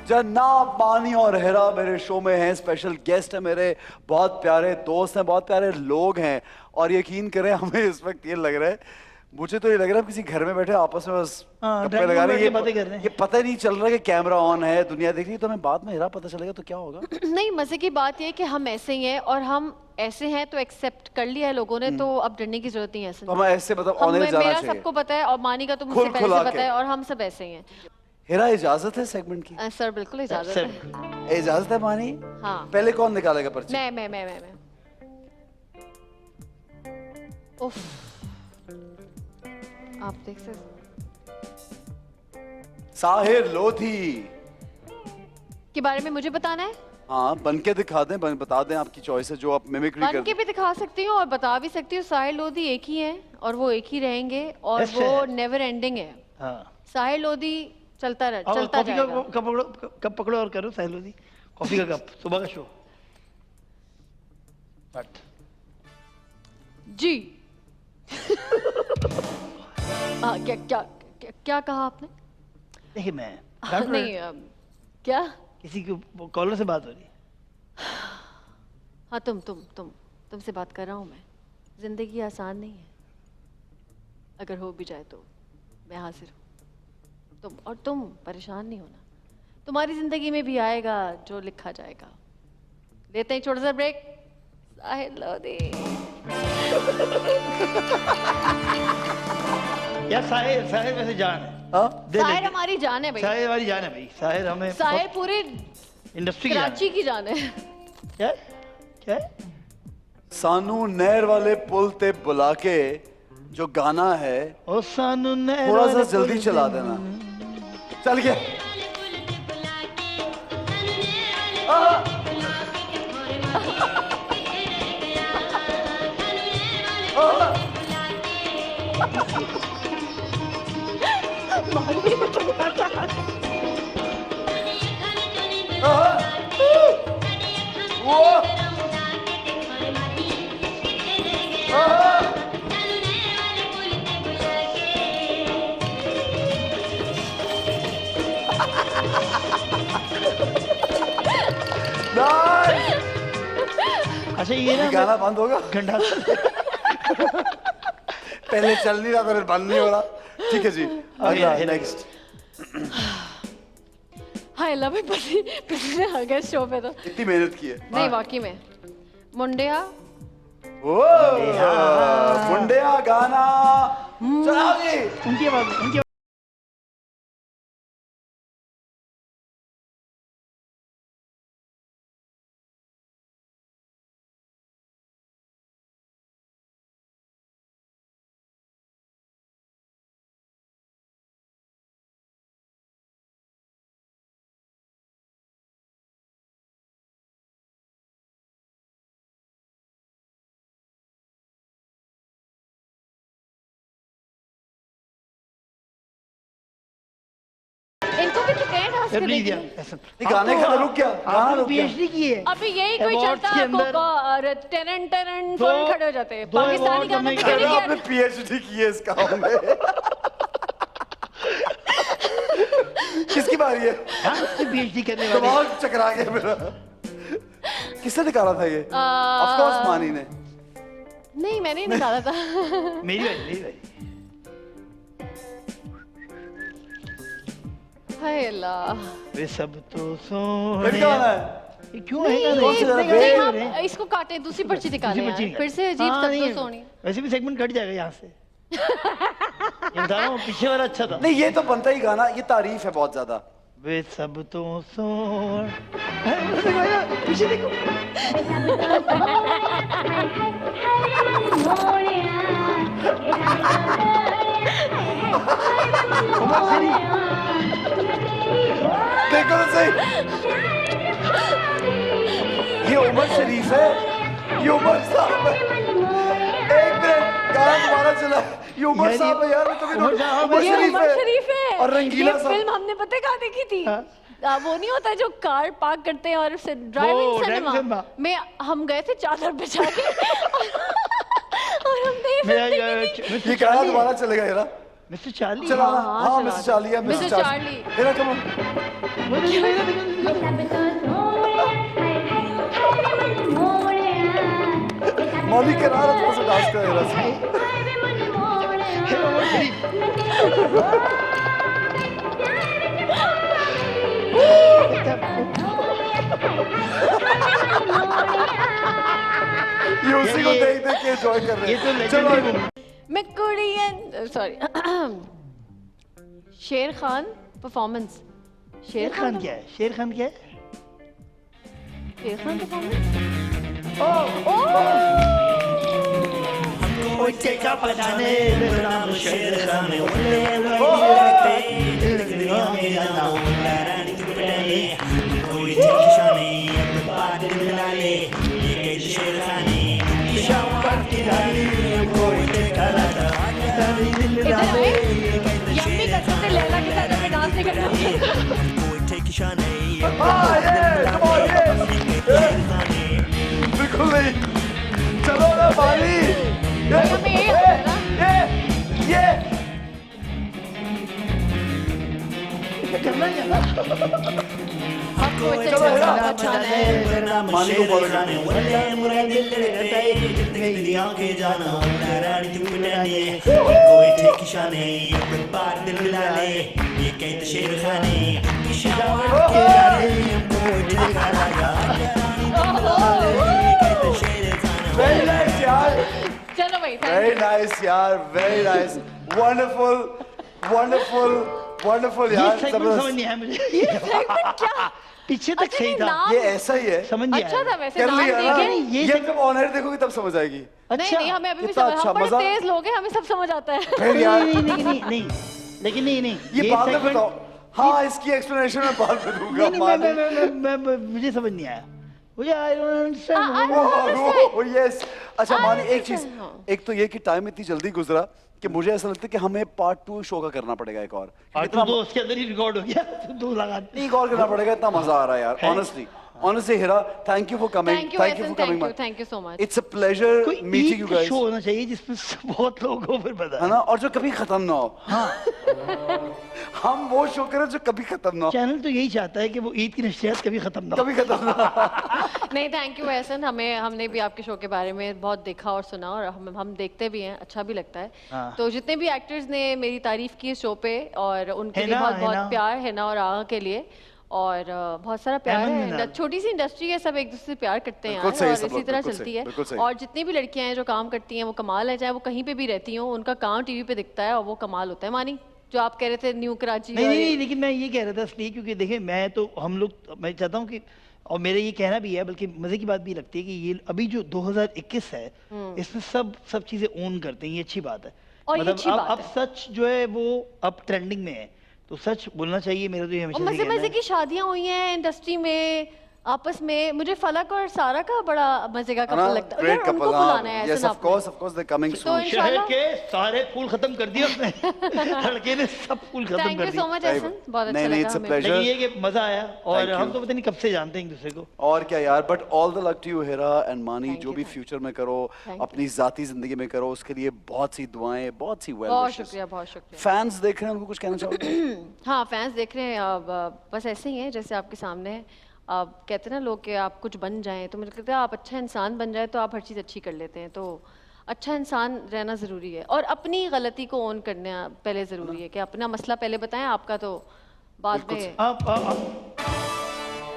जनाब मानी और हेरा मेरे शो में हैं. स्पेशल गेस्ट है मेरे, बहुत प्यारे दोस्त हैं, बहुत प्यारे लोग हैं. और यकीन करें हमें इस वक्त ये लग रहा है, मुझे तो ये लग रहा है किसी घर में बैठे आपस में बस हाँ, गप्पे ड्राइंग लगा रूम रहे में हैं. बैठ के बातें कर रहे हैं। ये पता ही नहीं चल रहा कि कैमरा ऑन है, दुनिया देख रही है. तो हमें बाद में हेरा पता चलेगा तो क्या होगा. नहीं, मजे की बात ये है कि हम ऐसे ही हैं और हम ऐसे हैं तो एक्सेप्ट कर लिया है लोगों ने, तो अब डरने की जरूरत नहीं है ऐसे। तो हमें ऐसे मतलब ऑनर जाना मेरा चाहिए. सबको पता है और मानी का तो मुझसे पहले खुला से के. पता है और हम सब ऐसे ही हैं। हेरा इजाजत है सेगमेंट की? सर बिल्कुल इजाजत सर, है। इजाजत है मानी. हाँ पहले कौन निकालेगा पर्ची? मैं उफ, आप देख सकते साहिर लोधी के बारे में मुझे बताना है। हाँ बन के दिखा दें, बता दें आपकी चॉइस है जो आप मिमिक्री बन कर के भी दिखा सकती हूँ और बता भी सकती हूँ। साहिर लोधी एक ही है और वो एक ही रहेंगे और ऐसे वो है। नेवर एंडिंग है। हाँ। साहिर लोधी चलता और चलता कॉफी का जाएगा। कप पकड़ो और करो सहेलोदी। कॉफी का कप, सुबह का शो। बट जी। क्या क्या क्या क्या कहा आपने? देखिए मैं नहीं क्या? किसी को कॉलर से बात हो रही है। हाँ तुमसे बात कर रहा हूँ मैं। जिंदगी आसान नहीं है, अगर हो भी जाए तो मैं हाजिर हूँ। तुम परेशान नहीं होना, तुम्हारी जिंदगी में भी आएगा जो लिखा जाएगा। लेते हैं छोटा सा ब्रेक। साहिर लोधी। यार साहिर साहिर वैसे जान है। हाँ साहिर हमारी जान है भाई। साहिर हमारी जान है भाई। साहिर हमें साहिर पूरे इंडस्ट्री की जान है। कराची की जान है। क्या क्या सानू नहर वाले पुल ते बुला के जो गाना है ओ सानू ने थोड़ा सा जल्दी चला देना. चल गया. अच्छा ये ना गाना बंद होगा. घंटा पहले चल नहीं रहा था फिर बंद नहीं हो रहा। ठीक है जी, अगला नेक्स्ट। हाय लव पिछले अगस्त शो पे तो इतनी मेहनत की है। नहीं वाकई में मुंडिया ओ मुंडिया गाना चलाओ जी। उनकी आवाज इनको भी तो कहे डांस करने नहीं के दिया लिए। ऐसा। गाने का रुक गया, गाना आपने रुक गया। पीएचडी की है अभी यही कोई Awards चलता के आपको अंदर टेरन टेरन दो- फौरन खड़े हो जाते हैं। दो पाकिस्तानी award गानों हमने पे किया। कभी आपने पीएचडी की है इस काम में। किसकी बारी है? डांस से पीएचडी करने वाले दिमाग चकरा गया मेरा। किसने निकाला था ये? ऑफ कोर्स मानी ने। नहीं मैंने ही निकाला था। मेरी बारी हाय अल्लाह। वे सब तो फिर सोने क्या गाना है? ये क्यों है गाना? कौन सी इतने जरा गाने बेस? हो रहे हैं। हम इसको काटे दूसरी पर्ची दिखाने दूसरी पर्ची यार। फिर से अजीब हाँ, सब नहीं, तो सोनी। वैसे भी सेगमेंट कट जाएगा यहाँ से। ये बता रहा हूँ पीछे वाला अच्छा था। नहीं ये तो बनता ही गाना, ये तारीफ है बहुत ज्यादा। वे सब तो सोन पीछे देखो उमर शरीफ देखो तो सही, ये उमर शरीफ है, ये उमर साहब है। एक मिनट गाना दोबारा चला। ये उमर यार, साहब है यार, मैं कभी उमर साहब है। ये उमर शरीफ है। और रंगीला ये साहब। फिल्म हमने पता है कहाँ देखी थी? हाँ। वो नहीं होता जो कार पार्क करते हैं और फिर ड्राइव इन ड्राइव-इन सिनेमा सिनेमा। में हम गए थे चादर बिछा के और हमने ये मेरा फिल्म देखी थी। ये गाना दोबारा चलेगा यार। मिस्टर चार्ली चला ना? हाँ, हाँ चला मिस्टर दो। चार्ली है, मिस्टर मिस्टर चार्ली। मेरा कम मौली के रहा थोड़ा सा डांस कर रहा उमर शरीफ ये उसी को ये- देख देख के एंजॉय कर रहे ये तो हैं। चलो लेजेंडरी मूवी मैं कुड़ियन सॉरी शेर खान परफॉर्मेंस। शेर खान क्या है? शेर खान क्या है? शेर खान परफॉर्मेंस। का पठाने नाम शेर खान इधर आए यम्मी कर सकते लैला के साथ हमें डांस नहीं करना। हाँ ये come on, ये बिल्कुल नहीं। चलो ना बाली। हमें ये आता है ना। ये करना क्या था? आपको अच्छा चलो अच्छा यार। अच्छा है। मानी को फॉलो कर। वेरी नाइस यार, चलो भाई थैंक वेरी नाइस यार, very nice, wonderful wonderful wonderful ये यार, सेगमेंट समझ जबरदस्त। नहीं आया मुझे यू। क्या पीछे तक अच्छा, सही नहीं, था नाम- ये ऐसा ही है, समझ नहीं अच्छा आया था वैसे कर नाम लिया ना। देखे। ये ये जब ऑन एयर देखोगी तब समझ आएगी। नहीं नहीं हमें अभी भी कितना समझ अच्छा हम बड़े मजा। तेज लोग हैं हमें सब समझ आता है। फिर यार नहीं लेकिन नहीं ये बाद में segment- बताओ। हाँ इसकी एक्सप्लेनेशन मैं बाद में दूंगा। नहीं मानी। मुझे समझ नहीं आया मुझे आई डोंट अंडरस्टैंड यस अच्छा मानी एक चीज, understand, हाँ। एक तो ये कि टाइम इतनी जल्दी गुजरा कि मुझे ऐसा लगता है कि हमें पार्ट 2 शो का करना पड़ेगा एक और। और इतना तो उसके अंदर ही रिकॉर्ड हो गया तो 2 लगा एक और करना पड़ेगा, इतना मजा आ रहा है यार है? Honestly. Honestly, Hira, thank you for coming. Thank you, for Ehsan, coming. thank you so much. It's a pleasure कोई meeting you guys. शो होना चाहिए जिसमें बहुत लोग हो, फिर बता है ना, और जो कभी खत्म ना हो. हम वो शो करें जो कभी खत्म ना हो. चैनल तो यही चाहता है कि वो ईद की नशरियात कभी खत्म ना हो। कभी खत्म ना हो. नहीं, थैंक यू एहसन, हमने भी आपके शो के बारे में बहुत देखा और सुना, और हम देखते भी हैं, अच्छा भी लगता है। हाँ। तो जितने भी एक्टर्स ने मेरी तारीफ की इस शो पे, और उनके लिए हिना, बहुत बहुत हिना। प्यार है ना, और आगा के लिए, और बहुत सारा प्यार अहमद है। मिनाल। छोटी सी इंडस्ट्री है, सब एक दूसरे से प्यार करते हैं बिल्कुल यार, सही, और सब इसी लोग, तरह बिल्कुल चलती सही, है। बिल्कुल सही। और जितनी भी लड़कियां हैं जो काम करती हैं वो कमाल है, चाहे वो कहीं पे भी रहती हों, उनका काम टीवी पे दिखता है और वो कमाल होता है। मानी जो आप कह रहे थे न्यू कराची, नहीं और नहीं, लेकिन मैं ये कह रहा था इसलिए क्योंकि देखिए मैं तो हम लोग मैं चाहता हूँ कि, और मेरा ये कहना भी है, बल्कि मजे की बात भी लगती है कि ये अभी जो 2021 है इसमें सब चीजें ओन करते हैं, ये अच्छी बात है। और ये अच्छी बात अब है। सच जो है वो अब ट्रेंडिंग में है, तो सच बोलना चाहिए, मेरा तो ये और हमेशा से मजे कहना मजे है। की शादियां हुई हैं इंडस्ट्री में आपस में। मुझे फलक और सारा का बड़ा मजे का कपल लगता है यार, Great उनको couple. बुलाना है Yes, ऐसा of course, they're coming तो soon. शहर इंशाल्लाह। के सारे फूल खत्म कर दिए उसने लड़के ने सब फूल खत्म थैंक कर यू दिए। सो मच सही एहसन, बात। बहुत अच्छा नहीं, लगा it's a हमें। pleasure. लेकिन ये कि मजा आया, और Thank हम you. तो पता नहीं कब से जानते हैं एक दूसरे को। और क्या यार, but all the luck to you Hira and Mani, Thank जो you, भी thank फ्यूचर में करो, Thank अपनी जाती जिंदगी में करो, उसके लिए बहुत सी दुआएं, बहुत सी वेल बहुत विशेस. शुक्रिया, बहुत शुक्रिया। फैंस देख रहे हैं, उनको कुछ कहना चाहोगे? हाँ, फैंस देख रहे हैं, अब बस ऐसे ही हैं जैसे आपके सामने है। आप कहते हैं ना लोग कि आप कुछ बन जाएं, तो मुझे लगता है आप अच्छा इंसान बन जाए तो आप हर चीज़ अच्छी कर लेते हैं। तो अच्छा इंसान रहना ज़रूरी है, और अपनी गलती को ओन करना पहले ज़रूरी है, कि अपना मसला पहले बताएं, आपका तो बाद में।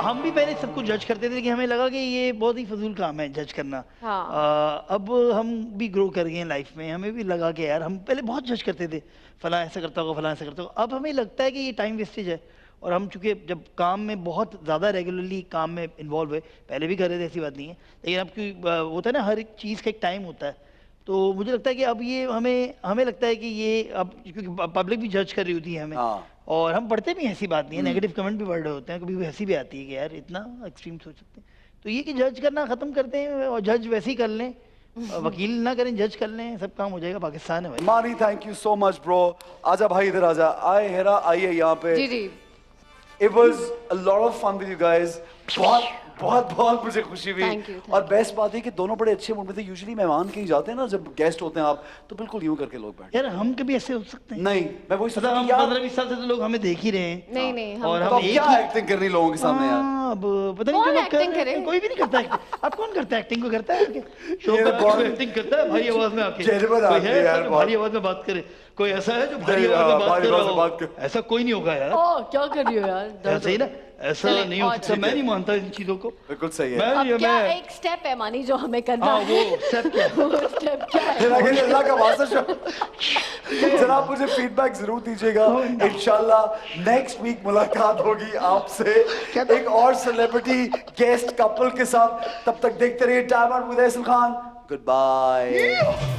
हम भी पहले सबको जज करते थे कि हमें लगा कि ये बहुत ही फजूल काम है जज करना। हाँ। अब हम भी ग्रो कर गए हैं लाइफ में, हमें भी लगा कि यार हम पहले बहुत जज करते थे, फलां ऐसा करता होगा, फलां ऐसा करता होगा। अब हमें लगता है कि ये टाइम वेस्टेज है, और हम चूंकि जब काम में बहुत ज़्यादा रेगुलरली काम में इन्वॉल्व हुए, पहले भी कर रहे थे, ऐसी बात नहीं है, लेकिन अब क्योंकि होता है ना हर एक चीज़ का एक टाइम होता है, तो मुझे लगता है कि अब ये हमें लगता है कि ये अब क्योंकि पब्लिक भी जज कर रही होती है हमें, हाँ। और हम पढ़ते भी हैं, ऐसी बात नहीं है, नेगेटिव कमेंट भी पढ़ रहे होते हैं, कभी भी हंसी भी आती है कि यार इतना एक्सट्रीम सोच सकते हैं। तो ये कि जज करना ख़त्म करते हैं, और जज वैसे ही कर लें, वकील ना करें, जज कर लें, सब काम हो जाएगा। पाकिस्तान है भाई। मानी, thank you so much bro. आजा भाई, इधर आजा. आए हिरा, आइए यहाँ पे. जी जी, It was a lot of fun with you guys. बहुत मुझे खुशी हुई. Thank you. और बेस्ट बात है कि दोनों बड़े अच्छे मूड में थे. यूजुअली मेहमान कहीं जाते हैं ना, जब गेस्ट होते हैं आप, तो बिल्कुल यूं करके लोग बैठे. यार हम कभी ऐसे हो सकते हैं? नहीं, मैं वही सोचा मतलब हम कि यार 15-20 साल से तो लोग हमें देख ही रहे हैं। नहीं नहीं, और हम तो हम अब एक क्या ही एक्टिंग करनी लोगों के सामने यार. अब पता नहीं कौन क्यों लोग कर acting रहे हैं, करे? कोई भी नहीं करता एक्टिंग। अब कौन करता है एक्टिंग? को करता है शो ये का बहुत- एक्टिंग करता है भारी आवाज में आके? जेन्युइन कोई आदमी है यार, ऐसा जो बहुत। भारी आवाज में बात करे? कोई ऐसा है जो भारी नहीं, आवाज में बात भारी कर आवाज रहा में बात हो? कर- ऐसा कोई नहीं होगा यार, ओह क्या कर रही हो यार, दर्द ऐसा ही ना, ऐसा चले, नहीं हो और सकता। मैं नहीं मानता इन चीजों को। बिल्कुल सही है. अब क्या मैं एक स्टेप है मानी जो हमें करना हाँ, है? वो step क्या है? वो स्टेप क्या है? हिरा के लिए अल्लाह का वास्ता शो. जनाब मुझे फीडबैक जरूर दीजिएगा. इंशाल्लाह नेक्स्ट वीक मुलाकात होगी आपसे एक और सेलिब्रिटी गेस्ट कपल के साथ. तब तक देखते रहिए time out with Ehsan Khan. Good bye.